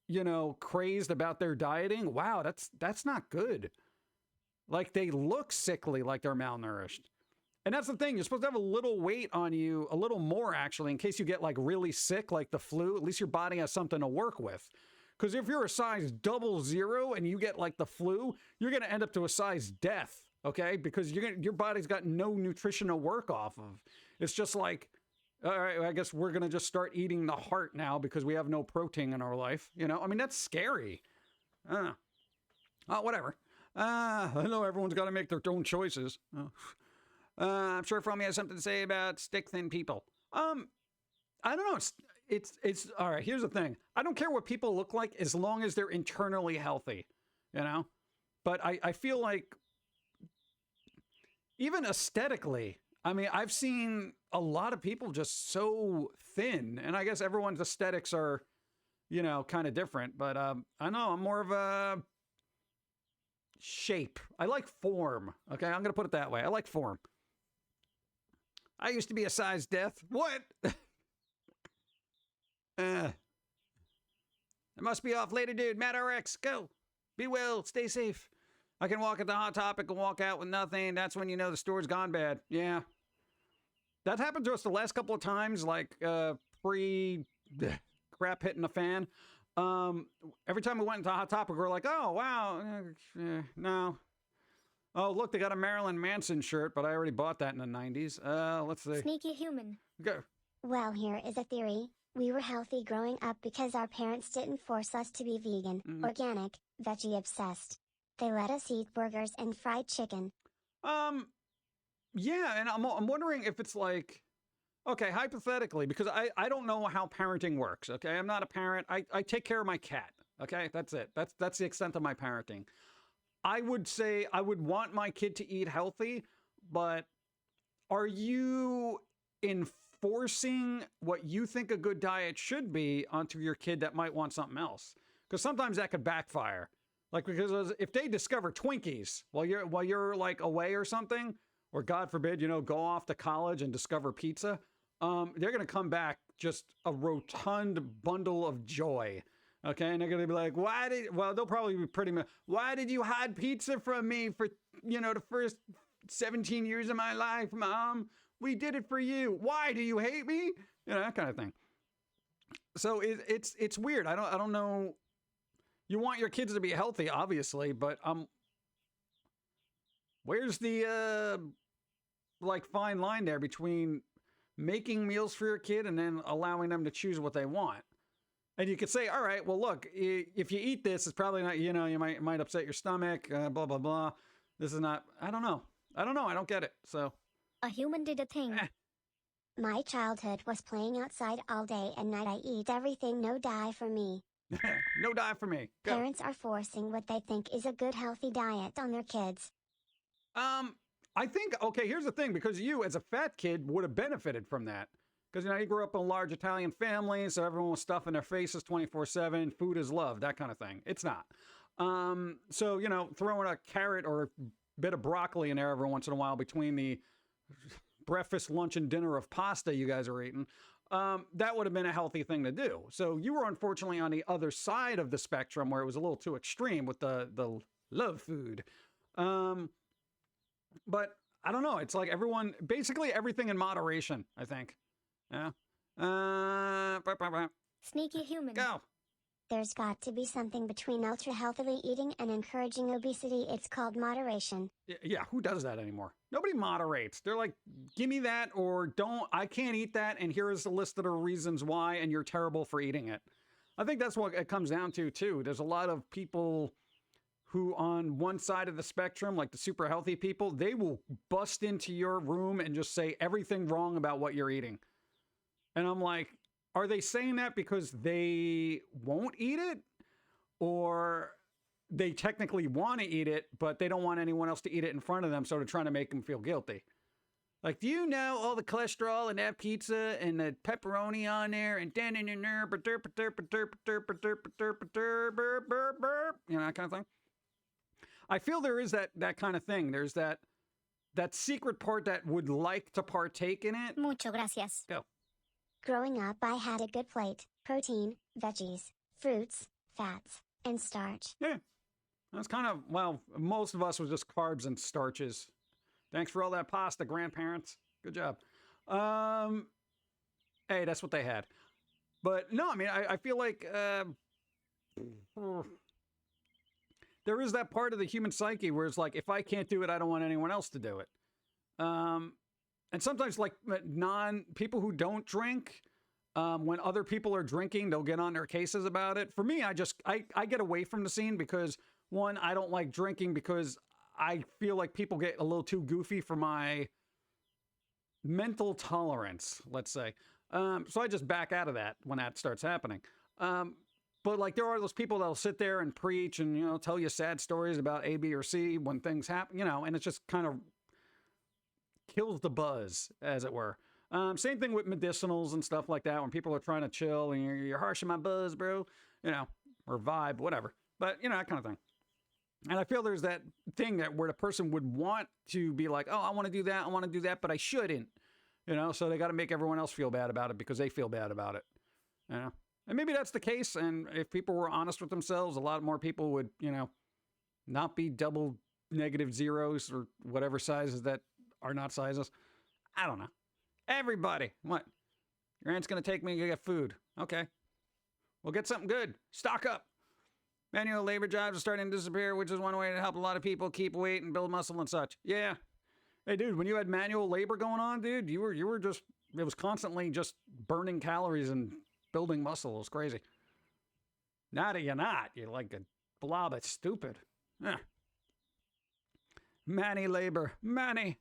you know, crazed about their dieting, wow, that's not good. Like they look sickly, like they're malnourished. And that's the thing. You're supposed to have a little weight on you, a little more actually, in case you get like really sick, like the flu. At least your body has something to work with. Because if you're a size 00 and you get like the flu, you're going to end up to a size death, okay? Because your body's got no nutrition to work off of. It's just like, all right, I guess we're going to just start eating the heart now because we have no protein in our life. You know, I mean, that's scary. Whatever. I know everyone's got to make their own choices. I'm sure Fromy has something to say about stick-thin people. I don't know. It's all right. Here's the thing. I don't care what people look like as long as they're internally healthy, you know? But I feel like even aesthetically, I mean, I've seen a lot of people just so thin, and I guess everyone's aesthetics are, you know, kind of different, but I know I'm more of a shape. I like form. Okay, I'm going to put it that way. I like form. I used to be a size death. What? It must be off later, dude. Matt RX, go. Be well. Stay safe. I can walk at the Hot Topic and walk out with nothing. That's when you know the store's gone bad. Yeah. That happened to us the last couple of times, like pre-crap hitting the fan. Every time we went into Hot Topic, we were like, oh, wow. No. Oh, look, they got a Marilyn Manson shirt, but I already bought that in the 90s. Let's see. Sneaky human. Go. Well, here is a theory. We were healthy growing up because our parents didn't force us to be vegan, organic, veggie obsessed. They let us eat burgers and fried chicken. Yeah, and I'm wondering if it's like, okay, hypothetically, because I don't know how parenting works, okay? I'm not a parent. I take care of my cat, okay? That's it. That's the extent of my parenting. I would say I would want my kid to eat healthy, but are you forcing what you think a good diet should be onto your kid that might want something else. Because sometimes that could backfire. Like, because if they discover Twinkies while you're like away or something, or God forbid, go off to college and discover pizza, they're going to come back just a rotund bundle of joy. Okay. And they're going to be like, they'll probably be pretty much, why did you hide pizza from me for, the first 17 years of my life, Mom? We did it for you. Why do you hate me? That kind of thing. So it's weird. I don't know. You want your kids to be healthy, obviously, but where's the fine line there between making meals for your kid and then allowing them to choose what they want? And you could say, all right, well, look, if you eat this, it's probably not, you might upset your stomach, blah, blah, blah. This is not, I don't know. I don't get it. So. A human did a thing. My childhood was playing outside all day and night. I eat everything, no die for me. No die for me. Go. Parents are forcing what they think is a good healthy diet on their kids. I think, okay, here's the thing, because you as a fat kid would have benefited from that. Because, you grew up in a large Italian family, so everyone was stuffing their faces 24/7. Food is love, that kind of thing. It's not. So, throwing a carrot or a bit of broccoli in there every once in a while between the breakfast, lunch, and dinner of pasta you guys are eating, that would have been a healthy thing to do. So you were unfortunately on the other side of the spectrum where it was a little too extreme with the love food. But I don't know. It's like basically everything in moderation, I think. Yeah. Sneaky human. Go. There's got to be something between ultra healthily eating and encouraging obesity. It's called moderation. Yeah, who does that anymore? Nobody moderates. They're like, give me that or don't. I can't eat that, and here's a list of the reasons why, and you're terrible for eating it. I think that's what it comes down to, too. There's a lot of people who on one side of the spectrum, like the super healthy people, they will bust into your room and just say everything wrong about what you're eating. And I'm like, are they saying that because they won't eat it? Or they technically want to eat it, but they don't want anyone else to eat it in front of them, so they're trying to make them feel guilty. Like, do you know all the cholesterol in that pizza and the pepperoni on there and that kind of thing? I feel there is that kind of thing. There's that secret part that would like to partake in it. Mucho gracias. Go. Growing up, I had a good plate: protein, veggies, fruits, fats, and starch. Yeah. That's kind of, most of us was just carbs and starches. Thanks for all that pasta, grandparents. Good job. Hey, that's what they had. But no, I mean, I feel like there is that part of the human psyche where it's like, if I can't do it, I don't want anyone else to do it. And sometimes, like, people who don't drink, when other people are drinking, they'll get on their cases about it. For me, I get away from the scene because, one, I don't like drinking because I feel like people get a little too goofy for my mental tolerance, let's say. So I just back out of that when that starts happening. But, like, there are those people that'll sit there and preach and, tell you sad stories about A, B, or C when things happen, and it's just kind of kills the buzz, as it were. Same thing with medicinals and stuff like that. When people are trying to chill and you're harshing my buzz, bro, or vibe, whatever. But, that kind of thing. And I feel there's that thing where the person would want to be like, oh, I want to do that, but I shouldn't. So they got to make everyone else feel bad about it because they feel bad about it. And maybe that's the case. And if people were honest with themselves, a lot more people would, not be double negative zeros or whatever sizes that are not sizes. I don't know. Everybody, what? Your aunt's going to take me to get food. Okay. We'll get something good. Stock up. Manual labor jobs are starting to disappear, which is one way to help a lot of people keep weight and build muscle and such. Yeah. Hey, dude, when you had manual labor going on, dude, you were just, it was constantly just burning calories and building muscle. It was crazy. Now that you're not, you're like a blob of stupid. Manny labor. Manny.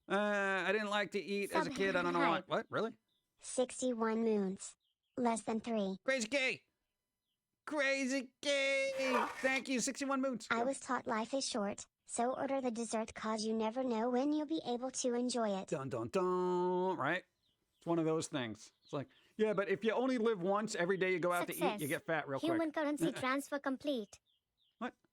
I didn't like to eat as a kid. I don't know why. What? Really? 61 moons. Less than 3. Crazy gay. Crazy gay. Thank you. 61 moons. I was taught life is short, so order the dessert cause you never know when you'll be able to enjoy it. Dun dun dun. Right? It's one of those things. It's like, yeah, but if you only live once, every day you go out to eat, you Success. get fat real Human quick. currency transfer complete.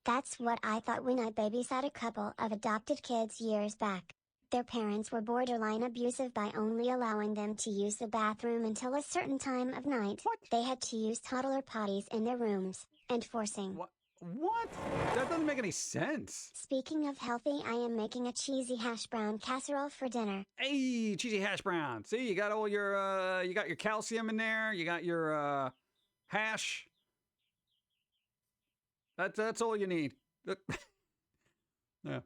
That's what I thought when I babysat a couple of adopted kids years back. Their parents were borderline abusive by only allowing them to use the bathroom until a certain time of night. What? They had to use toddler potties in their rooms, and forcing. What? That doesn't make any sense. Speaking of healthy, I am making a cheesy hash brown casserole for dinner. Hey, cheesy hash brown. See, you got all your, you got your calcium in there. You got your, hash. That's all you need. Yeah.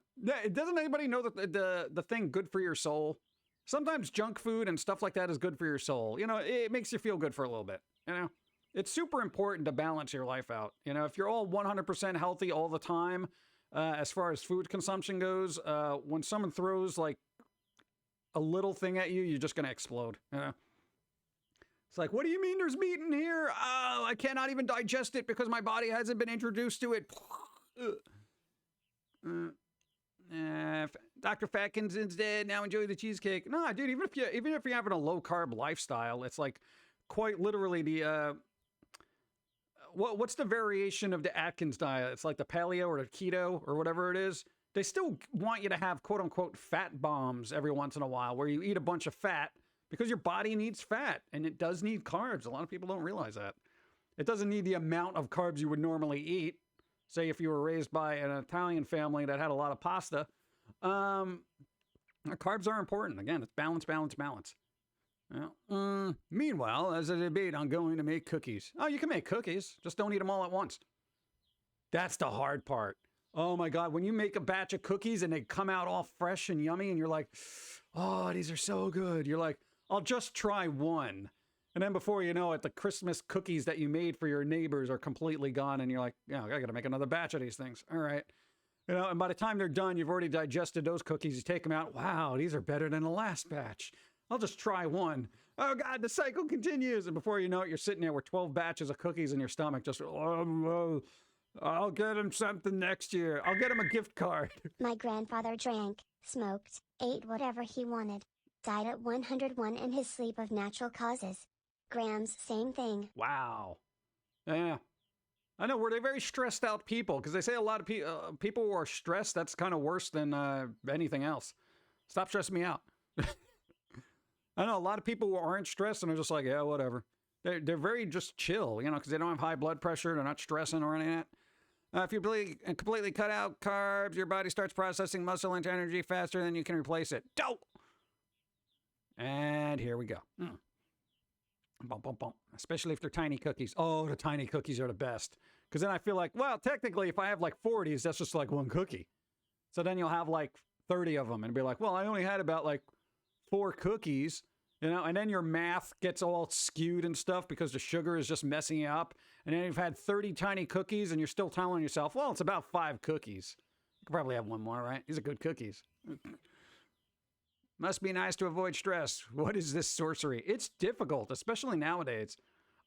Doesn't anybody know that the thing good for your soul? Sometimes junk food and stuff like that is good for your soul. You know, it makes you feel good for a little bit. You know, it's super important to balance your life out. You know, if you're all 100% healthy all the time, as far as food consumption goes, when someone throws like a little thing at you, you're just gonna explode. You know. It's like, what do you mean there's meat in here? Oh, I cannot even digest it because my body hasn't been introduced to it. Dr. Fatkin's dead. Now enjoy the cheesecake. No, dude, even if you're having a low carb lifestyle, it's like quite literally the what's the variation of the Atkins diet? It's like the paleo or the keto or whatever it is. They still want you to have quote unquote fat bombs every once in a while where you eat a bunch of fat because your body needs fat and it does need carbs. A lot of people don't realize that. It doesn't need the amount of carbs you would normally eat. Say if you were raised by an Italian family that had a lot of pasta, carbs are important. Again, it's balance, balance, balance. Well, meanwhile, as a debate on going to make cookies. Oh, you can make cookies. Just don't eat them all at once. That's the hard part. Oh my God, when you make a batch of cookies and they come out all fresh and yummy and you're like, oh, these are so good. You're like, I'll just try one. And then before you know it, the Christmas cookies that you made for your neighbors are completely gone. And you're like, yeah, I got to make another batch of these things. All right. You know, and by the time they're done, you've already digested those cookies. You take them out. Wow, these are better than the last batch. I'll just try one. Oh God, the cycle continues. And before you know it, you're sitting there with 12 batches of cookies in your stomach. Just, oh, I'll get him something next year. I'll get him a gift card. My grandfather drank, smoked, ate whatever he wanted. Died at 101 in his sleep of natural causes. Grams, same thing. Wow. Yeah. I know. Were they very stressed out people? Because they say a lot of people who are stressed, that's kind of worse than anything else. Stop stressing me out. I know a lot of people who aren't stressed and are just like, yeah, whatever. They're very just chill, you know, because they don't have high blood pressure. They're not stressing or anything like that. If you completely cut out carbs, your body starts processing muscle into energy faster than you can replace it. Dope! And here we go. Bump, bump, bump. Especially if they're tiny cookies. Oh, the tiny cookies are the best. Because then I feel like, well, technically, if I have like 40s, that's just like one cookie. So then you'll have like 30 of them and be like, well, I only had about like 4 cookies, you know, and then your math gets all skewed and stuff because the sugar is just messing you up. And then you've had 30 tiny cookies and you're still telling yourself, well, it's about 5 cookies. You could probably have one more, right? These are good cookies. Must be nice to avoid stress. What is this sorcery? It's difficult, especially nowadays.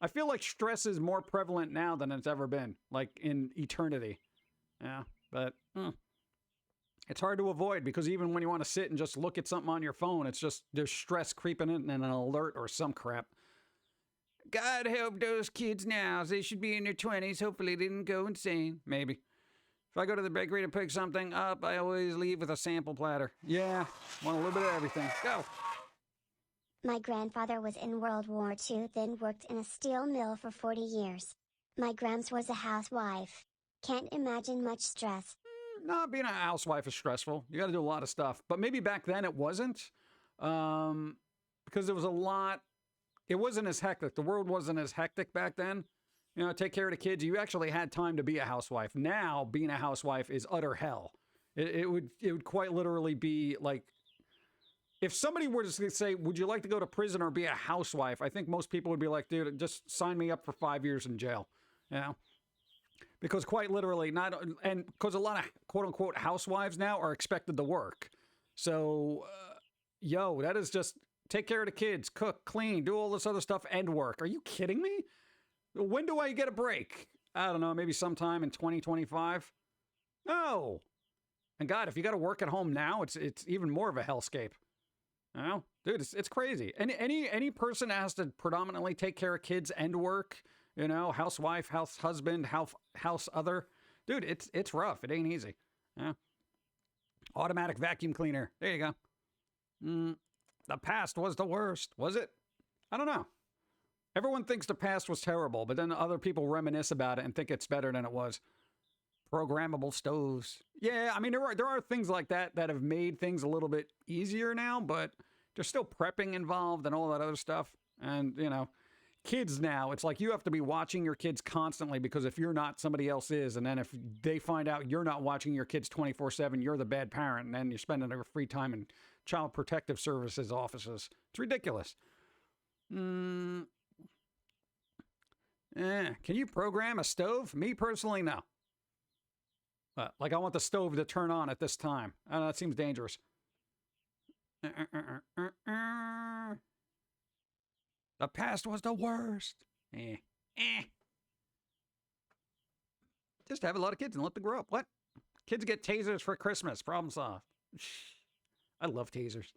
I feel like stress is more prevalent now than it's ever been, like in eternity. Yeah, but it's hard to avoid because even when you want to sit and just look at something on your phone, it's just there's stress creeping in and an alert or some crap. God help those kids now. They should be in their 20s. Hopefully they didn't go insane. Maybe. If I go to the bakery to pick something up, I always leave with a sample platter. Yeah, want a little bit of everything. Go. My grandfather was in World War II, then worked in a steel mill for 40 years. My grams was a housewife. Can't imagine much stress. No, being a housewife is stressful. You got to do a lot of stuff. But maybe back then it wasn't. Because there was a lot. It wasn't as hectic. The world wasn't as hectic back then. You know, take care of the kids. You actually had time to be a housewife. Now, being a housewife is utter hell. It would quite literally be like, if somebody were to say, would you like to go to prison or be a housewife? I think most people would be like, dude, just sign me up for 5 years in jail. You know? Because quite literally, because a lot of quote unquote housewives now are expected to work. So, that is just take care of the kids, cook, clean, do all this other stuff and work. Are you kidding me? When do I get a break? I don't know, maybe sometime in 2025? No. And God, if you got to work at home now, it's even more of a hellscape. You know? Dude, it's crazy. Any person that has to predominantly take care of kids and work, you know, housewife, house husband, house other. Dude, it's rough. It ain't easy. Yeah. Automatic vacuum cleaner. There you go. The past was the worst. Was it? I don't know. Everyone thinks the past was terrible, but then other people reminisce about it and think it's better than it was. Programmable stoves. Yeah, I mean, there are things like that that have made things a little bit easier now, but there's still prepping involved and all that other stuff. And, you know, kids now, it's like you have to be watching your kids constantly because if you're not, somebody else is. And then if they find out you're not watching your kids 24/7, you're the bad parent. And then you're spending your free time in child protective services offices. It's ridiculous. Can you program a stove? Me personally, no. Like I want the stove to turn on at this time. I know that seems dangerous. The past was the worst. Just have a lot of kids and let them grow up. What? Kids get tasers for Christmas. Problem solved. I love tasers.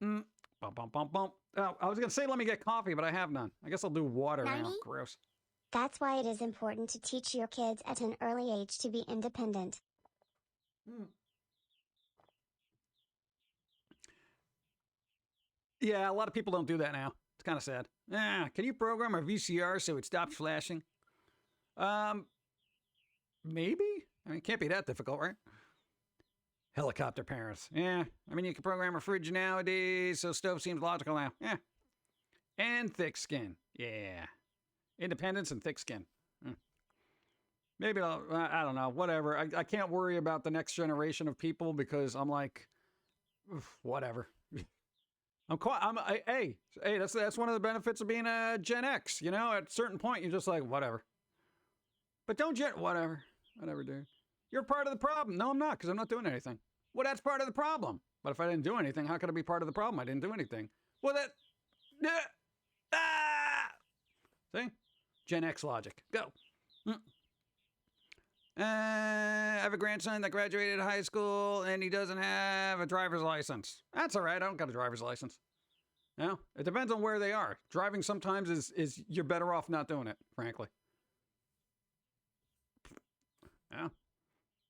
Bum, bum, bum, bum. Oh, I was going to say let me get coffee, but I have none. I guess I'll do water now. 90? Gross. That's why it is important to teach your kids at an early age to be independent. Yeah, a lot of people don't do that now. It's kind of sad. Can you program a VCR so it stops flashing? Maybe? I mean, it can't be that difficult, right? Helicopter parents. Yeah. I mean, you can program a fridge nowadays, so stove seems logical now. Yeah. And thick skin. Yeah. Independence and thick skin. Maybe I don't know. Whatever. I can't worry about the next generation of people because I'm like, whatever. Hey, that's one of the benefits of being a Gen X. You know, at a certain point, you're just like, whatever. But don't whatever, dude. You're part of the problem. No, I'm not, because I'm not doing anything. Well, that's part of the problem. But if I didn't do anything, how could I be part of the problem? I didn't do anything. Well, see? Gen X logic. Go. I have a grandson that graduated high school, and he doesn't have a driver's license. That's all right. I don't got a driver's license. No, it depends on where they are. Driving sometimes is you're better off not doing it, frankly. Yeah.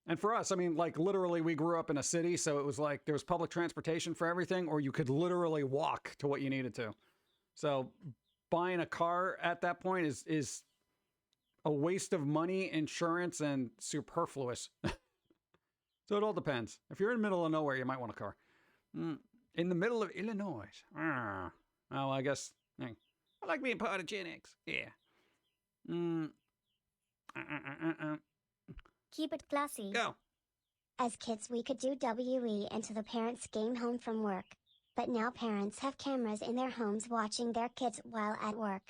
And for us, I mean, like literally we grew up in a city, so it was like there was public transportation for everything, or you could literally walk to what you needed to. So buying a car at that point is a waste of money, insurance, and superfluous. So it all depends. If you're in the middle of nowhere, you might want a car. In the middle of Illinois. Oh, I guess. I like being part of Gen X. Yeah. Keep it classy. Go. As kids, we could do WE into the parents' game home from work. But now parents have cameras in their homes watching their kids while at work.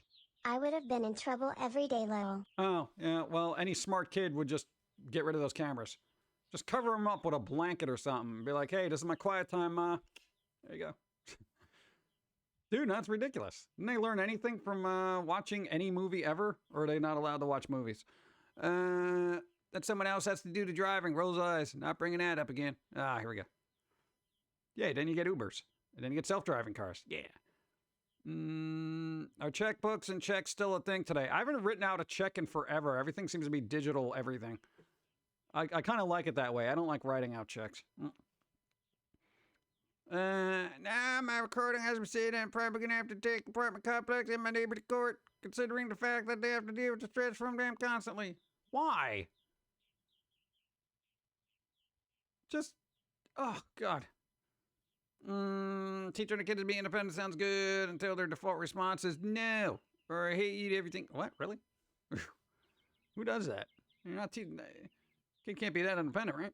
I would have been in trouble every day, Lowell. Oh, yeah. Well, any smart kid would just get rid of those cameras. Just cover them up with a blanket or something. Be like, hey, this is my quiet time, Ma. There you go. Dude, that's ridiculous. Didn't they learn anything from watching any movie ever? Or are they not allowed to watch movies? That someone else has to do the driving. Rolls eyes. Not bringing that up again. Here we go. Yeah, then you get Ubers. And then you get self-driving cars. Yeah. Are checkbooks and checks still a thing today? I haven't written out a check in forever. Everything seems to be digital everything. I kind of like it that way. I don't like writing out checks. Now my recording has been said I'm probably going to have to take apartment complex and my neighbor to court, considering the fact that they have to deal with the stress from them constantly. Why? Just, oh, God. Teaching the kids to be independent sounds good until their default response is no, or I hate you to everything. What, really? Who does that? You're not teaching. Kid can't be that independent, right?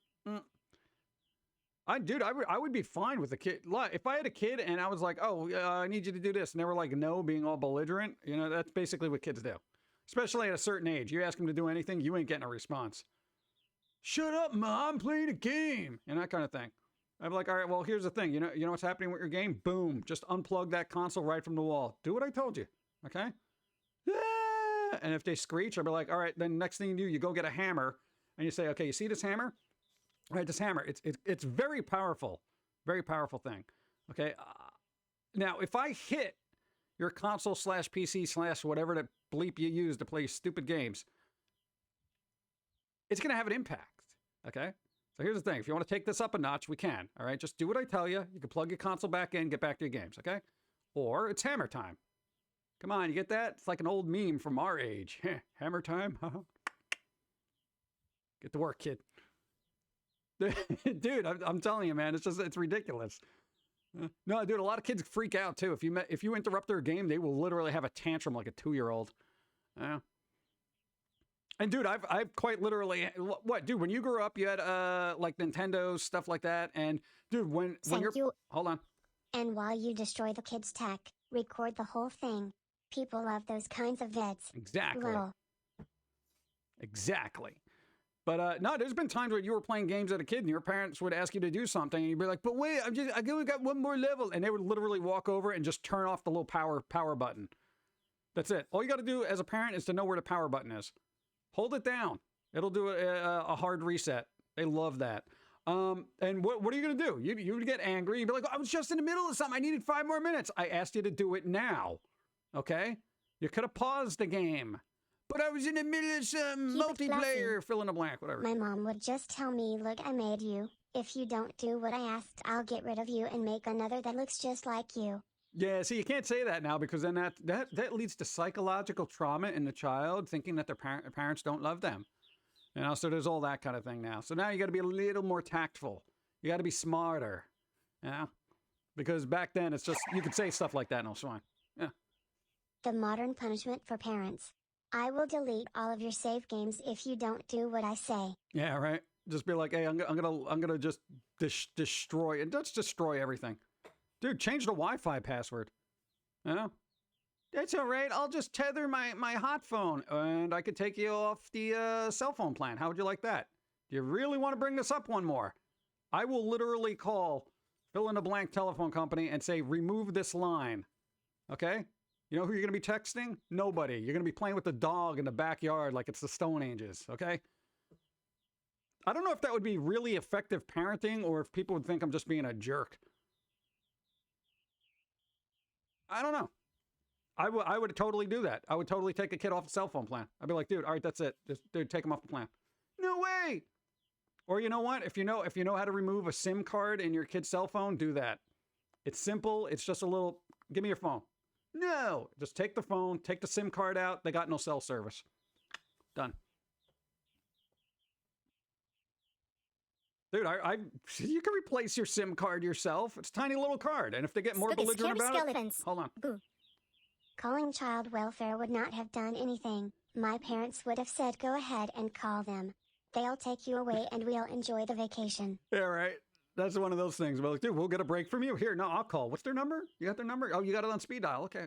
I would be fine with a kid. If I had a kid and I was like, oh, I need you to do this, and they were like, no, being all belligerent, you know, that's basically what kids do. Especially at a certain age. You ask them to do anything, you ain't getting a response. Shut up, Mom, playing a game, and that kind of thing. I'd be like, all right, well, here's the thing. You know what's happening with your game? Boom. Just unplug that console right from the wall. Do what I told you, okay? Yeah. And if they screech, I'll be like, all right, then next thing you do, you go get a hammer, and you say, okay, you see this hammer? All right, this hammer, it's very powerful. Very powerful thing. Okay, Now, if I hit your console slash PC slash whatever that bleep you use to play stupid games, it's going to have an impact, okay? So here's the thing. If you want to take this up a notch, we can, all right? Just do what I tell you. You can plug your console back in, get back to your games, okay? Or it's hammer time. Come on, you get that? It's like an old meme from our age. Hammer time? Get to work, kid. Dude, I'm telling you, man, it's ridiculous. No, dude, a lot of kids freak out too. If you interrupt their game, they will literally have a tantrum like a 2-year-old. Yeah. And dude, I've quite literally what, dude, when you grew up, you had like Nintendo stuff like that, and dude, when you're hold on. And while you destroy the kids' tech, record the whole thing. People love those kinds of vids. Exactly. Lol. Exactly. But no, there's been times where you were playing games as a kid and your parents would ask you to do something and you'd be like, but wait, I got one more level. And they would literally walk over and just turn off the little power button. That's it. All you got to do as a parent is to know where the power button is. Hold it down. It'll do a hard reset. They love that. And what are you going to do? You would get angry. You'd be like, I was just in the middle of something. I needed 5 more minutes. I asked you to do it now. Okay? You could have paused the game. But I was in the middle of some multiplayer, fill in the blank, whatever. My mom would just tell me, look, I made you. If you don't do what I asked, I'll get rid of you and make another that looks just like you. Yeah, see, you can't say that now because then that leads to psychological trauma in the child, thinking that their parents don't love them. You know, so there's all that kind of thing now. So now you got to be a little more tactful. You got to be smarter, you know? Because back then it's just, you could say stuff like that and it's fine. Yeah. The modern punishment for parents. I will delete all of your save games if you don't do what I say. Yeah, right. Just be like, hey, I'm gonna just destroy and let's destroy everything, dude. Change the Wi-Fi password. You know, that's all right. I'll just tether my hot phone and I could take you off the cell phone plan. How would you like that? Do you really want to bring this up one more? I will literally call fill in the blank telephone company and say remove this line. Okay. You know who you're going to be texting? Nobody. You're going to be playing with the dog in the backyard like it's the Stone Ages, okay? I don't know if that would be really effective parenting or if people would think I'm just being a jerk. I don't know. I would totally do that. I would totally take a kid off the cell phone plan. I'd be like, dude, all right, that's it. Just, dude, take him off the plan. No way! Or you know what? If you know how to remove a SIM card in your kid's cell phone, do that. It's simple. It's just a little, give me your phone. No, just take the phone, take the SIM card out. They got no cell service. Done. Dude, you can replace your SIM card yourself. It's a tiny little card. And if they get more belligerent about it, hold on. Boo. Calling child welfare would not have done anything. My parents would have said, go ahead and call them. They'll take you away and we'll enjoy the vacation. Yeah, right. That's one of those things. We're like, dude, we'll get a break from you. Here, no, I'll call. What's their number? You got their number? Oh, you got it on speed dial. Okay.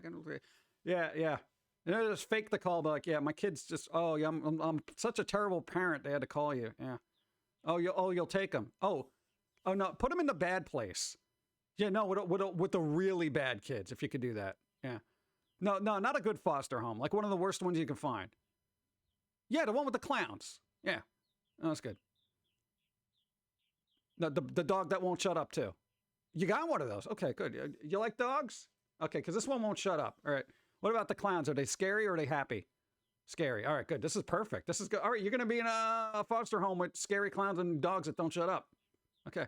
Yeah. And they just fake the call, but like, yeah, my kid's just, oh, yeah, I'm such a terrible parent. They had to call you. Yeah. Oh, you'll take them. Oh, no, put them in the bad place. Yeah, no, with the really bad kids, if you could do that. Yeah. No, not a good foster home. Like one of the worst ones you can find. Yeah, the one with the clowns. Yeah. Oh, that's good. No, the dog that won't shut up too. You got one of those. Okay, good. You like dogs? Okay, because this one won't shut up. All right. What about the clowns? Are they scary or are they happy? Scary. All right, good. This is perfect. This is good. All right, you're going to be in a foster home with scary clowns and dogs that don't shut up. Okay.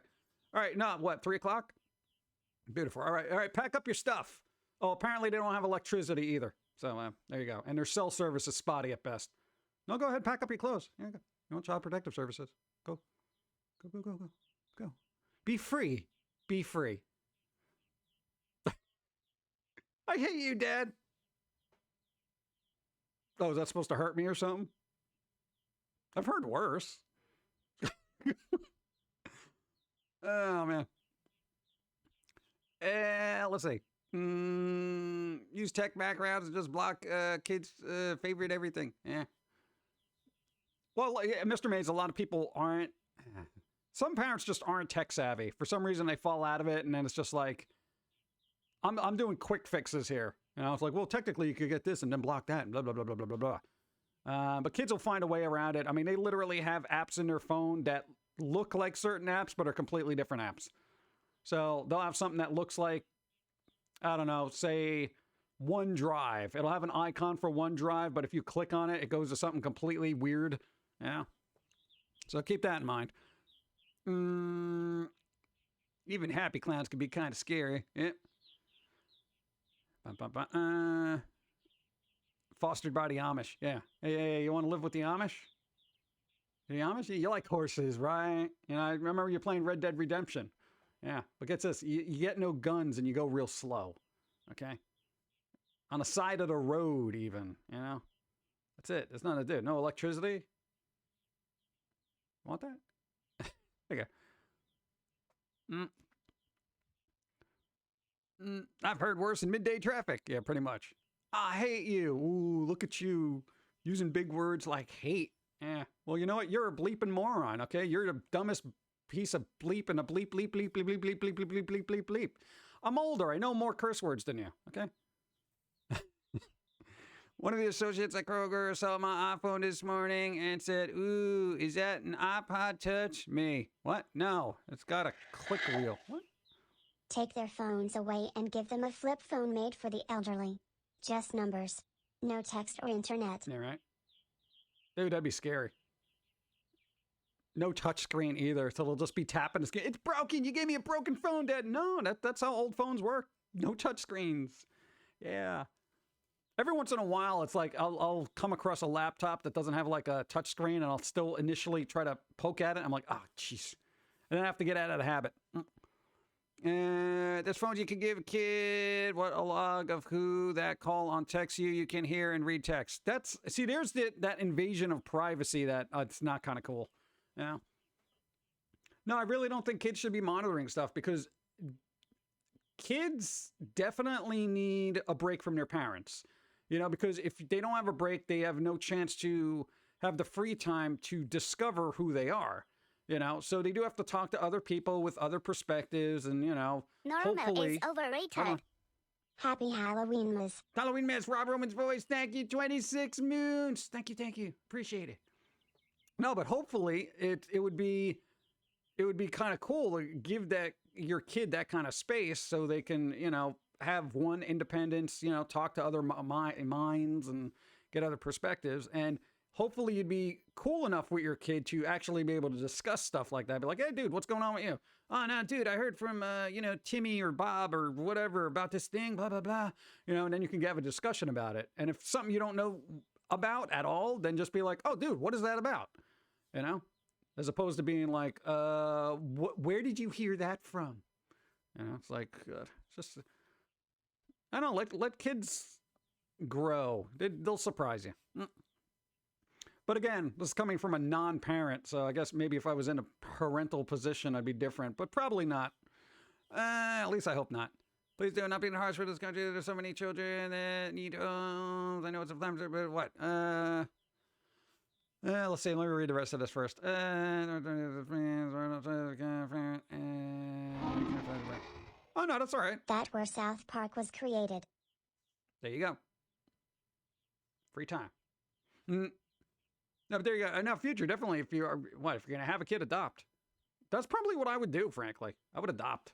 All right, no, what, 3 o'clock? Beautiful. All right, pack up your stuff. Oh, apparently they don't have electricity either. So there you go. And their cell service is spotty at best. No, go ahead, pack up your clothes. Yeah, go. You want Child Protective Services? Go. Go. Be free. Be free. I hate you, Dad. Oh, is that supposed to hurt me or something? I've heard worse. Oh, man. Let's see. Use tech backgrounds and just block kids' favorite everything. Yeah. Well, Mr. Mays, a lot of people aren't. Some parents just aren't tech savvy. For some reason, they fall out of it, and then it's just like, I'm doing quick fixes here. You know, it's like, well, technically, you could get this and then block that, and blah, blah, blah, blah, blah, blah, blah. But kids will find a way around it. I mean, they literally have apps in their phone that look like certain apps, but are completely different apps. So they'll have something that looks like I don't know, say OneDrive. It'll have an icon for OneDrive, but if you click on it, it goes to something completely weird. Yeah. So keep that in mind. Even happy clowns can be kind of scary. Yeah. Fostered by the Amish. Yeah. Hey, you want to live with the Amish? The Amish? You like horses, right? You know, I remember you playing Red Dead Redemption. Yeah. But get this. You get no guns and you go real slow. Okay? On the side of the road, even. You know? That's it. There's nothing to do. No electricity. Want that? Okay. I've heard worse in midday traffic. Yeah, pretty much. I hate you. Ooh, look at you using big words like hate. Yeah. Well, you know what? You're a bleeping moron, okay? You're the dumbest piece of bleep and a bleep, bleep, bleep, bleep, bleep, bleep, bleep, bleep, bleep, bleep, bleep, bleep. I'm older. I know more curse words than you, okay? One of the associates at Kroger saw my iPhone this morning and said, ooh, is that an iPod Touch? Me. What? No. It's got a click wheel. What? Take their phones away and give them a flip phone made for the elderly. Just numbers. No text or internet. Yeah, right? Dude, that'd be scary. No touch screen either, so they'll just be tapping the screen. It's broken! You gave me a broken phone, Dad! No, that's how old phones work. No touch screens. Yeah. Every once in a while, it's like I'll come across a laptop that doesn't have like a touch screen, and I'll still initially try to poke at it. I'm like, oh, jeez. And then I have to get out of the habit. There's phones you can give a kid. What a log of who that call on text you can hear and read text. See, there's that invasion of privacy that it's not kind of cool. Yeah. No, I really don't think kids should be monitoring stuff because kids definitely need a break from their parents. You know, because if they don't have a break, they have no chance to have the free time to discover who they are. You know, so they do have to talk to other people with other perspectives and, you know, Normal hopefully... is overrated. Happy Halloween, Miss. Halloween, Miss. Rob Roman's voice. Thank you. 26 moons. Thank you. Appreciate it. No, but hopefully it would be kind of cool to give your kid that kind of space so they can, you know, have one independence, you know, talk to other minds and get other perspectives. And hopefully you'd be cool enough with your kid to actually be able to discuss stuff like that. Be like, hey, dude, what's going on with you? Oh, no, dude, I heard from, you know, Timmy or Bob or whatever about this thing, blah, blah, blah. You know, and then you can have a discussion about it. And if something you don't know about at all, then just be like, oh, dude, what is that about? You know, as opposed to being like, where did you hear that from? You know, it's like, just, I don't know, let kids grow. They'll surprise you. But again, this is coming from a non-parent, so I guess maybe if I was in a parental position, I'd be different, but probably not. At least I hope not. Please do not be harsh for this country. There's so many children that need homes. I know it's sometimes, but what? Let's see. Let me read the rest of this first. Oh, no, that's all right. That's where South Park was created. There you go. Free time. No, but there you go. Now, future, definitely, if you're going to have a kid, adopt. That's probably what I would do, frankly. I would adopt.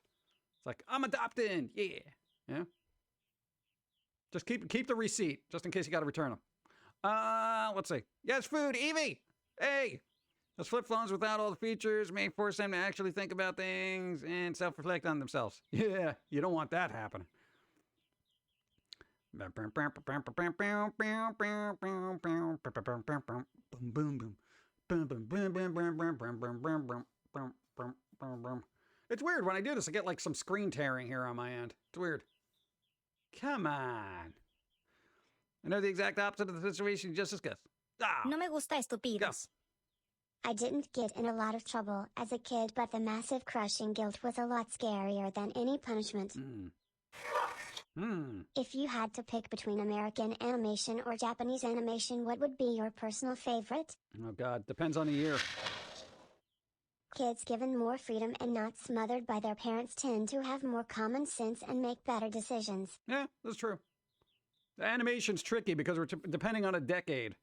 It's like, I'm adopting. Yeah. Yeah. Just keep the receipt, just in case you got to return them. Let's see. Yes, food. Evie. Hey. Those flip phones without all the features may force them to actually think about things and self-reflect on themselves. Yeah. You don't want that happening. It's weird when I do this. I get like some screen tearing here on my end. It's weird. Come on. I know the exact opposite of the situation you just discussed. No me gusta estúpidos. I didn't get in a lot of trouble as a kid, but the massive crushing guilt was a lot scarier than any punishment. If you had to pick between American animation or Japanese animation, what would be your personal favorite? Oh God, depends on the year. Kids given more freedom and not smothered by their parents tend to have more common sense and make better decisions. Yeah, that's true. The animation's tricky because we're depending on a decade.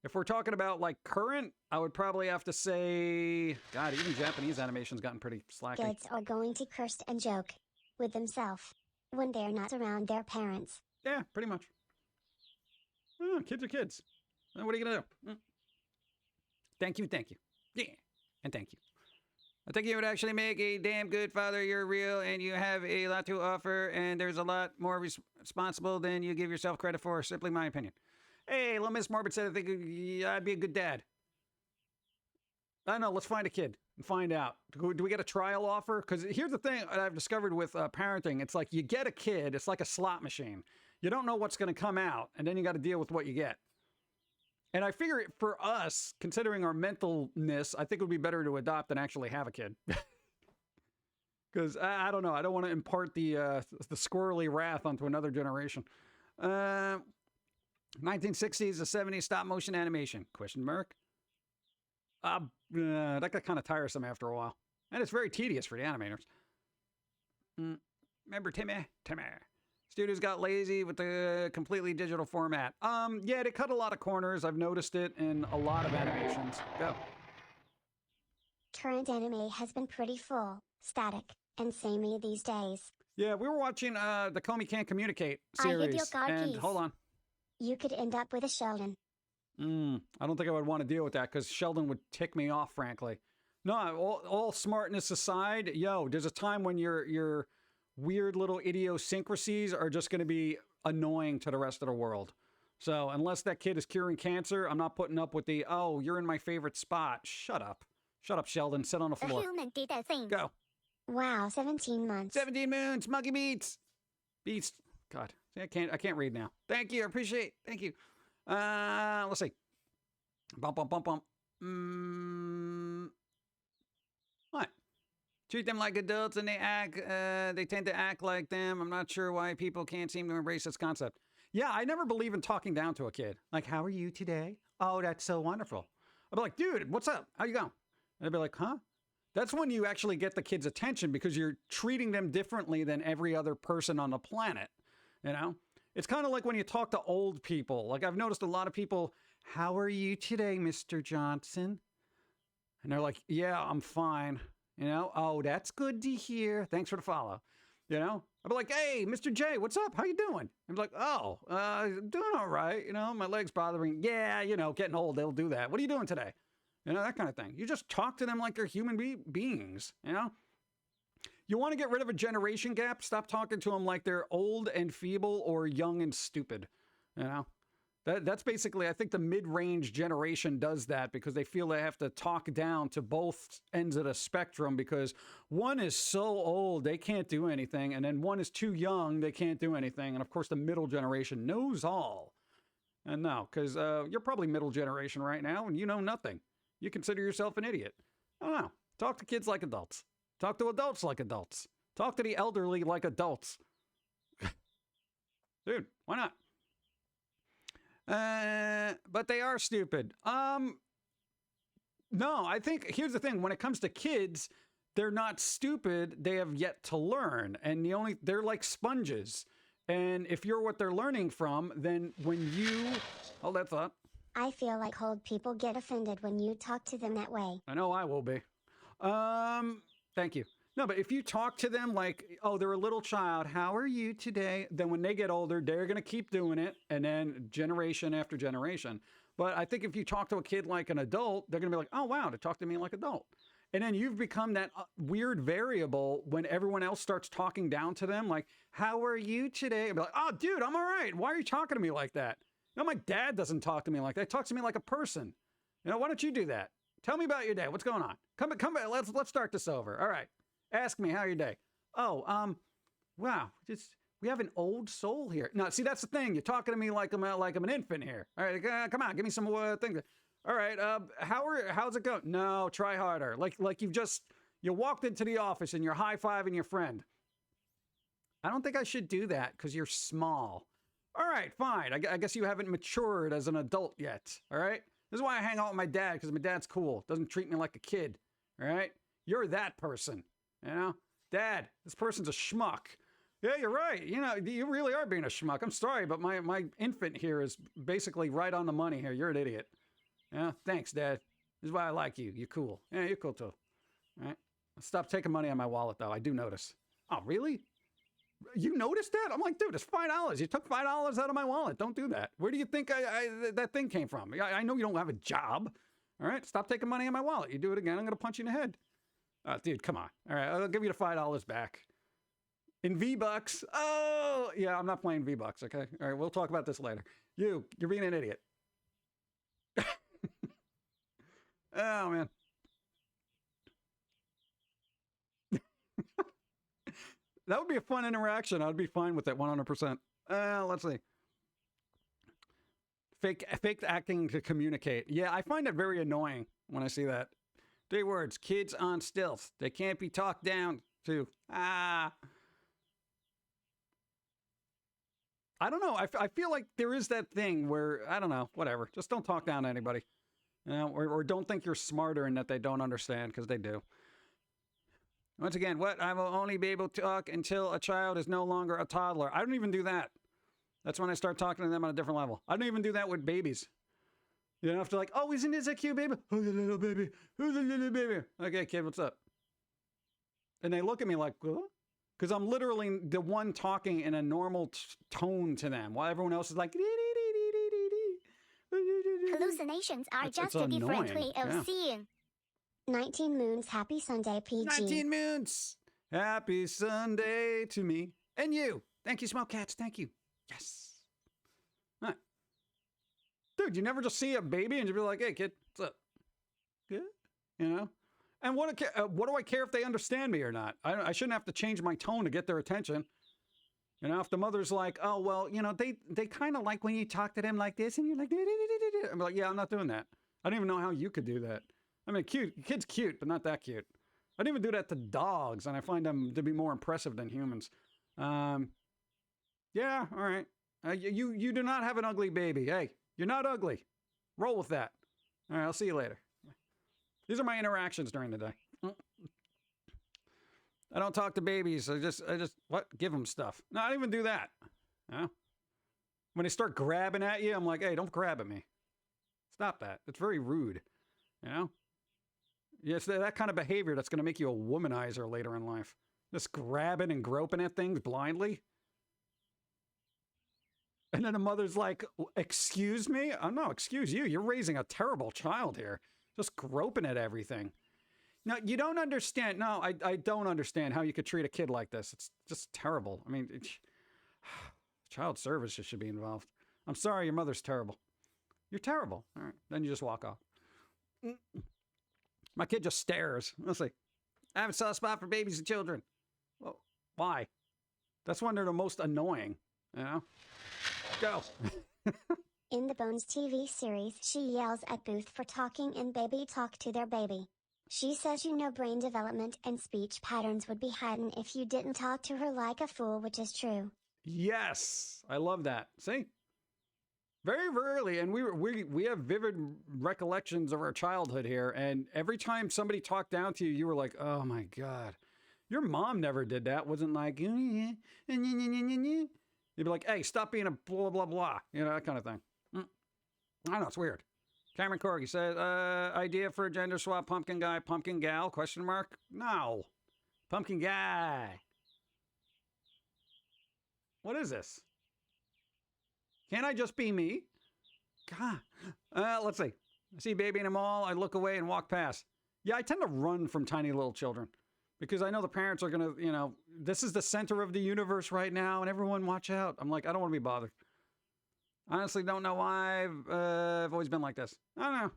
If we're talking about like current, I would probably have to say, God, even Japanese animation's gotten pretty slacky. Kids are going to curse and joke with themselves. when they're not around their parents. Yeah, pretty much. Oh, kids are kids. What are you going to do? Thank you. Yeah, and thank you. I think you would actually make a damn good father. You're real, and you have a lot to offer, and there's a lot more responsible than you give yourself credit for. Simply my opinion. Hey, little Miss Morbid said I think I'd be a good dad. I don't know. Let's find a kid and find out. Do we get a trial offer? Because here's the thing that I've discovered with parenting. It's like you get a kid. It's like a slot machine. You don't know what's going to come out, and then you got to deal with what you get. And I figure for us, considering our mentalness, I think it would be better to adopt than actually have a kid. Because I don't know. I don't want to impart the squirrely wrath onto another generation. 1960s to 70s stop motion animation? Question mark. That got kind of tiresome after a while. And it's very tedious for the animators. Remember Timmy? Studios got lazy with the completely digital format. Yeah, they cut a lot of corners. I've noticed it in a lot of animations. Go. Current anime has been pretty full, static, and samey these days. Yeah, we were watching the Comey Can't Communicate I hid series. your car And keys. hold on. You could end up with a Sheldon. I don't think I would want to deal with that because Sheldon would tick me off, frankly. No, all smartness aside, there's a time when your weird little idiosyncrasies are just going to be annoying to the rest of the world. So unless that kid is curing cancer, I'm not putting up with the, oh, you're in my favorite spot. Shut up. Shut up, Sheldon. Sit on the A floor. human did a thing. Go. Wow, 17 months. 17 moons, monkey beats. Beats. God, see, I can't read now. Thank you. I appreciate it. Thank you. Let's see. Bump. What? Treat them like adults and they tend to act like them. I'm not sure why people can't seem to embrace this concept. Yeah, I never believe in talking down to a kid. Like, how are you today? Oh, that's so wonderful. I'll be like, dude, what's up? How you going? And they'll be like, huh? That's when you actually get the kid's attention because you're treating them differently than every other person on the planet. You know? It's kind of like when you talk to old people. Like, I've noticed a lot of people, how are you today, Mr. Johnson? And they're like, yeah, I'm fine. You know, oh, that's good to hear. Thanks for the follow. You know, I'll be like, hey, Mr. J, what's up? How you doing? I'm like, oh, doing all right. You know, my leg's bothering. Yeah, you know, getting old, they'll do that. What are you doing today? You know, that kind of thing. You just talk to them like they're human beings, you know? You want to get rid of a generation gap? Stop talking to them like they're old and feeble or young and stupid, you know? That's basically, I think the mid-range generation does that because they feel they have to talk down to both ends of the spectrum because one is so old, they can't do anything, and then one is too young, they can't do anything. And of course, the middle generation knows all. And no, because you're probably middle generation right now, and you know nothing. You consider yourself an idiot. I don't know. Talk to kids like adults. Talk to adults like adults. Talk to the elderly like adults. Dude, why not? But they are stupid. No, I think here's the thing. When it comes to kids, they're not stupid. They have yet to learn. And they're like sponges. And if you're what they're learning from, then when you, hold that thought. I feel like old people get offended when you talk to them that way. I know I will be. Thank you. No, but if you talk to them like, oh, they're a little child, how are you today? Then when they get older, they're going to keep doing it. And then generation after generation. But I think if you talk to a kid like an adult, they're going to be like, oh, wow, they talk to me like an adult. And then you've become that weird variable when everyone else starts talking down to them. Like, how are you today? I'll be like, oh, dude, I'm all right. Why are you talking to me like that? You know, my dad doesn't talk to me like that. He talks to me like a person. You know, why don't you do that? Tell me about your day. What's going on? Come back. Let's start this over. All right. Ask me, how your day? Oh, wow. We have an old soul here. No, see, that's the thing. You're talking to me like I'm an infant here. All right, come on, give me some things. All right, how's it going? No, try harder. Like you walked into the office and you're high-fiving your friend. I don't think I should do that because you're small. All right, fine. I guess you haven't matured as an adult yet. All right? This is why I hang out with my dad, because my dad's cool. Doesn't treat me like a kid. All right? You're that person. You know? Dad, this person's a schmuck. Yeah, you're right. You know, you really are being a schmuck. I'm sorry, but my infant here is basically right on the money here. You're an idiot. Yeah, thanks, Dad. This is why I like you. You're cool. Yeah, you're cool too. All right? Stop taking money on my wallet, though. I do notice. Oh, really? You noticed that? I'm like, dude, it's $5. You took $5 out of my wallet. Don't do that. Where do you think that thing came from? I know you don't have a job. All right, stop taking money out of my wallet. You do it again, I'm going to punch you in the head. Dude, come on. All right, I'll give you the $5 back. In V-Bucks. Oh, yeah, I'm not playing V-Bucks, okay? All right, we'll talk about this later. You're being an idiot. Oh, man. That would be a fun interaction. I'd be fine with that 100%. Let's see. Fake acting to communicate. Yeah, I find it very annoying when I see that. 3 words. Kids on stilts. They can't be talked down to. I don't know. I feel like there is that thing where, I don't know, whatever. Just don't talk down to anybody. You know, or don't think you're smarter and that they don't understand, because they do. Once again, what? I will only be able to talk until a child is no longer a toddler. I don't even do that. That's when I start talking to them on a different level. I don't even do that with babies. You don't have to like, oh, isn't this a cute baby? Who's the little baby? Who's the little baby? Okay, kid, what's up? And they look at me like, what? Because I'm literally the one talking in a normal tone to them, while everyone else is like, Hallucinations are It's just a different annoying, way of seeing. 19 Moons, happy Sunday, PG. 19 moons. Happy Sunday to me. And you. Thank you, Smoke Cats. Thank you. Yes. All right. Dude, you never just see a baby and you be like, hey, kid, what's up? Good? You know? And what do I care if they understand me or not? I shouldn't have to change my tone to get their attention. You know, if the mother's like, oh, well, you know, they kind of like when you talk to them like this and you're like, I'm like, yeah, I'm not doing that. I don't even know how you could do that. I mean, cute. Kid's cute, but not that cute. I don't even do that to dogs, and I find them to be more impressive than humans. Yeah, all right. You do not have an ugly baby. Hey, you're not ugly. Roll with that. All right, I'll see you later. These are my interactions during the day. I don't talk to babies. I just what? Give them stuff. No, I don't even do that. You know? When they start grabbing at you, I'm like, hey, don't grab at me. Stop that. It's very rude. You know? Yeah, it's that kind of behavior that's going to make you a womanizer later in life. Just grabbing and groping at things blindly. And then the mother's like, excuse me? Oh, no, excuse you. You're raising a terrible child here. Just groping at everything. No, you don't understand. No, I don't understand how you could treat a kid like this. It's just terrible. I mean, child services should be involved. I'm sorry, your mother's terrible. You're terrible. All right, then you just walk off. My kid just stares. Let's see. I have a soft spot for babies and children. Well, why? That's when they're the most annoying, you know? Go. In the Bones TV series, she yells at Booth for talking in baby talk to their baby. She says you know brain development and speech patterns would be heightened if you didn't talk to her like a fool, which is true. Yes, I love that. See? Very rarely, and we have vivid recollections of our childhood here, and every time somebody talked down to you, you were like, oh my God. Your mom never did that. Wasn't like, you'd be like, hey, stop being a blah, blah, blah. You know, that kind of thing. I don't know, it's weird. Cameron Corgi says, idea for a gender swap pumpkin guy, pumpkin gal, question mark? No. Pumpkin guy. What is this? Can't I just be me? God. Let's see. I see a baby in a mall. I look away and walk past. Yeah, I tend to run from tiny little children because I know the parents are going to, you know, this is the center of the universe right now and everyone watch out. I'm like, I don't want to be bothered. Honestly, don't know why I've always been like this. I don't know.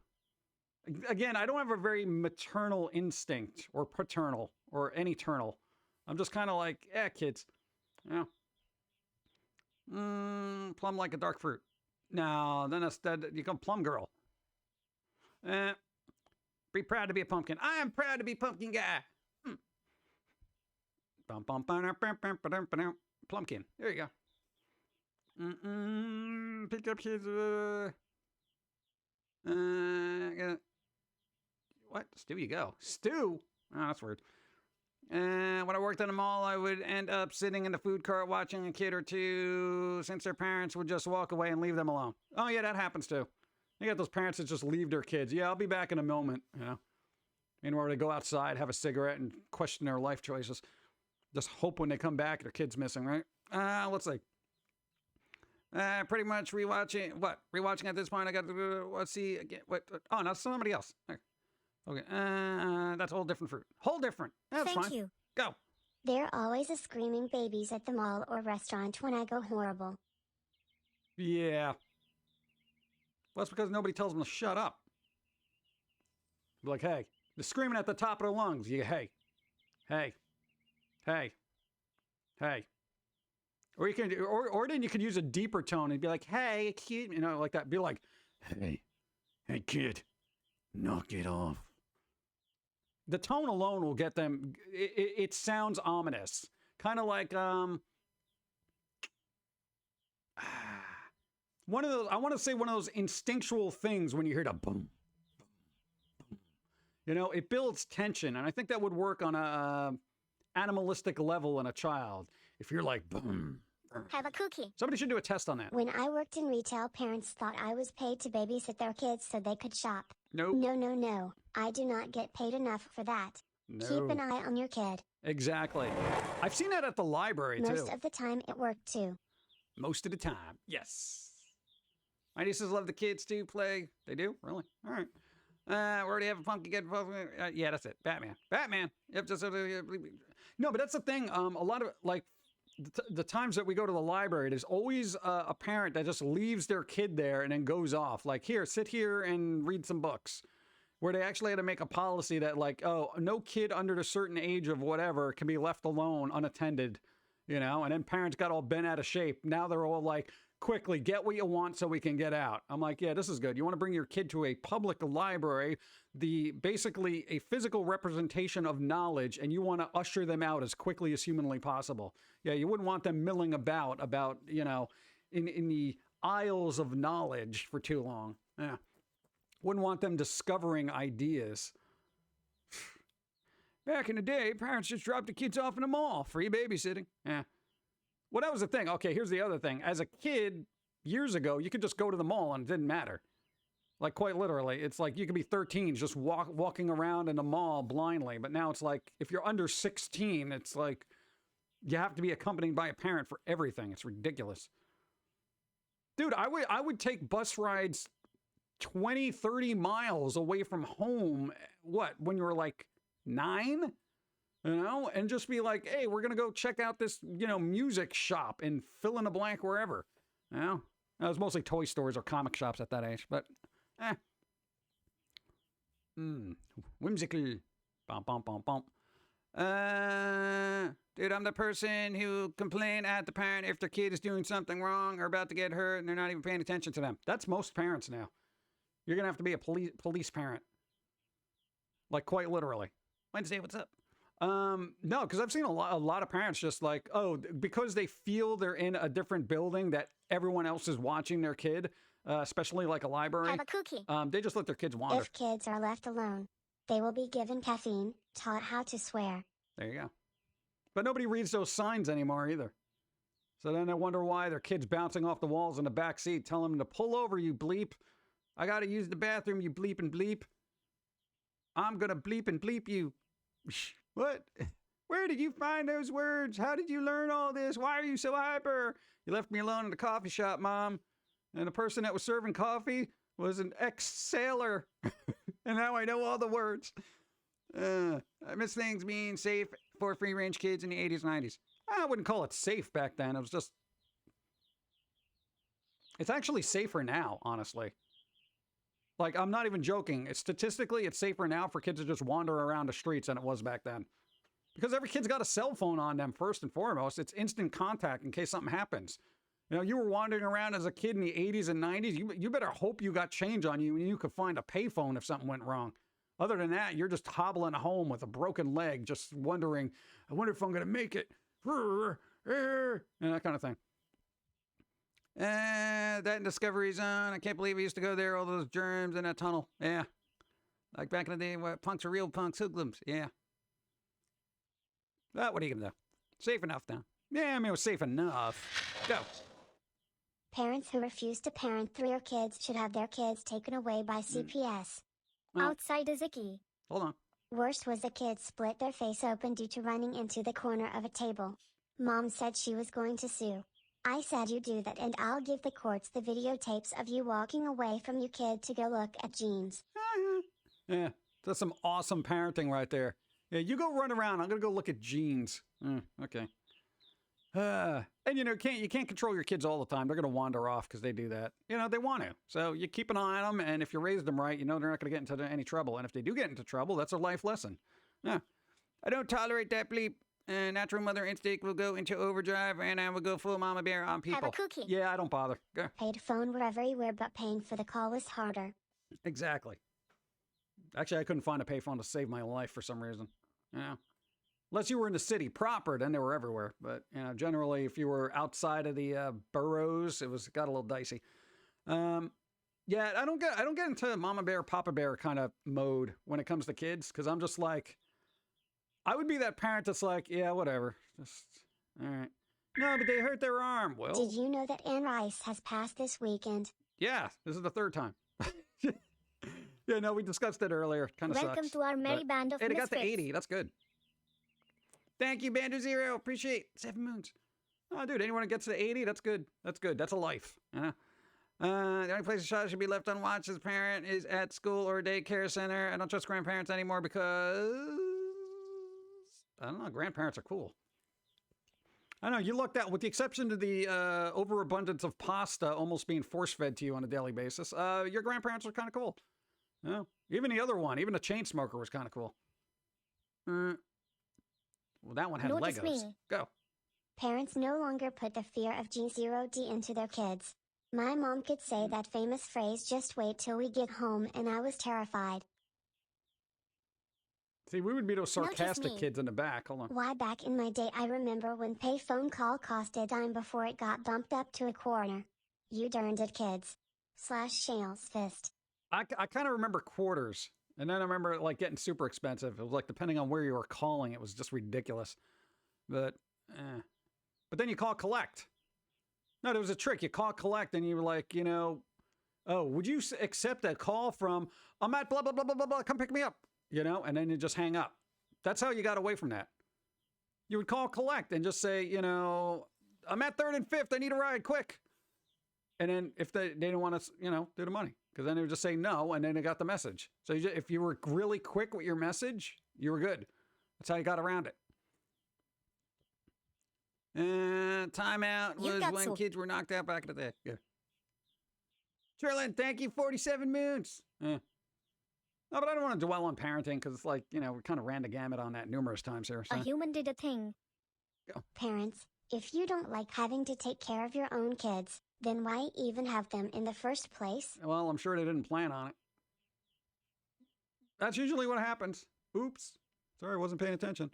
Again, I don't have a very maternal instinct or paternal or any ternal. I'm just kind of like, kids. You know. Plum like a dark fruit. No, then instead you become plum girl. Be proud to be a pumpkin. I am proud to be pumpkin guy. Plumpkin. There you go. Pick up his what? Stew you go. Stew? Oh, that's weird. When I worked at a mall, I would end up sitting in the food cart watching a kid or two since their parents would just walk away and leave them alone. Oh, yeah, that happens too. You got those parents that just leave their kids. Yeah, I'll be back in a moment, you know, in order to go outside, have a cigarette, and question their life choices. Just hope when they come back, their kid's missing, right? Let's see. Pretty much rewatching. What? Rewatching at this point, I got to let's see again. What? Oh, no, somebody else. Okay. That's a whole different fruit. Whole different. That's fine. Thank you. Go. There always is screaming babies at the mall or restaurant when I go horrible. Yeah. Well, that's because nobody tells them to shut up. Be like, hey, they're screaming at the top of their lungs. You, hey. Or you can, or then you could use a deeper tone and be like, hey, kid, you know, like that. Be like, hey, kid, knock it off. The tone alone will get them. It sounds ominous, kind of like one of those. I want to say one of those instinctual things when you hear the boom, boom, boom. You know, it builds tension, and I think that would work on a animalistic level in a child. If you're like boom. Have a cookie. Somebody should do a test on that. When I worked in retail, parents thought I was paid to babysit their kids so they could shop. Nope. No. I do not get paid enough for that. No. Keep an eye on your kid. Exactly. I've seen that at the library, too. Most of the time, it worked too. Most of the time, yes. My nieces love the kids, too, play. They do? Really? All right. We already have a Pum'Kin. Yeah, that's it. Batman. Yep, just, no, but that's the thing. A lot of, like, the times that we go to the library, there's always a parent that just leaves their kid there and then goes off. Like, here, sit here and read some books. Where they actually had to make a policy that, like, oh, no kid under a certain age of whatever can be left alone unattended, you know? And then parents got all bent out of shape. Now they're all like, quickly, get what you want so we can get out. I'm like, yeah, this is good. You want to bring your kid to a public library, basically a physical representation of knowledge, and you want to usher them out as quickly as humanly possible. Yeah, you wouldn't want them milling about, you know, in the aisles of knowledge for too long. Yeah. Wouldn't want them discovering ideas. Back in the day, parents just dropped the kids off in the mall. Free babysitting. Yeah. Well, that was the thing. Okay, here's the other thing. As a kid, years ago, you could just go to the mall and it didn't matter. Like, quite literally. It's like you could be 13 just walking around in the mall blindly. But now it's like, if you're under 16, it's like you have to be accompanied by a parent for everything. It's ridiculous. Dude, I would take bus rides 20, 30 miles away from home, when you were like 9? You know, and just be like, hey, we're going to go check out this, you know, music shop and fill in the blank wherever. You know, it was mostly toy stores or comic shops at that age, but whimsical. Bum, bum, bum, bum. Dude, I'm the person who complain at the parent if their kid is doing something wrong or about to get hurt and they're not even paying attention to them. That's most parents now. You're going to have to be a police parent. Like, quite literally. Wednesday, what's up? No, because I've seen a lot of parents just like, oh, because they feel they're in a different building that everyone else is watching their kid, especially like a library. Have a cookie. They just let their kids wander. If kids are left alone, they will be given caffeine, taught how to swear. There you go. But nobody reads those signs anymore either. So then I wonder why their kids bouncing off the walls in the back seat, telling them to pull over, you bleep. I got to use the bathroom, you bleep and bleep. I'm going to bleep and bleep you. What? Where did you find those words? How did you learn all this? Why are you so hyper? You left me alone in the coffee shop, Mom. And the person that was serving coffee was an ex-sailor. And now I know all the words. I miss things being safe for free-range kids in the 80s, 90s. I wouldn't call it safe back then. It was just... It's actually safer now, honestly. Like, I'm not even joking. Statistically, it's safer now for kids to just wander around the streets than it was back then. Because every kid's got a cell phone on them, first and foremost. It's instant contact in case something happens. You know, you were wandering around as a kid in the 80s and 90s. You better hope you got change on you and you could find a payphone if something went wrong. Other than that, you're just hobbling home with a broken leg, just wondering, I wonder if I'm going to make it. And that kind of thing. That in Discovery Zone. I can't believe we used to go there, all those germs in that tunnel. Yeah. Like back in the day, what, punks are real punks, hoodlums. Yeah. But what are you going to do? Safe enough now. Yeah, I mean, it was safe enough. Go. Parents who refuse to parent 3 kids should have their kids taken away by CPS. Outside is icky. Hold on. Worst was a kid split their face open due to running into the corner of a table. Mom said she was going to sue. I said you do that and I'll give the courts the videotapes of you walking away from your kid to go look at jeans. Yeah, that's some awesome parenting right there. Yeah, you go run around. I'm gonna go look at jeans. Okay. And you know, you can't control your kids all the time. They're gonna wander off because they do that. You know, they want to. So you keep an eye on them, and if you raise them right, you know they're not gonna get into any trouble. And if they do get into trouble, that's a life lesson. Yeah. I don't tolerate that bleep. Natural mother instinct will go into overdrive, and I will go full mama bear on people. Have a cookie. Yeah, I don't bother. Go. Paid phone were everywhere, but paying for the call was harder. Exactly. Actually, I couldn't find a payphone to save my life for some reason. Yeah. Unless you were in the city proper, then they were everywhere. But you know, generally, if you were outside of the boroughs, got a little dicey. Yeah, I don't get into mama bear, papa bear kind of mode when it comes to kids, because I'm just like, I would be that parent that's like, yeah, whatever, just all right. No, but they hurt their arm. Well, Did you know that Anne Rice has passed this weekend? yeah, this is the third time. Yeah, no, we discussed it earlier. Kind of sucks. Welcome to our merry band of Hey, they got to misfits. 80. That's good. Thank you, Banjo Zero. Appreciate 7 moons. Oh, dude, anyone that gets to 80, that's good. That's good. That's a life. The only place a child should be left unwatched as a parent is at school or a daycare center. I don't trust grandparents anymore because, I don't know, grandparents are cool. I know, you lucked out, with the exception of the overabundance of pasta almost being force-fed to you on a daily basis. Your grandparents are kind of cool. Yeah. Even the other one, even the chain smoker was kind of cool. Well, that one had Notice Legos. me. Go. Parents no longer put the fear of G0D into their kids. My mom could say that famous phrase, just wait till we get home, and I was terrified. See, we would be those Notice sarcastic me. kids in the back. Hold on. Why, back in my day I remember when pay phone call cost a dime before it got bumped up to a quarter. You darned it, kids. /Shales fist. I kind of remember quarters. And then I remember it like getting super expensive. It was like, depending on where you were calling, it was just ridiculous. But then you call collect. No, there was a trick. You call collect and you were like, you know, oh, would you accept a call from, I'm at blah, blah, blah, blah, blah, blah, come pick me up. You know, and then you just hang up. That's how you got away from that. You would call collect and just say, you know, I'm at 3rd and 5th. I need a ride, quick. And then if they didn't want to, you know, do the money. Because then they would just say no, and then they got the message. So if you were really quick with your message, you were good. That's how you got around it. Timeout was when kids were knocked out back in the day. Yeah. Trillin, thank you, 47 moons. No, but I don't want to dwell on parenting because it's like, you know, we kind of ran the gamut on that numerous times here. So. A human did a thing. Go. Parents, if you don't like having to take care of your own kids, then why even have them in the first place? Well, I'm sure they didn't plan on it. That's usually what happens. Oops. Sorry, I wasn't paying attention.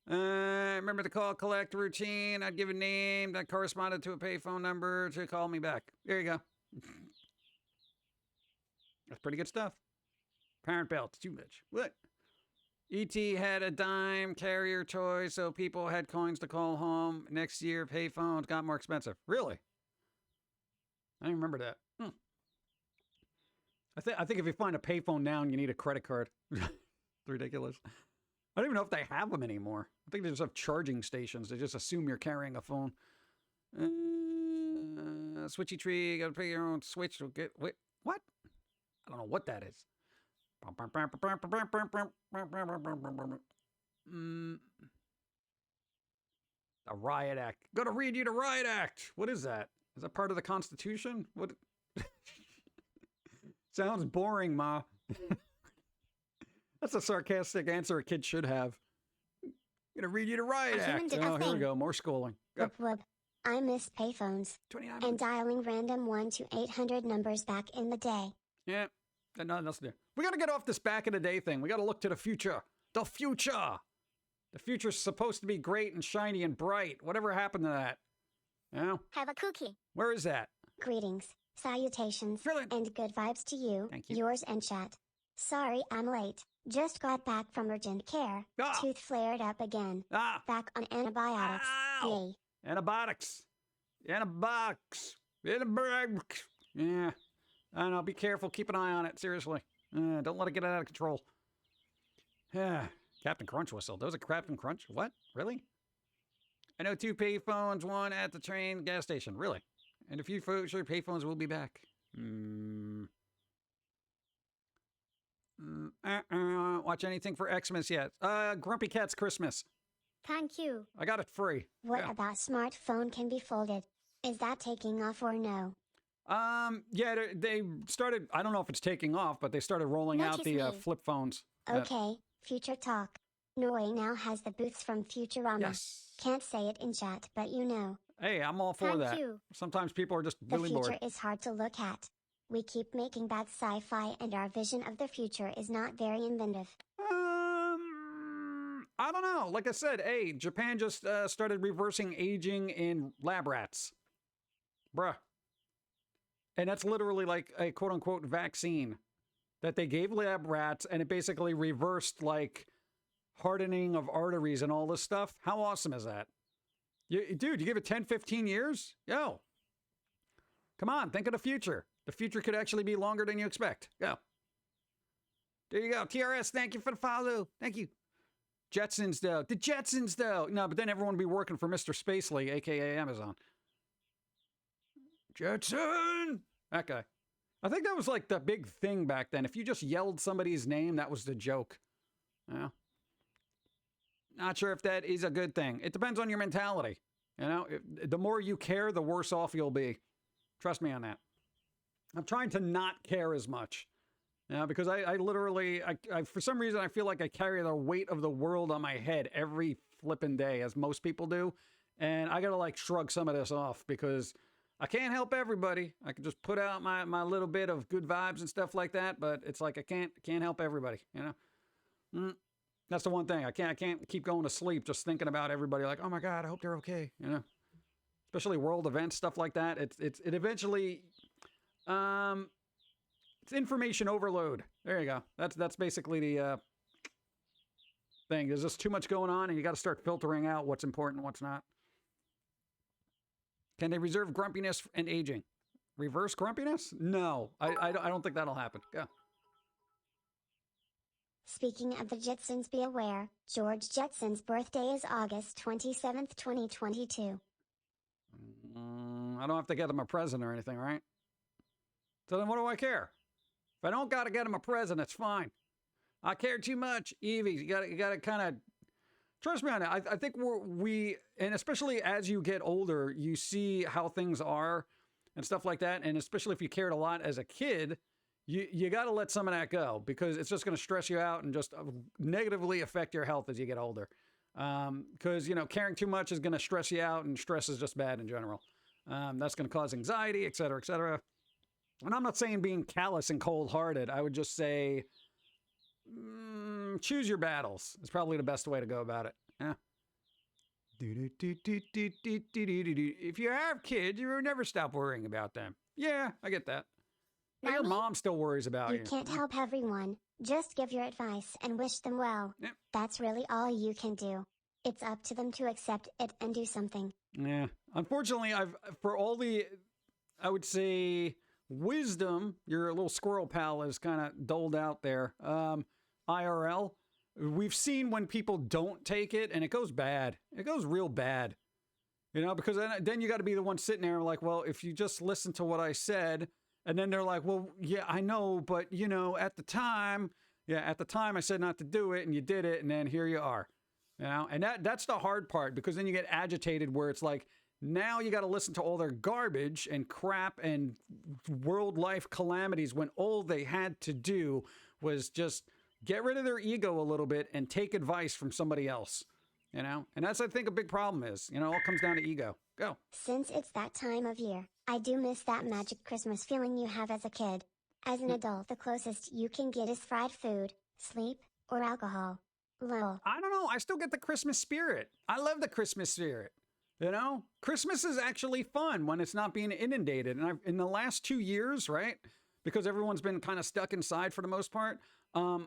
Remember the call collect routine. I'd give a name that corresponded to a payphone number to call me back. There you go. That's pretty good stuff. Parent belts, too much. What? E.T. had a dime carrier toy, so people had coins to call home. Next year, payphones got more expensive. Really? I don't remember that. I think if you find a payphone now and you need a credit card. It's ridiculous. I don't even know if they have them anymore. I think they just have charging stations. They just assume you're carrying a phone. Switchy tree, you gotta pay your own switch to get... Wait, what? I don't know what that is. A riot act. Gonna read you the riot act. What is that? Is that part of the Constitution? What? Sounds boring, Ma. That's a sarcastic answer a kid should have. Gonna read you the riot act. Oh, here we go. More schooling. Whoop whoop. I miss payphones. 29 and dialing random 1 to 800 numbers back in the day. Yeah. Nothing else to do. We gotta get off this back in the day thing. We gotta look to the future. The future. The future's supposed to be great and shiny and bright. Whatever happened to that? You know? Have a cookie. Where is that? Greetings, salutations, Brilliant. and good vibes to you. Thank you. Yours and chat. Sorry I'm late. Just got back from urgent care. Ah. Tooth flared up again. Ah. Back on antibiotics. Ow. Yay. Antibiotics. Antibiotics. Antibiotics. Yeah. I don't know. Be careful. Keep an eye on it. Seriously. Don't let it get out of control. Yeah, Captain Crunch whistle. There was a Captain Crunch? What? Really? I know 2 payphones, one at the train gas station. Really? And a few future payphones will be back. Watch anything for Xmas yet? Grumpy Cat's Christmas. Thank you. I got it free. What Yeah. about smartphone can be folded? Is that taking off or no? Yeah, they started, I don't know if it's taking off, but they started rolling out Notice the me. flip phones. Okay, future talk. Norway now has the booths from Futurama. Yes. Can't say it in chat, but you know. Hey, I'm all for Thank that. you. Sometimes people are just The really future bored. is hard to look at. We keep making bad sci-fi and our vision of the future is not very inventive. I don't know. Like I said, hey, Japan just started reversing aging in lab rats. Bruh. And that's literally like a quote unquote vaccine that they gave lab rats, and it basically reversed like hardening of arteries and all this stuff. How awesome is that? Dude, you give it 10, 15 years? Yo. Come on, think of the future. The future could actually be longer than you expect. Go. There you go. TRS, thank you for the follow. Thank you. Jetsons, though. The Jetsons, though. No, but then everyone would be working for Mr. Spacely, a.k.a. Amazon. Jetson! That guy. I think that was like the big thing back then. If you just yelled somebody's name, that was the joke. Yeah. Not sure if that is a good thing. It depends on your mentality. You know, the more you care, the worse off you'll be. Trust me on that. I'm trying to not care as much. Yeah, because I literally, for some reason, I feel like I carry the weight of the world on my head every flippin' day, as most people do. And I gotta like shrug some of this off because I can't help everybody. I can just put out my little bit of good vibes and stuff like that, but it's like I can't help everybody, you know? That's the one thing. I can't keep going to sleep just thinking about everybody like, oh my God, I hope they're okay, you know? Especially world events, stuff like that. It eventually, it's information overload. There you go. That's basically the thing. There's just too much going on, and you got to start filtering out what's important and what's not. Can they reserve grumpiness and aging? Reverse grumpiness? No, I don't think that'll happen. Go. Speaking of the Jetsons, be aware, George Jetson's birthday is August 27th, 2022. I don't have to get him a present or anything, right? So then what do I care? If I don't got to get him a present, it's fine. I care too much. Evie, you got to kind of trust me on it. I think and especially as you get older, you see how things are and stuff like that. And especially if you cared a lot as a kid, you got to let some of that go because it's just going to stress you out and just negatively affect your health as you get older. Because, you know, caring too much is going to stress you out, and stress is just bad in general. That's going to cause anxiety, et cetera, et cetera. And I'm not saying being callous and cold-hearted. I would just say choose your battles. It's probably the best way to go about it. Yeah. If you have kids, you will never stop worrying about them. Yeah, I get that. But your mom still worries about you. You can't help everyone. Just give your advice and wish them well. Yep. That's really all you can do. It's up to them to accept it and do something. Yeah. Unfortunately, for all the, I would say, wisdom your little squirrel pal is kind of doled out there. IRL, we've seen when people don't take it and it goes bad. It goes real bad. You know, because then you got to be the one sitting there like, well, if you just listen to what I said, and then they're like, well, yeah, I know, but you know, at the time I said not to do it and you did it. And then here you are, you know, and that's the hard part because then you get agitated where it's like, now you got to listen to all their garbage and crap and world life calamities when all they had to do was just get rid of their ego a little bit and take advice from somebody else, you know? And that's, I think, a big problem is, you know, it all comes down to ego. Go. Since it's that time of year, I do miss that magic Christmas feeling you have as a kid. As an adult, the closest you can get is fried food, sleep, or alcohol. Lol. I don't know. I still get the Christmas spirit. I love the Christmas spirit. You know, Christmas is actually fun when it's not being inundated. And in the last 2 years, right, because everyone's been kind of stuck inside for the most part, I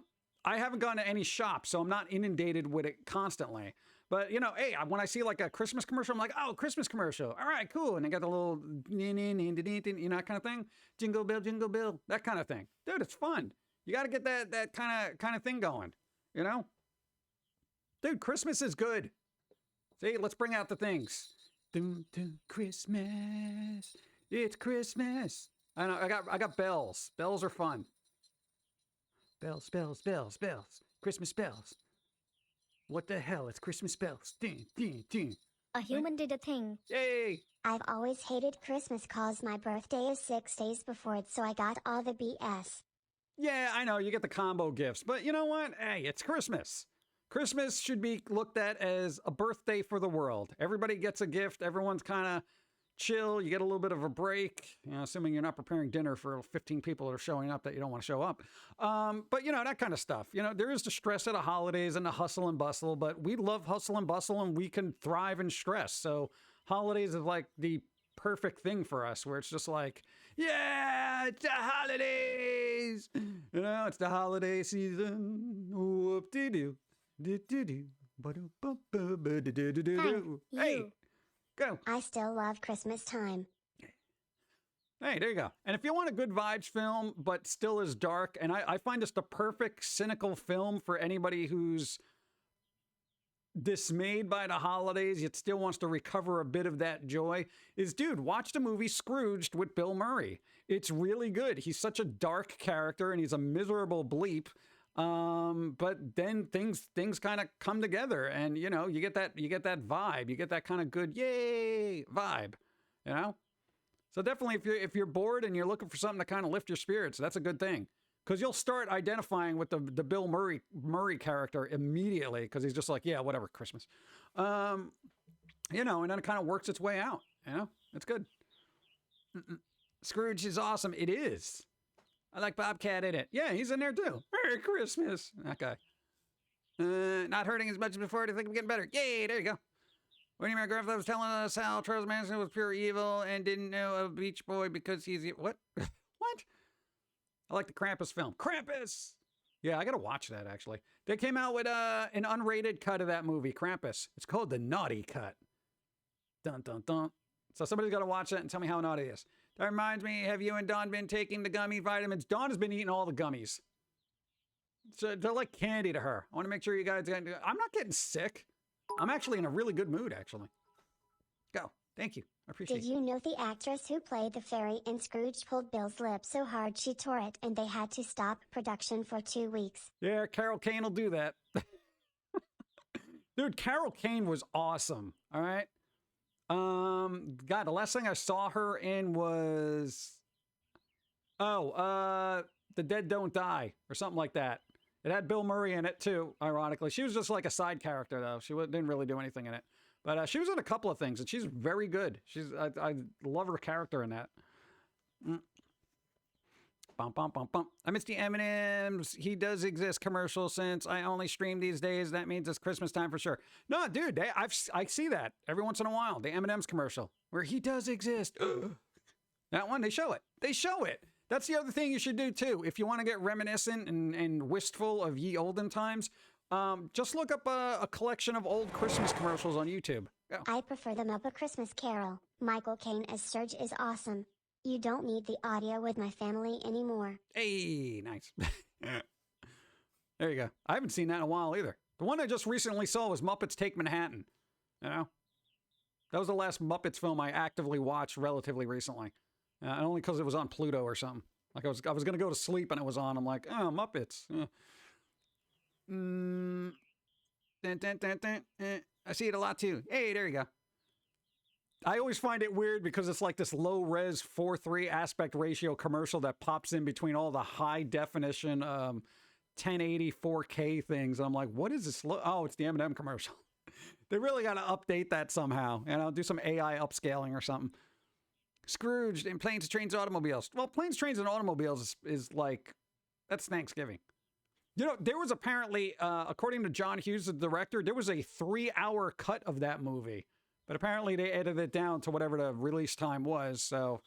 haven't gone to any shops, so I'm not inundated with it constantly. But, you know, hey, when I see like a Christmas commercial, I'm like, oh, Christmas commercial. All right, cool. And they got the little, you know, that kind of thing. Jingle bell, that kind of thing. Dude, it's fun. You got to get that kind of thing going. You know? Dude, Christmas is good. See, let's bring out the things. Dun, dun, Christmas. It's Christmas. I know, I got bells. Bells are fun. Bells, bells, bells, bells. Christmas bells. What the hell? It's Christmas bells. Ding, ding, ding. A human did a thing. Yay! I've always hated Christmas cause my birthday is 6 days before it, so I got all the BS. Yeah, I know, you get the combo gifts, but you know what? Hey, it's Christmas. Christmas should be looked at as a birthday for the world. Everybody gets a gift. Everyone's kind of chill. You get a little bit of a break, you know, assuming you're not preparing dinner for 15 people that are showing up that you don't want to show up. But, you know, that kind of stuff. You know, there is the stress of the holidays and the hustle and bustle, but we love hustle and bustle and we can thrive in stress. So holidays is like the perfect thing for us, where it's just like, yeah, it's the holidays. You know, it's the holiday season. Whoop-de-doo. Hey, go. I still love Christmas time. Hey, there you go. And if you want a good vibes film, but still is dark, and I find this the perfect cynical film for anybody who's dismayed by the holidays, yet still wants to recover a bit of that joy, is, dude, watch the movie Scrooged with Bill Murray. It's really good. He's such a dark character, and he's a miserable bleep. But then things kind of come together, and you know, you get that vibe, you get that kind of good yay vibe, you know. So definitely, if you're bored and you're looking for something to kind of lift your spirits, that's a good thing, because you'll start identifying with the Bill Murray character immediately, because he's just like, yeah, whatever, Christmas, you know, and then it kind of works its way out. You know, it's good. Scrooge is awesome. It is. I like Bobcat in it. Yeah, he's in there too. Merry Christmas. That guy. Not hurting as much as before. I think I'm getting better. Yay, there you go. When my grandfather was telling us how Charles Manson was pure evil and didn't know a Beach Boy because he's... What? What? I like the Krampus film. Krampus! Yeah, I gotta watch that, actually. They came out with an unrated cut of that movie, Krampus. It's called the Naughty Cut. Dun, dun, dun. So somebody's gotta watch that and tell me how naughty it is. That reminds me, have you and Dawn been taking the gummy vitamins? Dawn has been eating all the gummies. So they're like candy to her. I want to make sure you guys get... I'm not getting sick. I'm actually in a really good mood, actually. Go. Thank you. I appreciate it. Did you know the actress who played the fairy in Scrooge pulled Bill's lip so hard she tore it and they had to stop production for 2 weeks? Yeah, Carol Kane will do that. Dude, Carol Kane was awesome. All right. God, the last thing I saw her in was, The Dead Don't Die, or something like that. It had Bill Murray in it too, ironically. She was just like a side character, though. She didn't really do anything in it. But she was in a couple of things, and she's very good. I love her character in that. Bum, bum, bum, bum. I missed the M&M's. He does exist commercial since I only stream these days. That means it's Christmas time for sure. No, dude, I see that every once in a while. The M&M's commercial where he does exist. That one, they show it. They show it. That's the other thing you should do too. If you want to get reminiscent and wistful of ye olden times, just look up a collection of old Christmas commercials on YouTube. Go. I prefer the Muppet Christmas Carol. Michael Caine as Sturge is awesome. You don't need the audio with my family anymore. Hey, nice. There you go. I haven't seen that in a while either. The one I just recently saw was Muppets Take Manhattan. You know? That was the last Muppets film I actively watched relatively recently. Only because it was on Pluto or something. Like I was going to go to sleep and it was on. I'm like, oh, Muppets. Dun, dun, dun, dun. I see it a lot too. Hey, there you go. I always find it weird because it's like this low-res 4:3 aspect ratio commercial that pops in between all the high-definition 1080 4K things. And I'm like, what is this? Oh, it's the M&M commercial. They really got to update that somehow. You know, do some AI upscaling or something. Scrooged in Planes, Trains, Automobiles. Well, Planes, Trains, and Automobiles is like, that's Thanksgiving. You know, there was apparently, according to John Hughes, the director, there was a 3-hour cut of that movie. But apparently they edited it down to whatever the release time was. So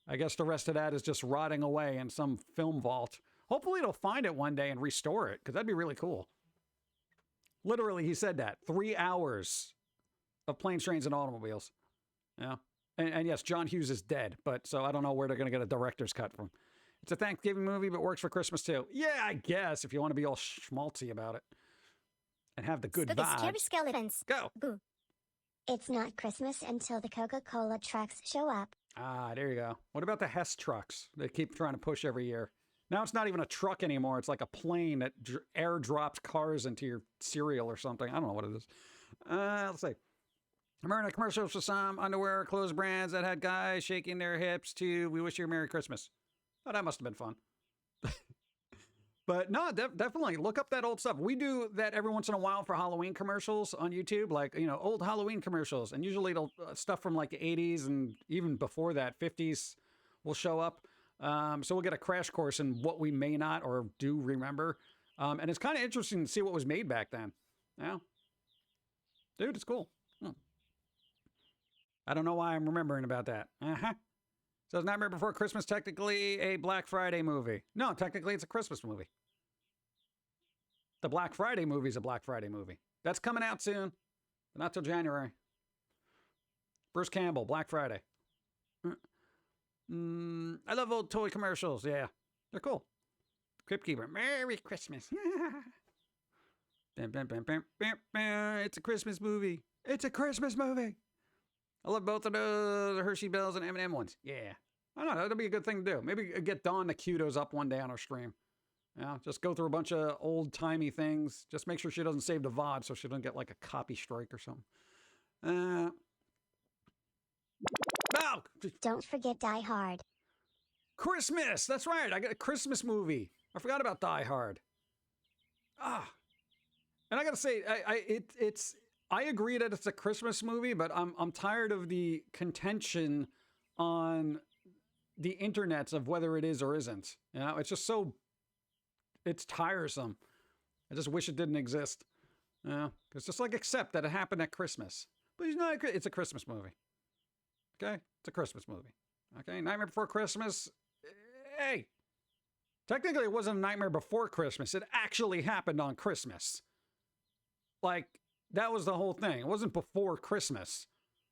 I guess the rest of that is just rotting away in some film vault. Hopefully they'll find it one day and restore it, because that'd be really cool. Literally, he said that. 3 hours of Planes, Trains, and Automobiles. Yeah. And yes, John Hughes is dead, but so I don't know where they're going to get a director's cut from. It's a Thanksgiving movie, but works for Christmas too. Yeah, I guess if you want to be all schmaltzy about it and have the good Spooky vibes. scary skeletons. Go. Boo. It's not Christmas until the Coca-Cola trucks show up. Ah, there you go. What about the Hess trucks? They keep trying to push every year. Now it's not even a truck anymore. It's like a plane that airdrops cars into your cereal or something. I don't know what it is. Let's see. American commercials for some underwear, clothes brands that had guys shaking their hips to "We wish you a Merry Christmas." Oh, that must have been fun. But no, definitely look up that old stuff. We do that every once in a while for Halloween commercials on YouTube, like, you know, old Halloween commercials. And usually it'll stuff from like the 80s and even before that, 50s will show up. So we'll get a crash course in what we may not or do remember. And it's kind of interesting to see what was made back then. Yeah. Dude, it's cool. I don't know why I'm remembering about that. So is Nightmare Before Christmas technically a Black Friday movie? No, technically it's a Christmas movie. The Black Friday movie is a Black Friday movie. That's coming out soon, but not till January. Bruce Campbell, Black Friday. I love old toy commercials. Yeah, they're cool. Crypt Keeper, Merry Christmas. It's a Christmas movie. It's a Christmas movie. I love both of the Hershey Bells and M&M ones. Yeah. I don't know. That'll be a good thing to do. Maybe get Dawn to cue those up one day on our stream. Yeah, just go through a bunch of old-timey things. Just make sure she doesn't save the VOD so she doesn't get like a copy strike or something. No! Don't forget Die Hard. Christmas! That's right. I got a Christmas movie. I forgot about Die Hard. And I gotta say, I agree that it's a Christmas movie, but I'm tired of the contention on the internets of whether it is or isn't. You know, it's just so, it's tiresome. I just wish it didn't exist. You know, it's just like accept that it happened at Christmas. But it's a Christmas movie. Okay? It's a Christmas movie. Okay? Nightmare Before Christmas. Hey! Technically, it wasn't a Nightmare Before Christmas. It actually happened on Christmas. Like, that was the whole thing. It wasn't before Christmas.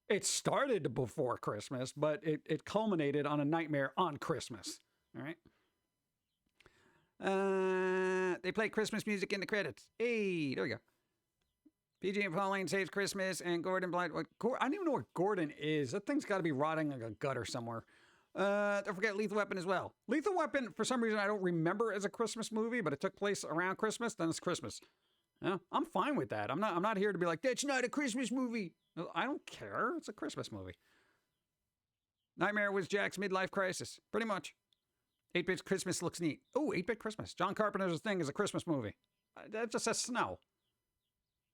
It started before Christmas, but it culminated on a nightmare on Christmas. All right? They play Christmas music in the credits. Hey, there we go. PG and Pauline Saves Christmas, and Gordon Blind. I don't even know what Gordon is. That thing's got to be rotting like a gutter somewhere. Don't forget Lethal Weapon as well. Lethal Weapon, for some reason, I don't remember as a Christmas movie, but it took place around Christmas, then it's Christmas. Yeah, I'm fine with that. I'm not here to be like, that's not a Christmas movie. I don't care. It's a Christmas movie. Nightmare was Jack's midlife crisis. Pretty much. 8-Bit Christmas looks neat. Oh, 8-Bit Christmas. John Carpenter's Thing is a Christmas movie. That just says snow.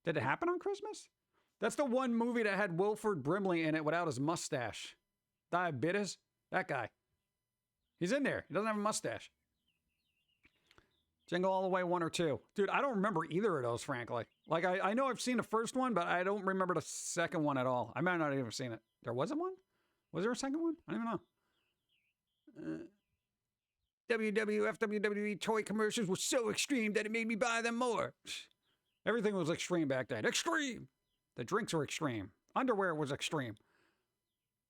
Did it happen on Christmas? That's the one movie that had Wilford Brimley in it without his mustache. Diabetes? That guy. He's in there. He doesn't have a mustache. Jingle All the Way 1 or 2. Dude, I don't remember either of those, frankly. Like, I know I've seen the first one, but I don't remember the second one at all. I might not have even seen it. There wasn't one? Was there a second one? I don't even know. WWF, WWE toy commercials were so extreme that it made me buy them more. Everything was extreme back then. Extreme! The drinks were extreme. Underwear was extreme.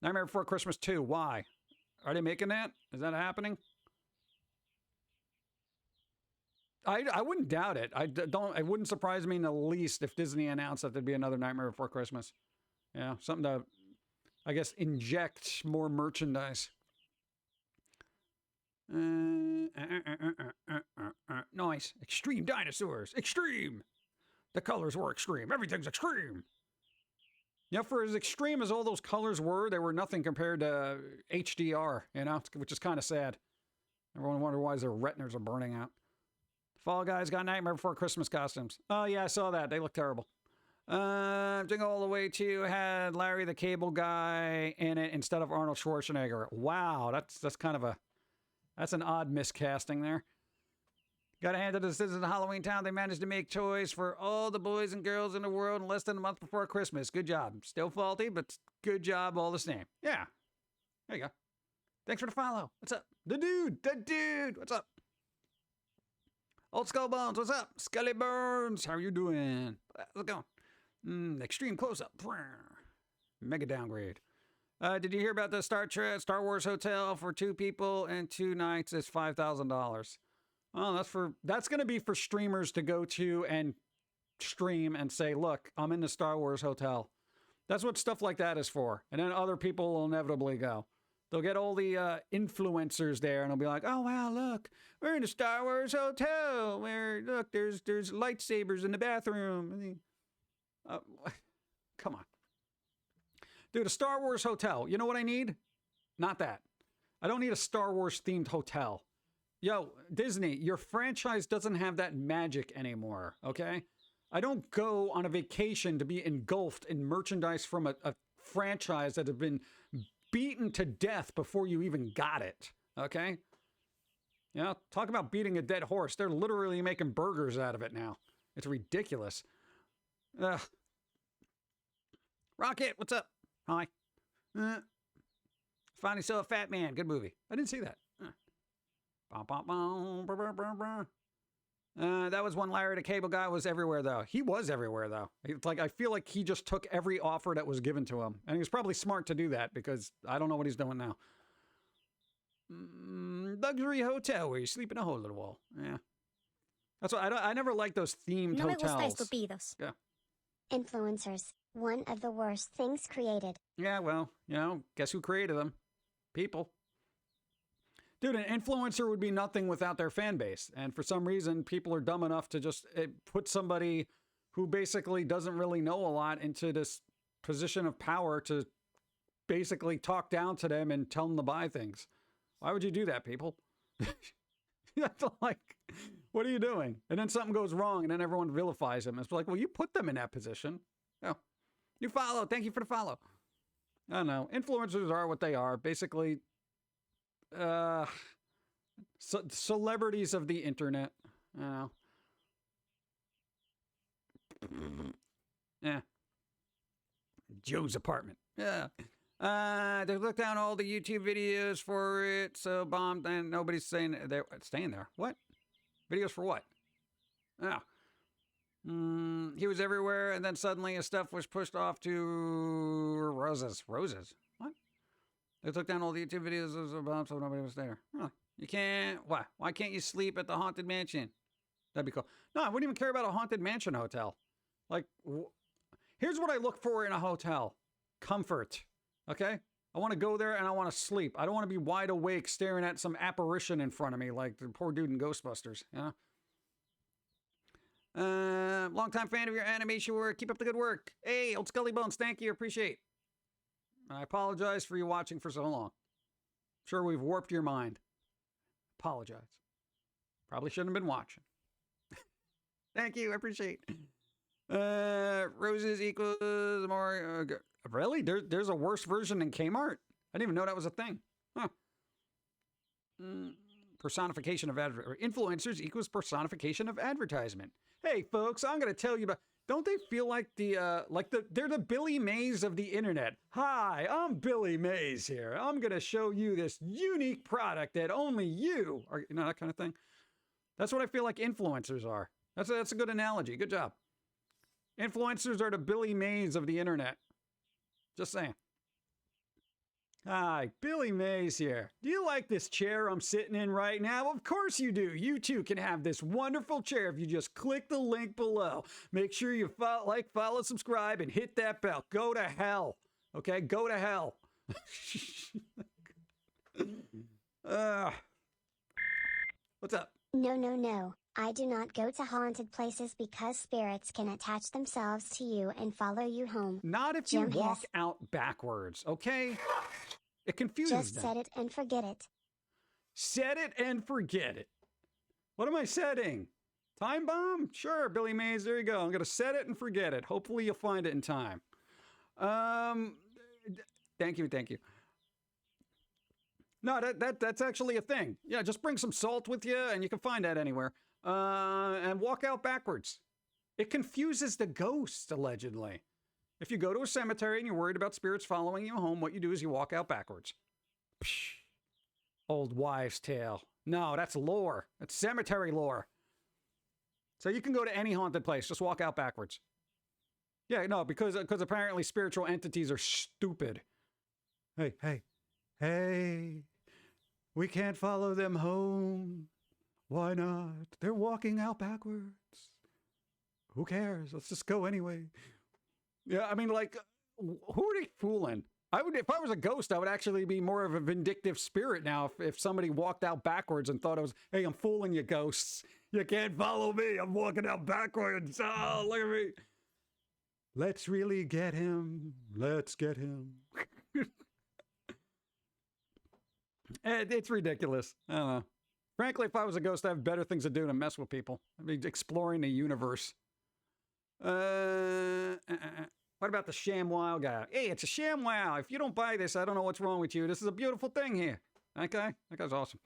Nightmare Before Christmas 2. Why? Are they making that? Is that happening? I wouldn't doubt it. It wouldn't surprise me in the least if Disney announced that there'd be another Nightmare Before Christmas. Yeah, something to, I guess, inject more merchandise. Nice. Extreme dinosaurs. Extreme. The colors were extreme. Everything's extreme. You know, for as extreme as all those colors were, they were nothing compared to HDR, you know, which is kind of sad. Everyone wondered why their retinas are burning out. Fall Guys got Nightmare Before Christmas costumes. Oh, yeah, I saw that. They look terrible. Jingle All the Way 2 had Larry the Cable Guy in it instead of Arnold Schwarzenegger. Wow, that's kind of that's an odd miscasting there. Got to hand it to the citizens of Halloween Town. They managed to make toys for all the boys and girls in the world in less than a month before Christmas. Good job. Still faulty, but good job all the same. Yeah. There you go. Thanks for the follow. What's up? The dude. What's up? Old Skull Bones, what's up? Scully Burns, how are you doing? How's it going? Extreme close-up. Mega downgrade. Did you hear about the Star Wars hotel for 2 people and 2 nights is $5,000? Oh, that's going to be for streamers to go to and stream and say, look, I'm in the Star Wars hotel. That's what stuff like that is for. And then other people will inevitably go. They'll get all the influencers there and they'll be like, oh, wow, look, we're in a Star Wars hotel where, look, there's lightsabers in the bathroom. Come on. Dude, a Star Wars hotel. You know what I need? Not that. I don't need a Star Wars themed hotel. Yo, Disney, your franchise doesn't have that magic anymore, okay? I don't go on a vacation to be engulfed in merchandise from a franchise that has been beaten to death before you even got it, okay? You know, talk about beating a dead horse. They're literally making burgers out of it now. It's ridiculous. Rocket, what's up? Hi. Finally saw a Fat Man. Good movie. I didn't see that. That was when Larry the Cable Guy was everywhere, though. He was everywhere, though. It's like, I feel like he just took every offer that was given to him. And he was probably smart to do that because I don't know what he's doing now. Luxury hotel where you sleep in a hole in the wall. Yeah. That's what I never liked those themed No me hotels. gusta estúpidos. Yeah. Influencers, one of the worst things created. Yeah, well, you know, guess who created them? People. Dude, an influencer would be nothing without their fan base. And for some reason, people are dumb enough to just put somebody who basically doesn't really know a lot into this position of power to basically talk down to them and tell them to buy things. Why would you do that, people? That's like, what are you doing? And then something goes wrong and then everyone vilifies them. It's like, well, you put them in that position. Oh, you follow. Thank you for the follow. I don't know. Influencers are what they are. Basically, celebrities of the internet. I don't know. Yeah. Joe's apartment. Yeah. They looked down all the YouTube videos for it, so bombed, and nobody's saying they're staying there. What? Videos for what? Oh. He was everywhere, and then suddenly his stuff was pushed off to Roses. Roses? What? They took down all the YouTube videos as a bomb, so nobody was there. Huh. You can't. Why? Why can't you sleep at the Haunted Mansion? That'd be cool. No, I wouldn't even care about a Haunted Mansion hotel. Like, here's what I look for in a hotel. Comfort. Okay? I want to go there and I want to sleep. I don't want to be wide awake staring at some apparition in front of me like the poor dude in Ghostbusters, you know? Longtime fan of your animation work. Keep up the good work. Hey, Old Scully Bones, thank you. Appreciate. I apologize for you watching for so long. Sure, we've warped your mind. Apologize. Probably shouldn't have been watching. Thank you. I appreciate. Roses equals more. Really? There's a worse version than Kmart? I didn't even know that was a thing. Huh. Personification of influencers equals personification of advertisement. Hey, folks, I'm going to tell you about. Don't they feel like they're the Billy Mays of the internet? Hi, I'm Billy Mays here. I'm going to show you this unique product that only you are, you know, that kind of thing. That's what I feel like influencers are. That's a good analogy. Good job. Influencers are the Billy Mays of the internet. Just saying. Hi, Billy Mays here. Do you like this chair I'm sitting in right now? Of course you do. You too can have this wonderful chair if you just click the link below. Make sure you follow, subscribe, and hit that bell. Go to hell. Okay? Go to hell. What's up? No. I do not go to haunted places because spirits can attach themselves to you and follow you home. Not if you walk out backwards, okay? It confuses Just them. set it and forget it. Set it and forget it. What am I setting? Time bomb? Sure, Billy Mays, there you go. I'm going to set it and forget it. Hopefully you'll find it in time. Thank you. No, that's actually a thing. Yeah, just bring some salt with you and you can find that anywhere. And walk out backwards. It confuses the ghosts, allegedly. If you go to a cemetery and you're worried about spirits following you home, what you do is you walk out backwards. Psh, old wives' tale. No, that's lore. That's cemetery lore. So you can go to any haunted place. Just walk out backwards. Yeah, no, because apparently spiritual entities are stupid. Hey, hey, hey. We can't follow them home. Why not? They're walking out backwards. Who cares? Let's just go anyway. Yeah, I mean, like, who are they fooling? If I was a ghost, I would actually be more of a vindictive spirit now if somebody walked out backwards and thought it was, hey, I'm fooling you, ghosts. You can't follow me. I'm walking out backwards. Oh, look at me. Let's really get him. Let's get him. It's ridiculous. I don't know. Frankly, if I was a ghost, I have better things to do than mess with people. I'd be exploring the universe. What about the ShamWow guy? Hey, it's a ShamWow. If you don't buy this, I don't know what's wrong with you. This is a beautiful thing here. That guy? That guy's awesome.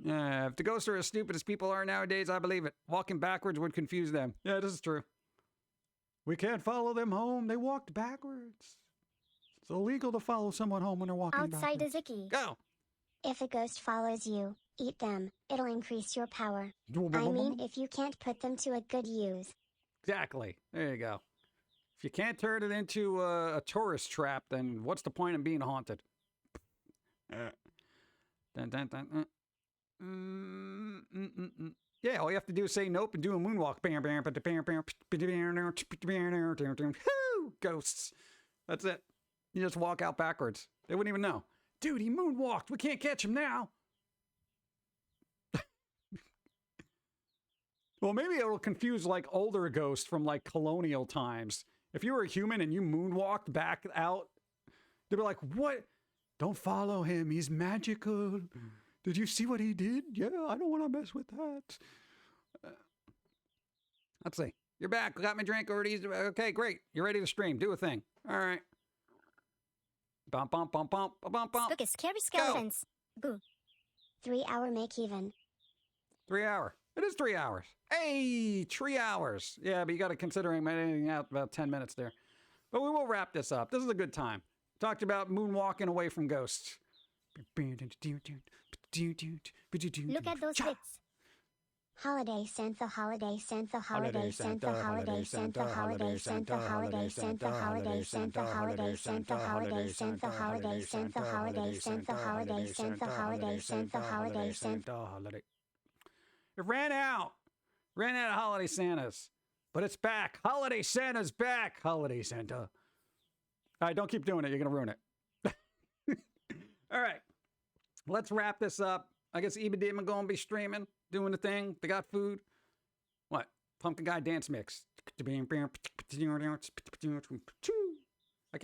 If the ghosts are as stupid as people are nowadays, I believe it. Walking backwards would confuse them. Yeah, this is true. We can't follow them home. They walked backwards. It's illegal to follow someone home when they're walking Outside backwards. is icky. Go! If a ghost follows you, eat them. It'll increase your power. I mean, if you can't put them to a good use. Exactly. There you go. If you can't turn it into a tourist trap, then what's the point in being haunted? Yeah, all you have to do is say nope and do a moonwalk. Woo! Ghosts. That's it. You just walk out backwards. They wouldn't even know. Dude, he moonwalked. We can't catch him now. Well, maybe it'll confuse like older ghosts from like colonial times. If you were a human and you moonwalked back out, they'd be like, what? Don't follow him. He's magical. Did you see what he did? Yeah, I don't want to mess with that. Let's see. You're back. Got my drink already. Okay, great. You're ready to stream. Do a thing. All right. Bump, bump, bump, bump, bump, bump. Spooky, scary skeletons. Boo. 3 hour make even. 3 hour. It is 3 hours. Hey, 3 hours. Yeah, but you got to consider him editing out about 10 minutes there. But we will wrap this up. This is a good time. Talked about moonwalking away from ghosts. Look at those hits. Holiday Santa, Holiday Santa, Holiday Santa, Holiday Santa, Holiday Santa, Holiday Santa, Holiday Santa, Holiday Santa, Holiday Santa, Holiday Santa, Holiday Santa, Holiday Santa, Holiday Santa, Holiday Santa. It ran out. Ran out of Holiday Santas. But it's back. Holiday Santa's back. Holiday Santa. All right, don't keep doing it. You're going to ruin it. All right. Let's wrap this up. I guess Ebedima going to be streaming, doing the thing. They got food. What? Pumpkin Guy dance mix. I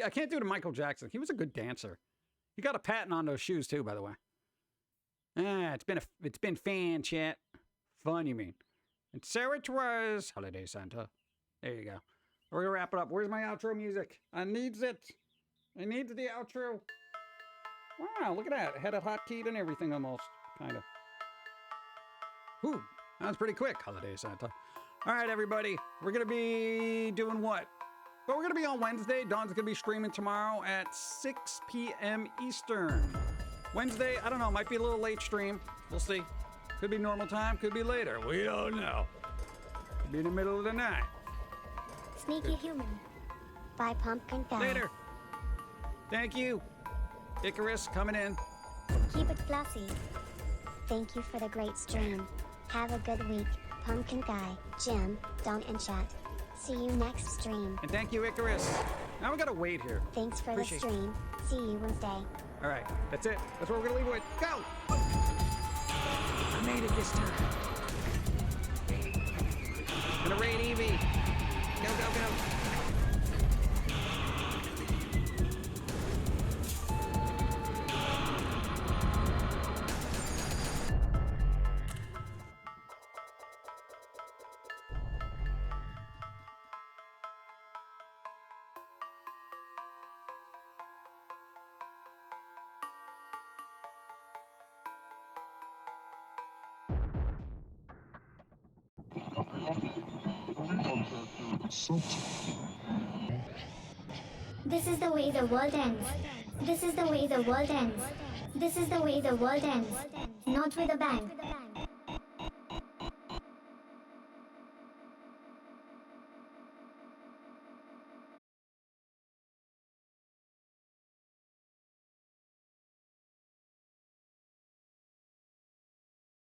can't do the Michael Jackson. He was a good dancer. He got a patent on those shoes too, by the way. It's been fan chat. Fun, you mean? And so it was Holiday Santa. There you go. We're gonna wrap it up. Where's my outro music? I needs it. I need the outro. Wow, look at that. I had it hotkeyed and everything almost. Kinda. Whew, that was pretty quick. Holiday Santa. All right, everybody. We're gonna be doing what? Well, we're gonna be on Wednesday. Dawn's gonna be streaming tomorrow at 6 p.m. Eastern. Wednesday, I don't know, might be a little late stream. We'll see. Could be normal time, could be later. We don't know. Could be in the middle of the night. Sneaky human. By Pum'Kin Guy. Later. Thank you. Icarus coming in. Keep it classy. Thank you for the great stream. Have a good week. Pum'Kin Guy, Jim, Dawn and chat. See you next stream. And thank you, Icarus. Now we gotta wait here. Thanks for Appreciate the stream. See you Wednesday. All right, that's it. That's what we're gonna leave with. Go! I made it this time. Gonna raid Evie. Go, go, go. This is the way the world ends. This is the way the world ends. This is the way the world ends. Not with a bang.